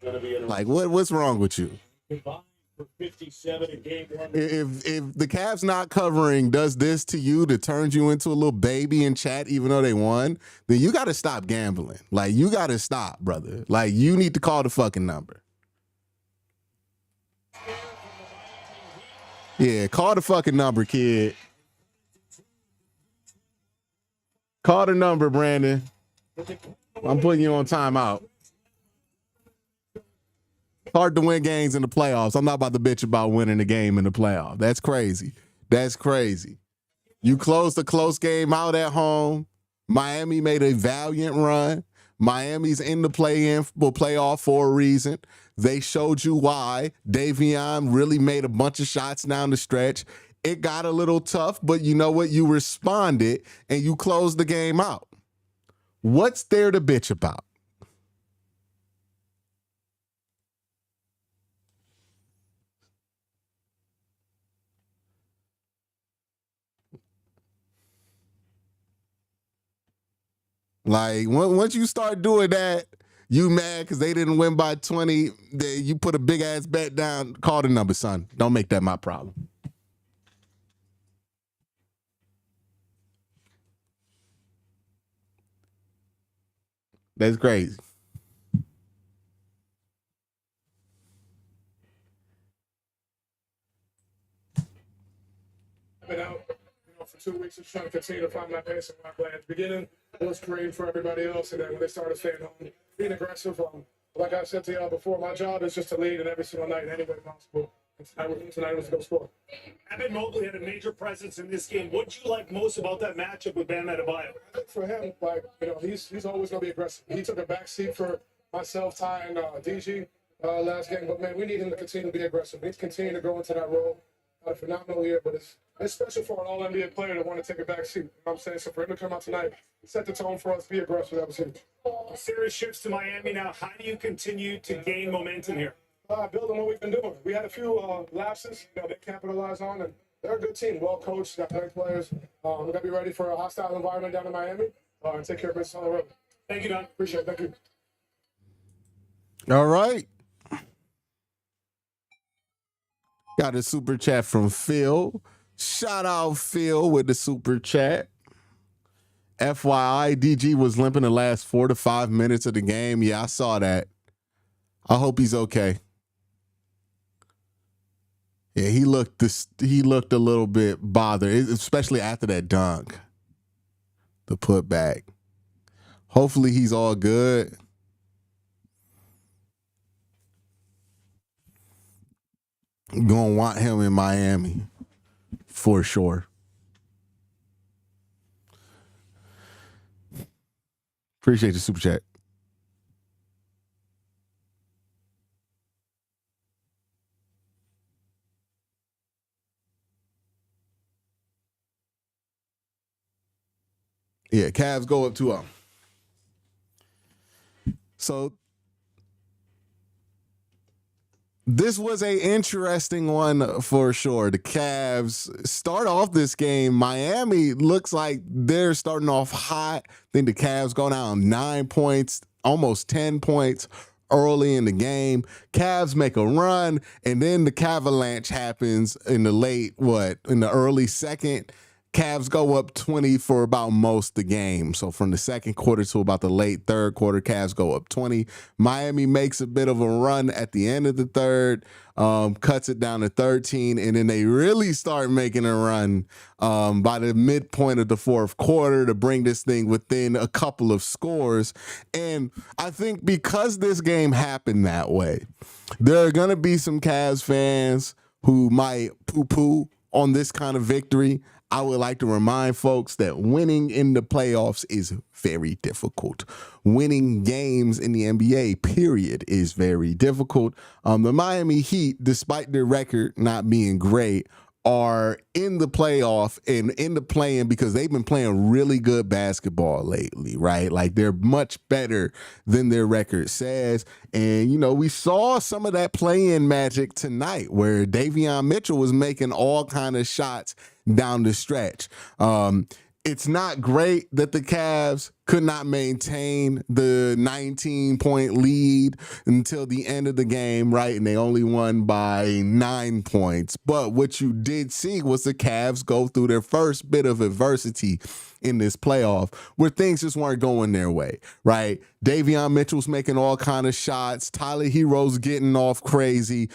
Like what's wrong with you? Combined for 57 in game 1. If the Cavs not covering does this to you that turns you into a little baby in chat, even though they won, then you got to stop gambling. Like you got to stop, brother. Like you need to call the fucking number. Yeah, call the fucking number, kid. Call the number, Brandon. I'm putting you on timeout. It's hard to win games in the playoffs. I'm not about to bitch about winning the game in the playoffs. That's crazy. That's crazy. You closed a close game out at home. Miami made a valiant run. Miami's in the playoff for a reason. They showed you why. Davion really made a bunch of shots down the stretch. It got a little tough, but you know what? You responded and you closed the game out. What's there to bitch about? Like, once you start doing that, you mad because they didn't win by 20, you put a big-ass bet down, call the number, son. Don't make that my problem. That's crazy. I've been out, for 2 weeks just trying to continue to find my pace and my play. At the beginning, it was great for everybody else, and then when they started staying home, being aggressive, like I said to y'all before, my job is just to lead in every single night, any way possible. And tonight was to go score. Evan Mobley had a major presence in this game. What do you like most about that matchup with Bam Adebayo? I think for him, he's always going to be aggressive. He took a back seat for myself, Ty, and DG last game. But, man, we need him to continue to be aggressive. He's continue to grow into that role. A phenomenal year, but it's special for an all-NBA player to want to take a back seat. You know what I'm saying? So for him to come out tonight, set the tone for us, be aggressive, that was huge. Series shifts to Miami now. How do you continue to gain momentum here? Build on what we've been doing. We had a few lapses they capitalized on, and they're a good team, well coached, got great players. We're going to be ready for a hostile environment down in Miami and take care of business on the road. Thank you, Don. Appreciate it. Thank you. All right. Got a super chat from Phil. Shout out Phil with the super chat. FYI, DG was limping the last 4 to 5 minutes of the game. Yeah, I saw that. I hope he's okay. Yeah, he looked a little bit bothered, especially after that dunk, the putback. Hopefully he's all good. Gonna want him in Miami for sure. Appreciate the super chat. Yeah, Cavs go up 2-0. So this was an interesting one for sure. The Cavs start off this game. Miami looks like they're starting off hot. I think the Cavs go down 9 points, almost 10 points early in the game. Cavs make a run, and then the Cavalanche happens in the early second. Cavs go up 20 for about most of the game. So from the second quarter to about the late third quarter, Cavs go up 20. Miami makes a bit of a run at the end of the third, cuts it down to 13, and then they really start making a run by the midpoint of the fourth quarter to bring this thing within a couple of scores. And I think because this game happened that way, there are going to be some Cavs fans who might poo-poo on this kind of victory. I would like to remind folks that winning in the playoffs is very difficult. Winning games in the NBA, period, is very difficult. The Miami Heat, despite their record not being great, are in the playoff and in the play-in because they've been playing really good basketball lately, right? Like they're much better than their record says. And, you know, we saw some of that play-in magic tonight where Davion Mitchell was making all kind of shots down the stretch. It's not great that the Cavs could not maintain the 19-point lead until the end of the game, right? And they only won by 9 points. But what you did see was the Cavs go through their first bit of adversity in this playoff where things just weren't going their way, right? Davion Mitchell's making all kind of shots. Tyler Herro's getting off crazy.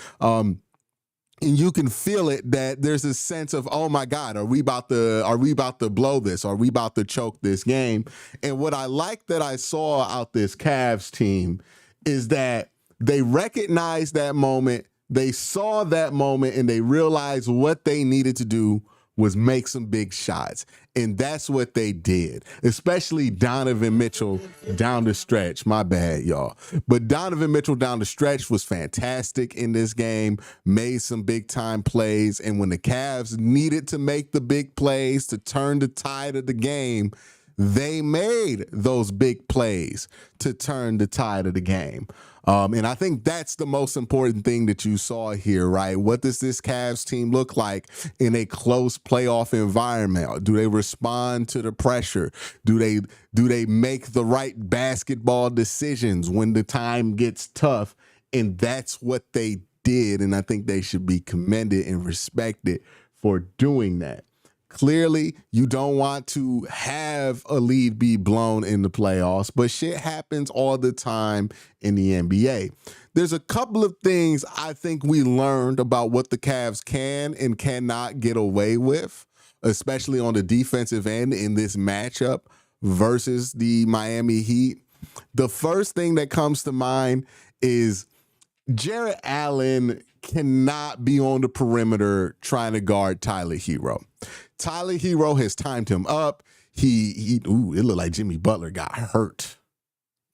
And you can feel it that there's a sense of, oh my God, are we about to blow this? Are we about to choke this game? And what I like that I saw out this Cavs team is that they recognized that moment, they saw that moment, and they realized what they needed to do was make some big shots. And that's what they did, especially Donovan Mitchell down the stretch. My bad, y'all. But Donovan Mitchell down the stretch was fantastic in this game, made some big-time plays. And when the Cavs needed to make the big plays to turn the tide of the game, they made those big plays to turn the tide of the game. And I think that's the most important thing that you saw here, right? What does this Cavs team look like in a close playoff environment? Do they respond to the pressure? Do they make the right basketball decisions when the time gets tough? And that's what they did. And I think they should be commended and respected for doing that. Clearly, you don't want to have a lead be blown in the playoffs, but shit happens all the time in the NBA. There's a couple of things I think we learned about what the Cavs can and cannot get away with, especially on the defensive end in this matchup versus the Miami Heat. The first thing that comes to mind is Jarrett Allen cannot be on the perimeter trying to guard Tyler Herro. Tyler Herro has timed him up. It looked like Jimmy Butler got hurt.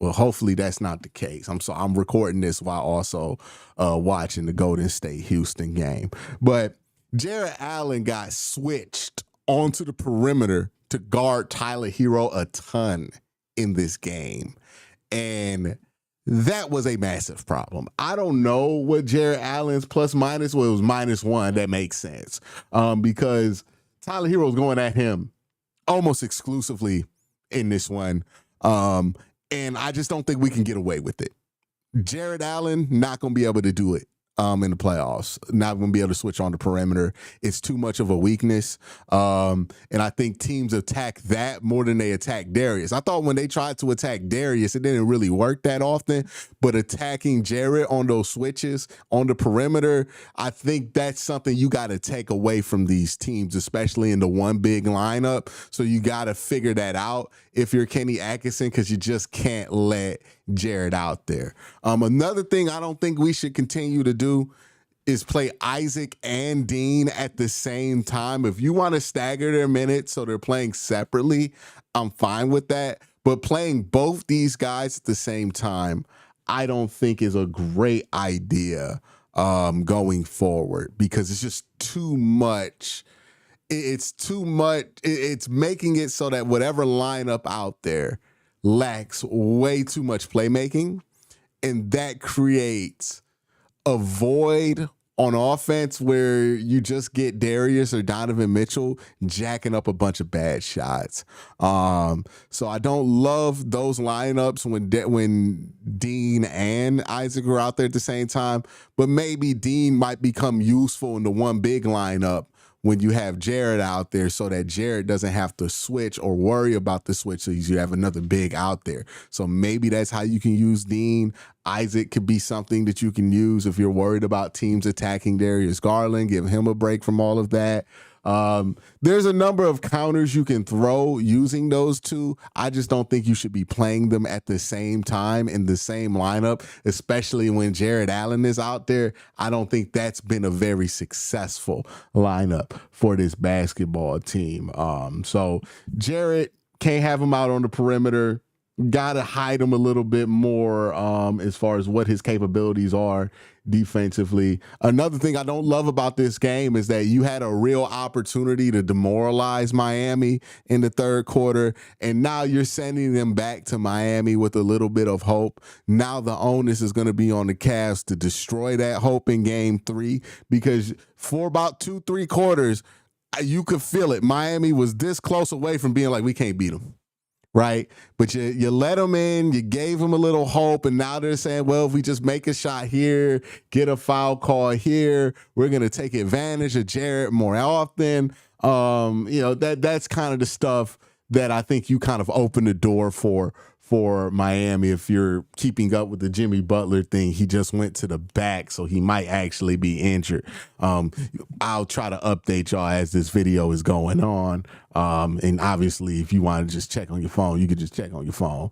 Well, hopefully that's not the case. I'm recording this while also watching the Golden State Houston game. But Jarrett Allen got switched onto the perimeter to guard Tyler Herro a ton in this game. And that was a massive problem. I don't know what Jarrett Allen's plus minus was. It was -1. That makes sense because Tyler Herro's going at him almost exclusively in this one. And I just don't think we can get away with it. Jarrett Allen, not going to be able to do it in the playoffs. Not going to be able to switch on the perimeter. It's too much of a weakness. And I think teams attack that more than they attack Darius. I thought when they tried to attack Darius, it didn't really work that often. But attacking Jarrett on those switches on the perimeter, I think that's something you got to take away from these teams, especially in the one big lineup. So you got to figure that out if you're Kenny Atkinson, because you just can't let Jarrett out there. Another thing I don't think we should continue to do is play Isaac and Dean at the same time. If you want to stagger their minutes so they're playing separately, I'm fine with that. But playing both these guys at the same time, I don't think is a great idea going forward because it's just too much. It's too much. It's making it so that whatever lineup out there lacks way too much playmaking, and that creates a void on offense where you just get Darius or Donovan Mitchell jacking up a bunch of bad shots. So I don't love those lineups when Dean and Isaac are out there at the same time, but maybe Dean might become useful in the one big lineup when you have Jared out there so that Jared doesn't have to switch or worry about the switch, so you have another big out there. So maybe that's how you can use Dean. Isaac could be something that you can use if you're worried about teams attacking Darius Garland. Give him a break from all of that. There's a number of counters you can throw using those two. I just don't think you should be playing them at the same time in the same lineup, especially when Jared Allen is out there. I don't think that's been a very successful lineup for this basketball team. So Jared, can't have him out on the perimeter. Got to hide him a little bit more as far as what his capabilities are defensively. Another thing I don't love about this game is that you had a real opportunity to demoralize Miami in the third quarter, and now you're sending them back to Miami with a little bit of hope. Now the onus is going to be on the Cavs to destroy that hope in game 3, because for about 2-3 quarters, you could feel it. Miami was this close away from being like, we can't beat them. Right. But you let them in, you gave them a little hope, and now they're saying, well, if we just make a shot here, get a foul call here, we're going to take advantage of Jared more often. That's kind of the stuff that I think you kind of open the door for Miami. If you're keeping up with the Jimmy Butler thing, he just went to the back, so he might actually be injured. I'll try to update y'all as this video is going on. And obviously, if you want to just check on your phone, you could just check on your phone.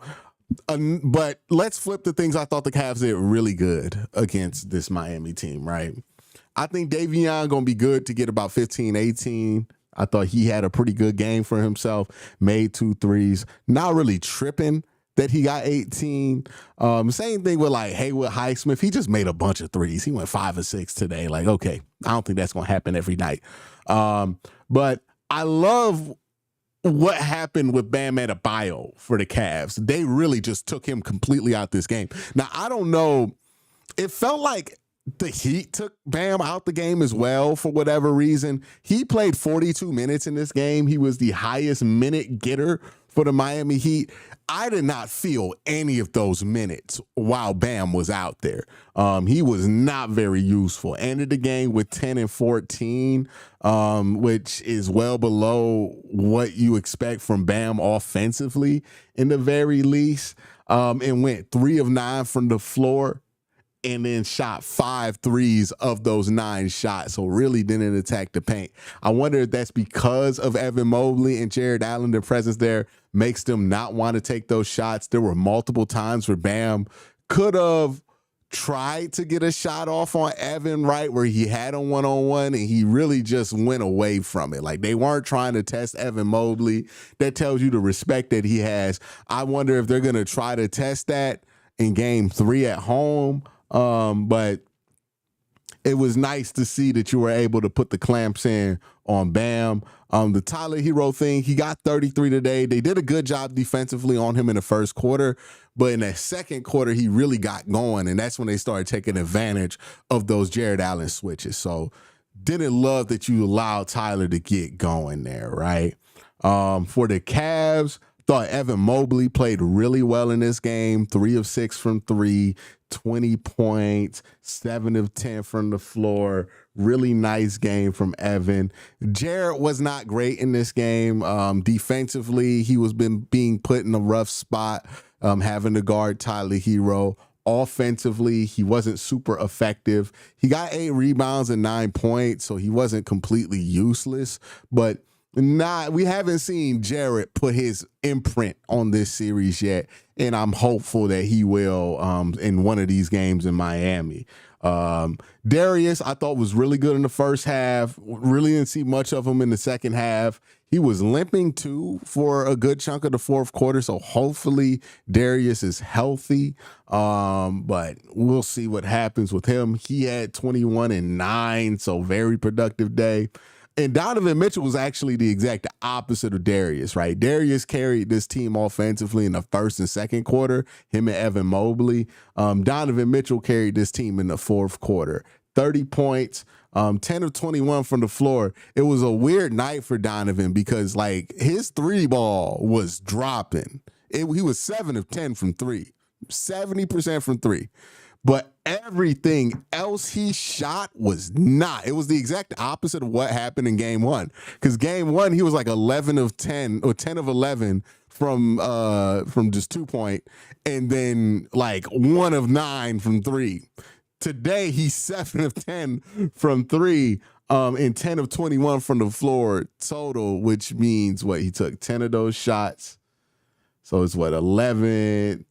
But let's flip the things I thought the Cavs did really good against this Miami team, right? I think Davion going to be good to get about 15, 18. I thought he had a pretty good game for himself, made 2 threes. Not really tripping that he got 18. Same thing with like Haywood Highsmith. He just made a bunch of threes. He went 5 or 6 today. Like, okay, I don't think that's going to happen every night. But I love what happened with Bam Adebayo for the Cavs. They really just took him completely out this game. Now, I don't know. It felt like the Heat took Bam out the game as well for whatever reason. He played 42 minutes in this game. He was the highest minute getter for the Miami Heat. I did not feel any of those minutes while Bam was out there. He was not very useful. Ended the game with 10 and 14, which is well below what you expect from Bam offensively in the very least. And went 3 of 9 from the floor, and then shot 5 threes of those 9 shots. So really didn't attack the paint. I wonder if that's because of Evan Mobley and Jared Allen. Their presence there makes them not want to take those shots. There were multiple times where Bam could have tried to get a shot off on Evan, right, where he had a one-on-one, and he really just went away from it. Like, they weren't trying to test Evan Mobley. That tells you the respect that he has. I wonder if they're going to try to test that in game 3 at home. But it was nice to see that you were able to put the clamps in on Bam. The Tyler Herro thing, he got 33 today. They did a good job defensively on him in the first quarter, but in the second quarter, he really got going, and that's when they started taking advantage of those Jared Allen switches. So didn't love that you allowed Tyler to get going there, right? For the Cavs, thought Evan Mobley played really well in this game. 3 of 6 from 3, 20 points, 7 of 10 from the floor. Really nice game from Evan. Jared was not great in this game. Defensively, he was being put in a rough spot, having to guard Tyler Herro. Offensively, he wasn't super effective. He got 8 rebounds and 9 points, so he wasn't completely useless, but we haven't seen Jared put his imprint on this series yet, and I'm hopeful that he will in one of these games in Miami. Darius, I thought, was really good in the first half. Really didn't see much of him in the second half. He was limping too for a good chunk of the fourth quarter, so hopefully Darius is healthy. But we'll see what happens with him. He had 21 and 9, so very productive day. And Donovan Mitchell was actually the exact opposite of Darius, right? Darius carried this team offensively in the first and second quarter, him and Evan Mobley. Donovan Mitchell carried this team in the fourth quarter. 30 points, 10 of 21 from the floor. It was a weird night for Donovan because, like, his 3 ball was dropping. He was 7 of 10 from 3, 70% from 3. but everything else he shot was not. It was the exact opposite of what happened in game one. Because game one, he was like 11 of 10 or 10 of 11 from just 2-point, and then like 1 of 9 from 3. Today, he's 7 of 10 from 3, and 10 of 21 from the floor total, which means what? He took 10 of those shots. So it's what, 11,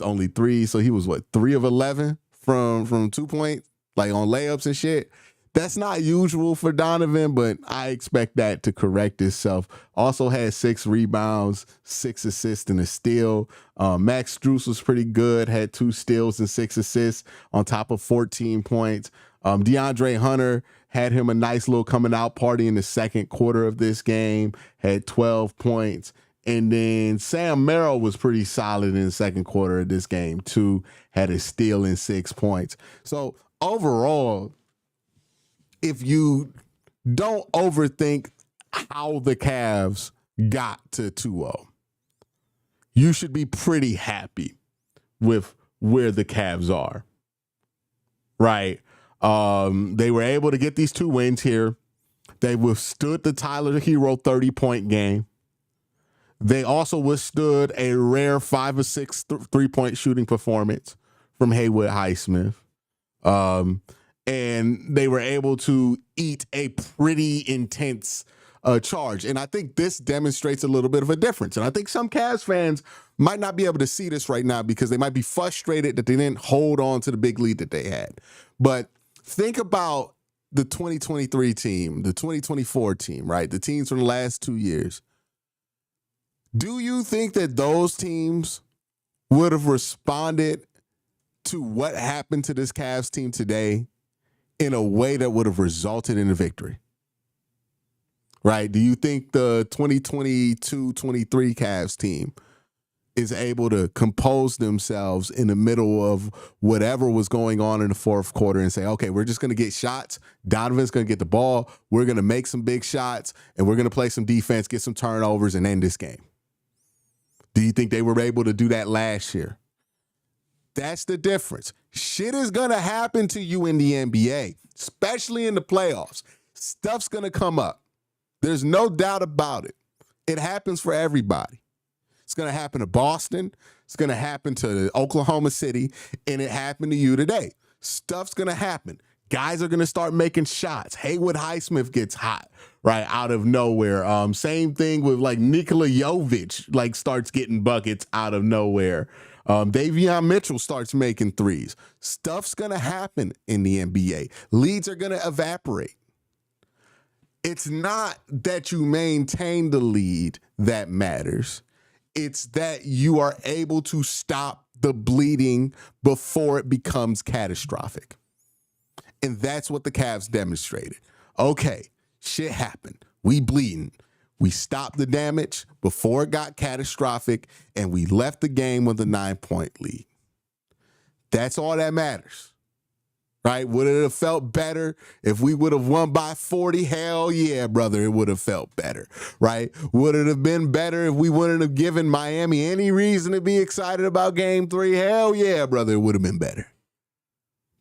only 3. So he was what, 3 of 11 from 2-point, like on layups and shit. That's not usual for Donovan, but I expect that to correct itself. Also had 6 rebounds, 6 assists, and a steal. Max Strus was pretty good, had 2 steals and 6 assists on top of 14 points. DeAndre Hunter had him a nice little coming out party in the second quarter of this game, had 12 points. And then Sam Merrill was pretty solid in the second quarter of this game, too, had a steal and 6 points. So overall, if you don't overthink how the Cavs got to 2-0, you should be pretty happy with where the Cavs are, right? They were able to get these 2 wins here. They withstood the Tyler Herro 30-point game. They also withstood a rare 5 of 6 3-point shooting performance from Haywood Highsmith. And they were able to eat a pretty intense charge. And I think this demonstrates a little bit of a difference. And I think some Cavs fans might not be able to see this right now because they might be frustrated that they didn't hold on to the big lead that they had. But think about the 2023 team, the 2024 team, right? The teams from the last 2 years. Do you think that those teams would have responded to what happened to this Cavs team today in a way that would have resulted in a victory? Right? Do you think the 2022-23 Cavs team is able to compose themselves in the middle of whatever was going on in the fourth quarter and say, okay, we're just going to get shots. Donovan's going to get the ball. We're going to make some big shots, and we're going to play some defense, get some turnovers, and end this game? Do you think they were able to do that last year? That's the difference. Shit is going to happen to you in the NBA, especially in the playoffs. Stuff's going to come up. There's no doubt about it. It happens for everybody. It's going to happen to Boston. It's going to happen to Oklahoma City, and it happened to you today. Stuff's going to happen. Guys are going to start making shots. Haywood Highsmith gets hot, right, out of nowhere. Same thing with, like, Nikola Jovic, like, starts getting buckets out of nowhere. Davion Mitchell starts making threes. Stuff's going to happen in the NBA. Leads are going to evaporate. It's not that you maintain the lead that matters. It's that you are able to stop the bleeding before it becomes catastrophic. And that's what the Cavs demonstrated. Okay, shit happened. We bleeding. We stopped the damage before it got catastrophic, and we left the game with a 9-point lead. That's all that matters, right? Would it have felt better if we would have won by 40? Hell yeah, brother, it would have felt better, right? Would it have been better if we wouldn't have given Miami any reason to be excited about Game 3? Hell yeah, brother, it would have been better.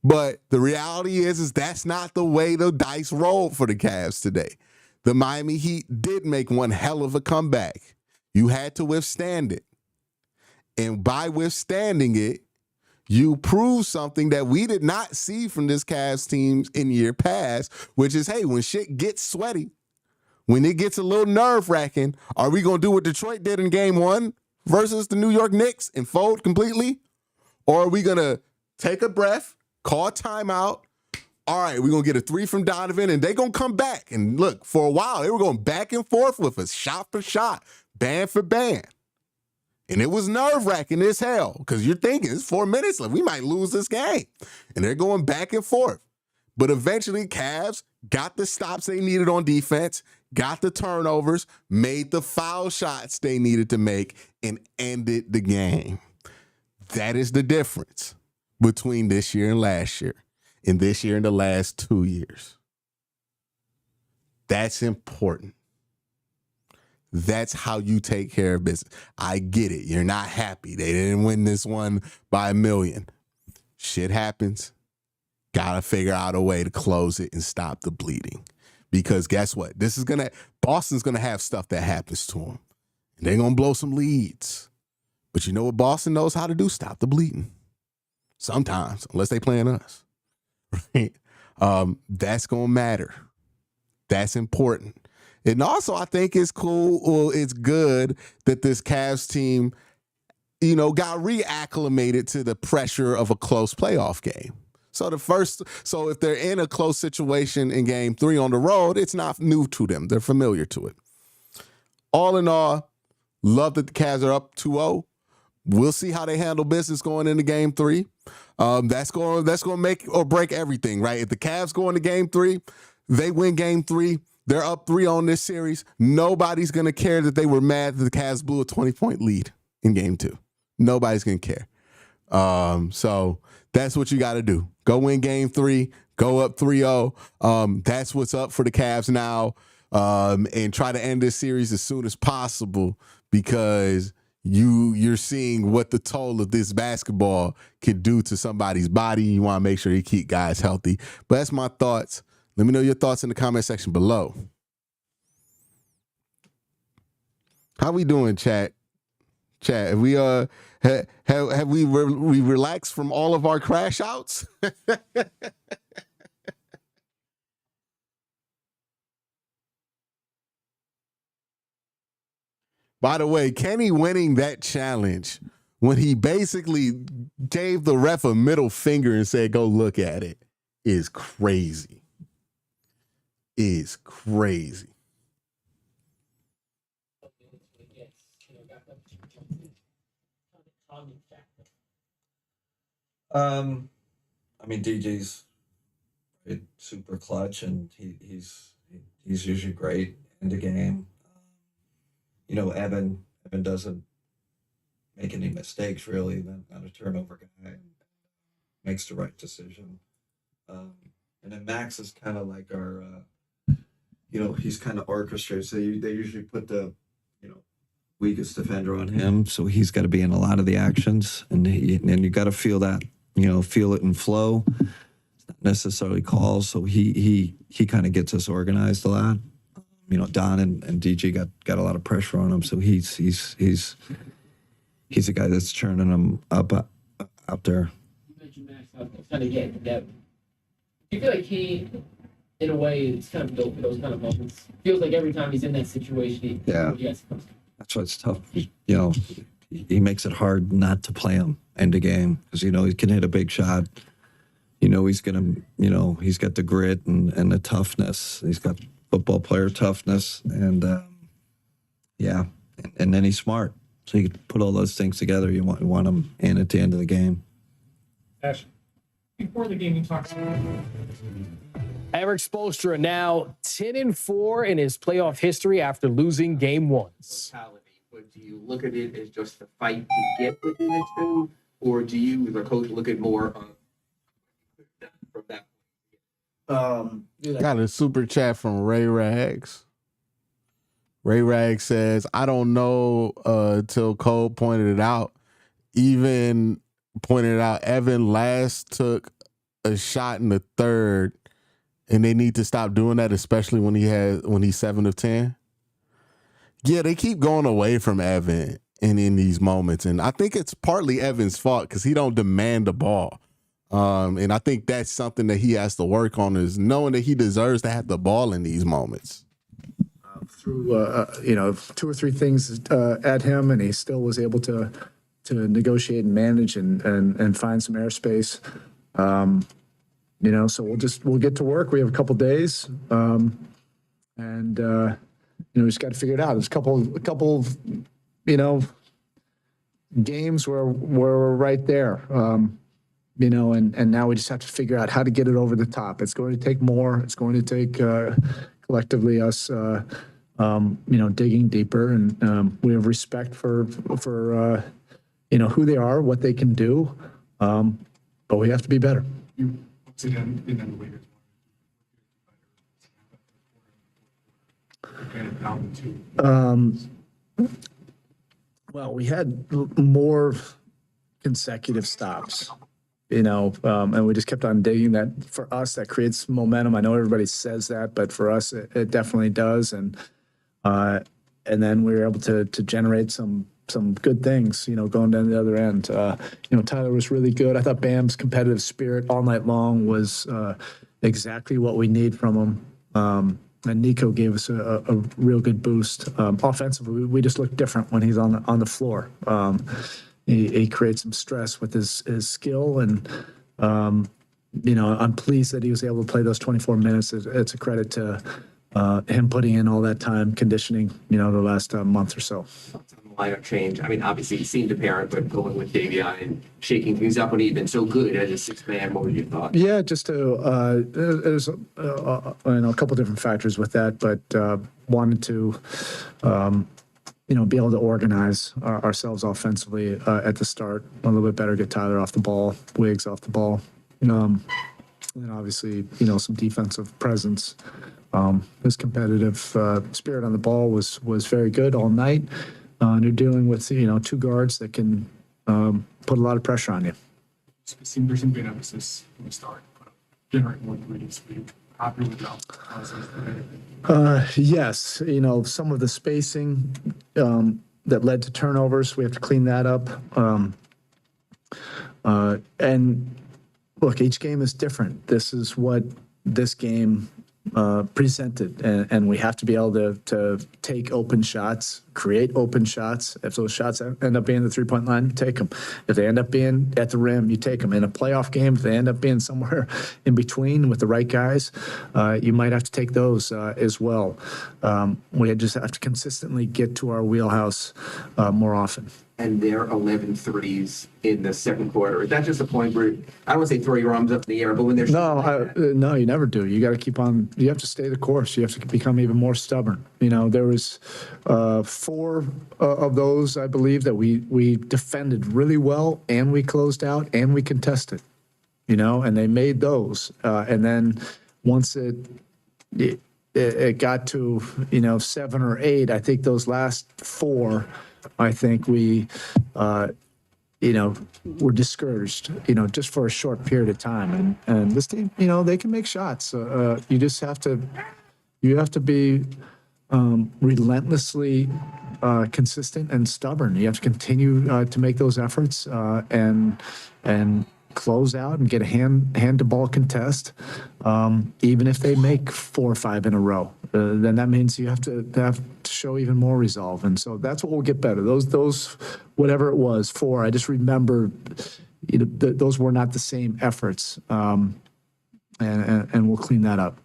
But the reality is that's not the way the dice rolled for the Cavs today. The Miami Heat did make one hell of a comeback. You had to withstand it. And by withstanding it, you prove something that we did not see from this Cavs team in year past, which is, hey, when shit gets sweaty, when it gets a little nerve-wracking, are we going to do what Detroit did in Game 1 versus the New York Knicks and fold completely? Or are we going to take a breath, call a timeout? All right, we're going to get a 3 from Donovan, and they're going to come back. And look, for a while, they were going back and forth with us, shot for shot, band for band. And it was nerve-wracking as hell because you're thinking it's 4 minutes left. We might lose this game. And they're going back and forth. But eventually, Cavs got the stops they needed on defense, got the turnovers, made the foul shots they needed to make, and ended the game. That is the difference between this year and last year, and this year and the last 2 years. That's important. That's how you take care of business. I get it. You're not happy. They didn't win this one by 1 million. shit happens. Gotta figure out a way to close it and stop the bleeding. Because guess what? Boston's gonna have stuff that happens to them. And they're gonna blow some leads. But you know what Boston knows how to do? Stop the bleeding. Sometimes, unless they playing us. Right? That's gonna matter. That's important. And also, I think it's cool, or it's good that this Cavs team, got reacclimated to the pressure of a close playoff game. So if they're in a close situation in game 3 on the road, it's not new to them. They're familiar to it. All in all, love that the Cavs are up 2-0. We'll see how they handle business going into game 3. That's going to make or break everything, right? If the Cavs go into game 3, they win game 3. They're up 3 on this series. Nobody's going to care that they were mad that the Cavs blew a 20-point lead in game 2. Nobody's going to care. So that's what you got to do. Go win game 3. Go up 3-0. That's what's up for the Cavs now. And try to end this series as soon as possible, because you're seeing what the toll of this basketball could do to somebody's body. You want to make sure you keep guys healthy. But that's my thoughts. Let me know your thoughts in the comment section below. How we doing, chat? Have we have we relaxed from all of our crash outs? By the way, Kenny winning that challenge when he basically gave the ref a middle finger and said, "Go look at it," is crazy. Is crazy. I mean, DJ's super clutch, and he's usually great in the game. Evan doesn't make any mistakes, really. Not a turnover guy. Makes the right decision. And then Max is kind of like our, he's kind of orchestrated. So they usually put the, weakest defender on him. So he's got to be in a lot of the actions, and you got to feel that, feel it in flow. It's not necessarily calls. So he kind of gets us organized a lot. Don and DG got a lot of pressure on him, so he's a guy that's churning them up out there. You mentioned Max kind of getting that. Do you feel like he, in a way, it's kind of built for those kind of moments? Feels like every time he's in that situation, That's why it's tough. He makes it hard not to play him end of game, because he can hit a big shot. He's gonna, he's got the grit and the toughness. He's got football player toughness, and and then he's smart. So you put all those things together. You want him in at the end of the game. Ash, before the game, you talked. Eric Spoelstra now 10-4 in his playoff history after losing game 1. But do you look at it as just the fight to get within the 2, or do you, as a coach, look at more from that? Got a super chat from Ray Rags. Ray Rags says, "I don't know till Cole pointed it out. Even pointed out Evan last took a shot in the third, and they need to stop doing that, especially when he's 7 of 10." Yeah, they keep going away from Evan in these moments, and I think it's partly Evan's fault because he don't demand the ball. And I think that's something that he has to work on, is knowing that he deserves to have the ball in these moments. Through 2 or 3 things at him, and he still was able to negotiate and manage and find some airspace. So we'll get to work. We have a couple days, and we just got to figure it out. There's a couple of games where we're right there. And now we just have to figure out how to get it over the top. It's going to take more. It's going to take collectively us, digging deeper, and we have respect for who they are, what they can do, but we have to be better. Well, we had more consecutive stops. and we just kept on digging. That for us, that creates momentum. I know everybody says that, but for us, it definitely does. And then we were able to generate some good things, going down the other end. Tyler was really good. I thought Bam's competitive spirit all night long was exactly what we need from him. And Nico gave us a real good boost. Offensively, we just look different when he's on the floor. He creates some stress with his skill, and I'm pleased that he was able to play those 24 minutes. It's a credit to him putting in all that time conditioning, the last month or so. Lineup change. I mean, obviously it seemed apparent, but going with Davion and shaking things up when he'd been so good as a sixth man, what were your thoughts? Yeah, just there's a couple different factors with that, but wanted to be able to organize ourselves offensively at the start a little bit better, get Tyler off the ball, Wiggs off the ball, and obviously some defensive presence. His competitive spirit on the ball was very good all night. And you're dealing with two guards that can put a lot of pressure on you. There seemed to be an emphasis when we started, generate more threes. Were you happy with that? Yes, some of the spacing that led to turnovers, we have to clean that up. And look, each game is different. This is what this game presented, and we have to be able to take open shots, create open shots. If those shots end up being the 3-point line, you take them. If they end up being at the rim, you take them. In a playoff game, if they end up being somewhere in between with the right guys, you might have to take those as well. We just have to consistently get to our wheelhouse more often. And their 11 threes in the second quarter. Is that just a point where, I don't want to say throw your arms up in the air, but when there's no, you never do. You got to keep on. You have to stay the course. You have to become even more stubborn. There was 4 of those, I believe, that we defended really well, and we closed out, and we contested. And they made those, and then once it got to 7 or 8, I think those last 4. I think we, were discouraged, just for a short period of time. And this team, they can make shots. You just have to be relentlessly consistent and stubborn. You have to continue to make those efforts and close out and get a hand to ball contest, even if they make 4 or 5 in a row. Then that means you have to show even more resolve, and so that's what will get better. Those whatever it was 4, I just remember, those were not the same efforts, and we'll clean that up.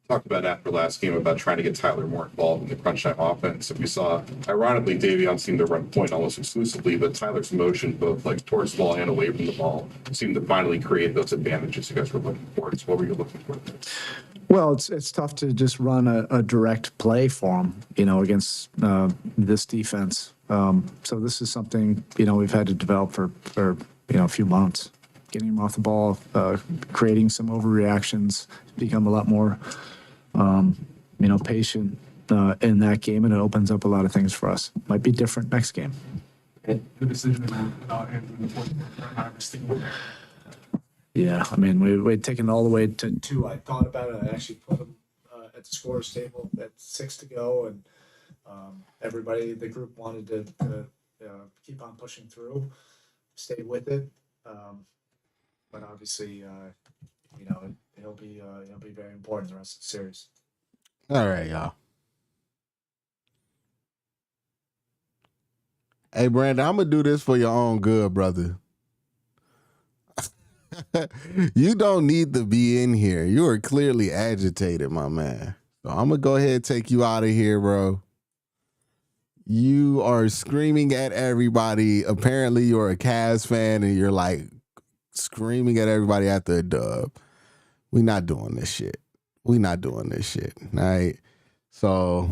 Talked about after last game about trying to get Tyler more involved in the crunch time offense. And we saw, ironically, Davion seemed to run point almost exclusively, but Tyler's motion, both towards the ball and away from the ball, seemed to finally create those advantages you guys were looking for. So what were you looking for there? Well, it's tough to just run a direct play for them, against this defense. So this is something, we've had to develop for a few months. Getting him off the ball, creating some overreactions, become a lot more patient in that game, and it opens up a lot of things for us. Might be different next game. The decision about Andrew in the fourth quarter, yeah, I mean, we'd taken all the way to 2. I thought about it. I actually put him at the scorer's table at 6 to go, and everybody, the group wanted to keep on pushing through, stay with it. But obviously, he'll be very important the rest of the series. All right, y'all. Hey, Brandon, I'm gonna do this for your own good, brother. You don't need to be in here. You are clearly agitated, my man. So I'm gonna go ahead and take you out of here, bro. You are screaming at everybody. Apparently, you're a Cavs fan, and you're screaming at everybody after a dub. We not doing this shit. All right? So,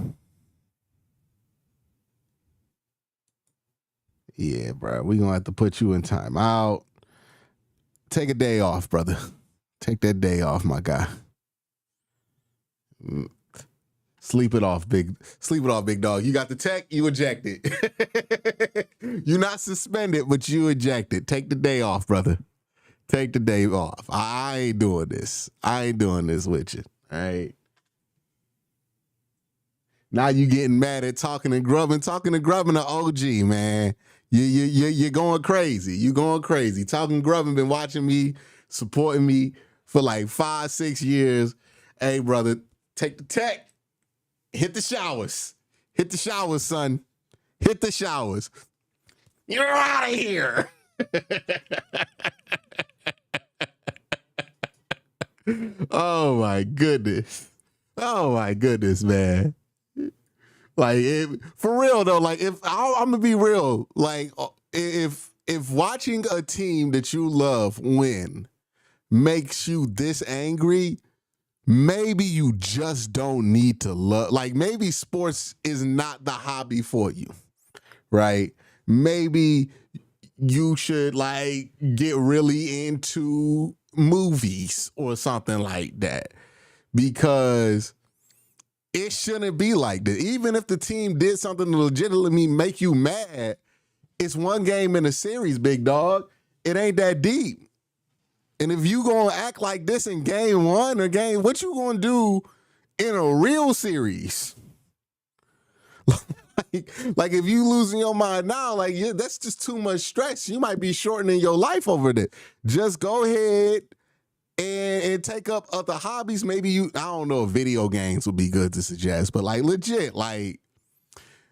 yeah, bro, we gonna have to put you in timeout. Take a day off, brother. Take that day off, my guy. Sleep it off, big dog. You got the tech, you ejected. You're not suspended, but you ejected. Take the day off, brother. Take the day off. I ain't doing this. I ain't doing this with you. All right. Now you getting mad at talking to Grubbin to OG, man. You're going crazy. You going crazy. Talking Grubbin been watching me, supporting me for like 5-6 years. Hey, brother, take the tech. Hit the showers. Hit the showers, son. Hit the showers. You're out of here. Oh my goodness. Oh my goodness, man. Like, for real though, like if I'm gonna be real, like if watching a team that you love win makes you this angry, maybe you just don't need to love. Like maybe sports is not the hobby for you, right? Maybe you should like get really into movies or something like that, because it shouldn't be like that. Even if the team did something to legitimately make you mad, it's one game in a series, big dog. It ain't that deep. And if you gonna act like this in game one or what you gonna do in a real series? like if you losing your mind now, like that's just too much stress. You might be shortening your life over this. Just go ahead and take up other hobbies. Maybe I don't know if video games would be good to suggest, but like legit, like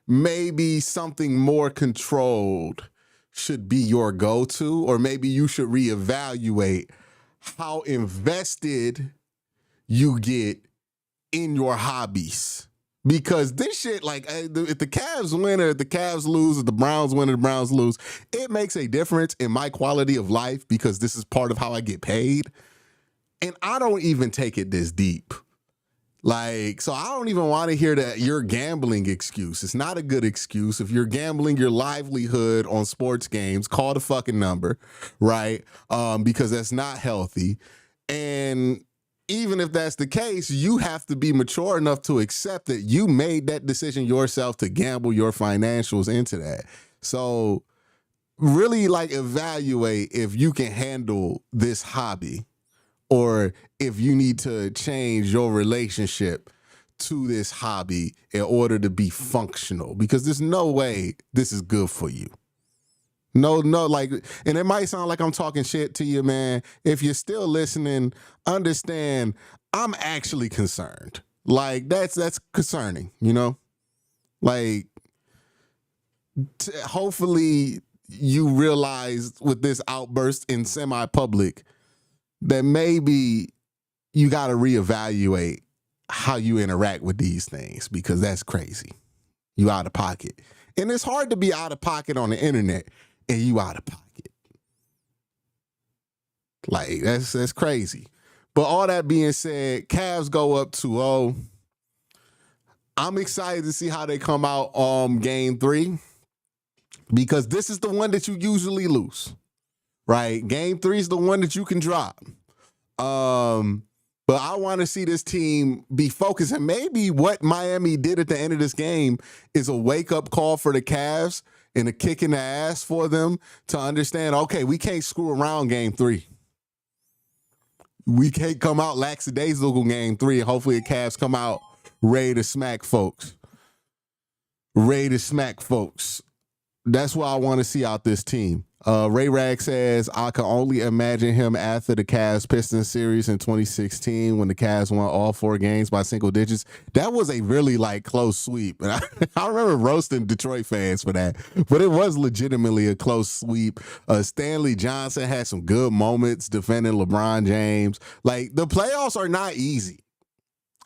maybe something more controlled should be your go-to, or maybe you should reevaluate how invested you get in your hobbies. Because this shit, like, if the Cavs win or if the Cavs lose, if the Browns win or the Browns lose, it makes a difference in my quality of life because this is part of how I get paid. And I don't even take it this deep. Like, so I don't even want to hear that your gambling excuse. It's not a good excuse. If you're gambling your livelihood on sports games, call the fucking number, right? Because that's not healthy. And even if that's the case, you have to be mature enough to accept that you made that decision yourself to gamble your financials into that. So really like evaluate if you can handle this hobby or if you need to change your relationship to this hobby in order to be functional, because there's no way this is good for you. No, like, and it might sound like I'm talking shit to you, man. If you're still listening, understand I'm actually concerned. Like, that's concerning, you know? Like, hopefully you realize with this outburst in semi-public that maybe you got to reevaluate how you interact with these things, because that's crazy. You out of pocket. And it's hard to be out of pocket on the internet and you out of pocket. Like, that's crazy. But all that being said, Cavs go up 2-0. I'm excited to see how they come out on game 3, because this is the one that you usually lose, right? Game 3 is the one that you can drop. But I want to see this team be focused, and maybe what Miami did at the end of this game is a wake-up call for the Cavs and a kick in the ass for them to understand, okay, we can't screw around game 3. We can't come out lackadaisical game 3, and hopefully the Cavs come out ready to smack folks. Ready to smack folks. That's what I want to see out this team. Ray Rag says, I can only imagine him after the Cavs Pistons series in 2016 when the Cavs won all 4 games by single digits. That was a really like close sweep. And I remember roasting Detroit fans for that, but it was legitimately a close sweep. Stanley Johnson had some good moments defending LeBron James. Like, the playoffs are not easy.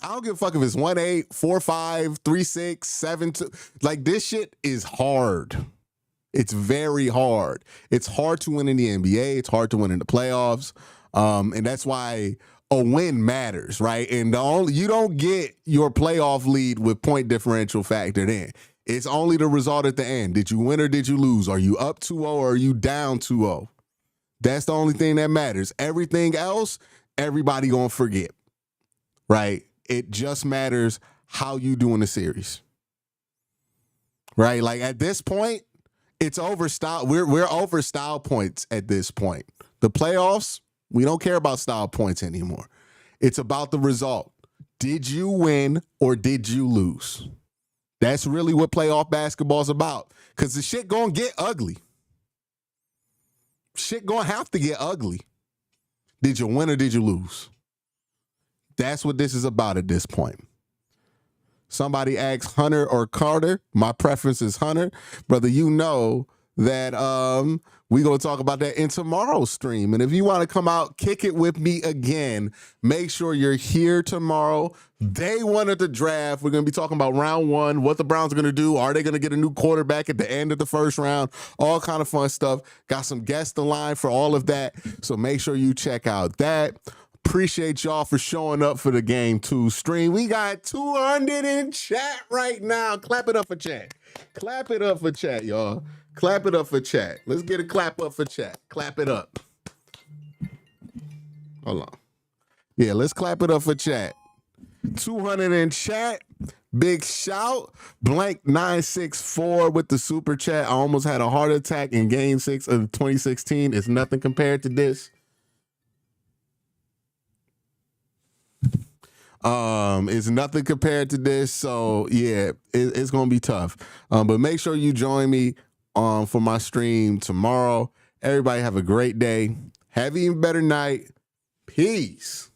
I don't give a fuck if it's 1-8, 4-5, 3-6, 7-2. Like, this shit is hard. It's very hard. It's hard to win in the NBA. It's hard to win in the playoffs. And that's why a win matters, right? And you don't get your playoff lead with point differential factored in. It's only the result at the end. Did you win or did you lose? Are you up 2-0 or are you down 2-0? That's the only thing that matters. Everything else, everybody gonna forget, right? It just matters how you do in the series, right? Like, at this point, it's over style. We're over style points at this point. The playoffs, we don't care about style points anymore. It's about the result. Did you win or did you lose? That's really what playoff basketball is about. Because the shit gonna get ugly. Shit gonna have to get ugly. Did you win or did you lose? That's what this is about at this point. Somebody asks Hunter or Carter. My preference is Hunter. Brother, you know that we're going to talk about that in tomorrow's stream. And if you want to come out, kick it with me again, make sure you're here tomorrow. Day one of the draft. We're going to be talking about round one, what the Browns are going to do. Are they going to get a new quarterback at the end of the first round? All kind of fun stuff. Got some guests in line for all of that. So make sure you check out that. Appreciate y'all for showing up for the Game 2 stream. We got 200 in chat right now. Clap it up for chat. Clap it up for chat, y'all. Clap it up for chat. Let's get a clap up for chat. Clap it up. Hold on. Yeah, let's clap it up for chat. 200 in chat. Big shout. Blank 964 with the super chat. I almost had a heart attack in Game 6 of 2016. It's nothing compared to this. It's nothing compared to this. So yeah, it's gonna be tough. But make sure you join me for my stream tomorrow. Everybody have a great day. Have an even better night. Peace.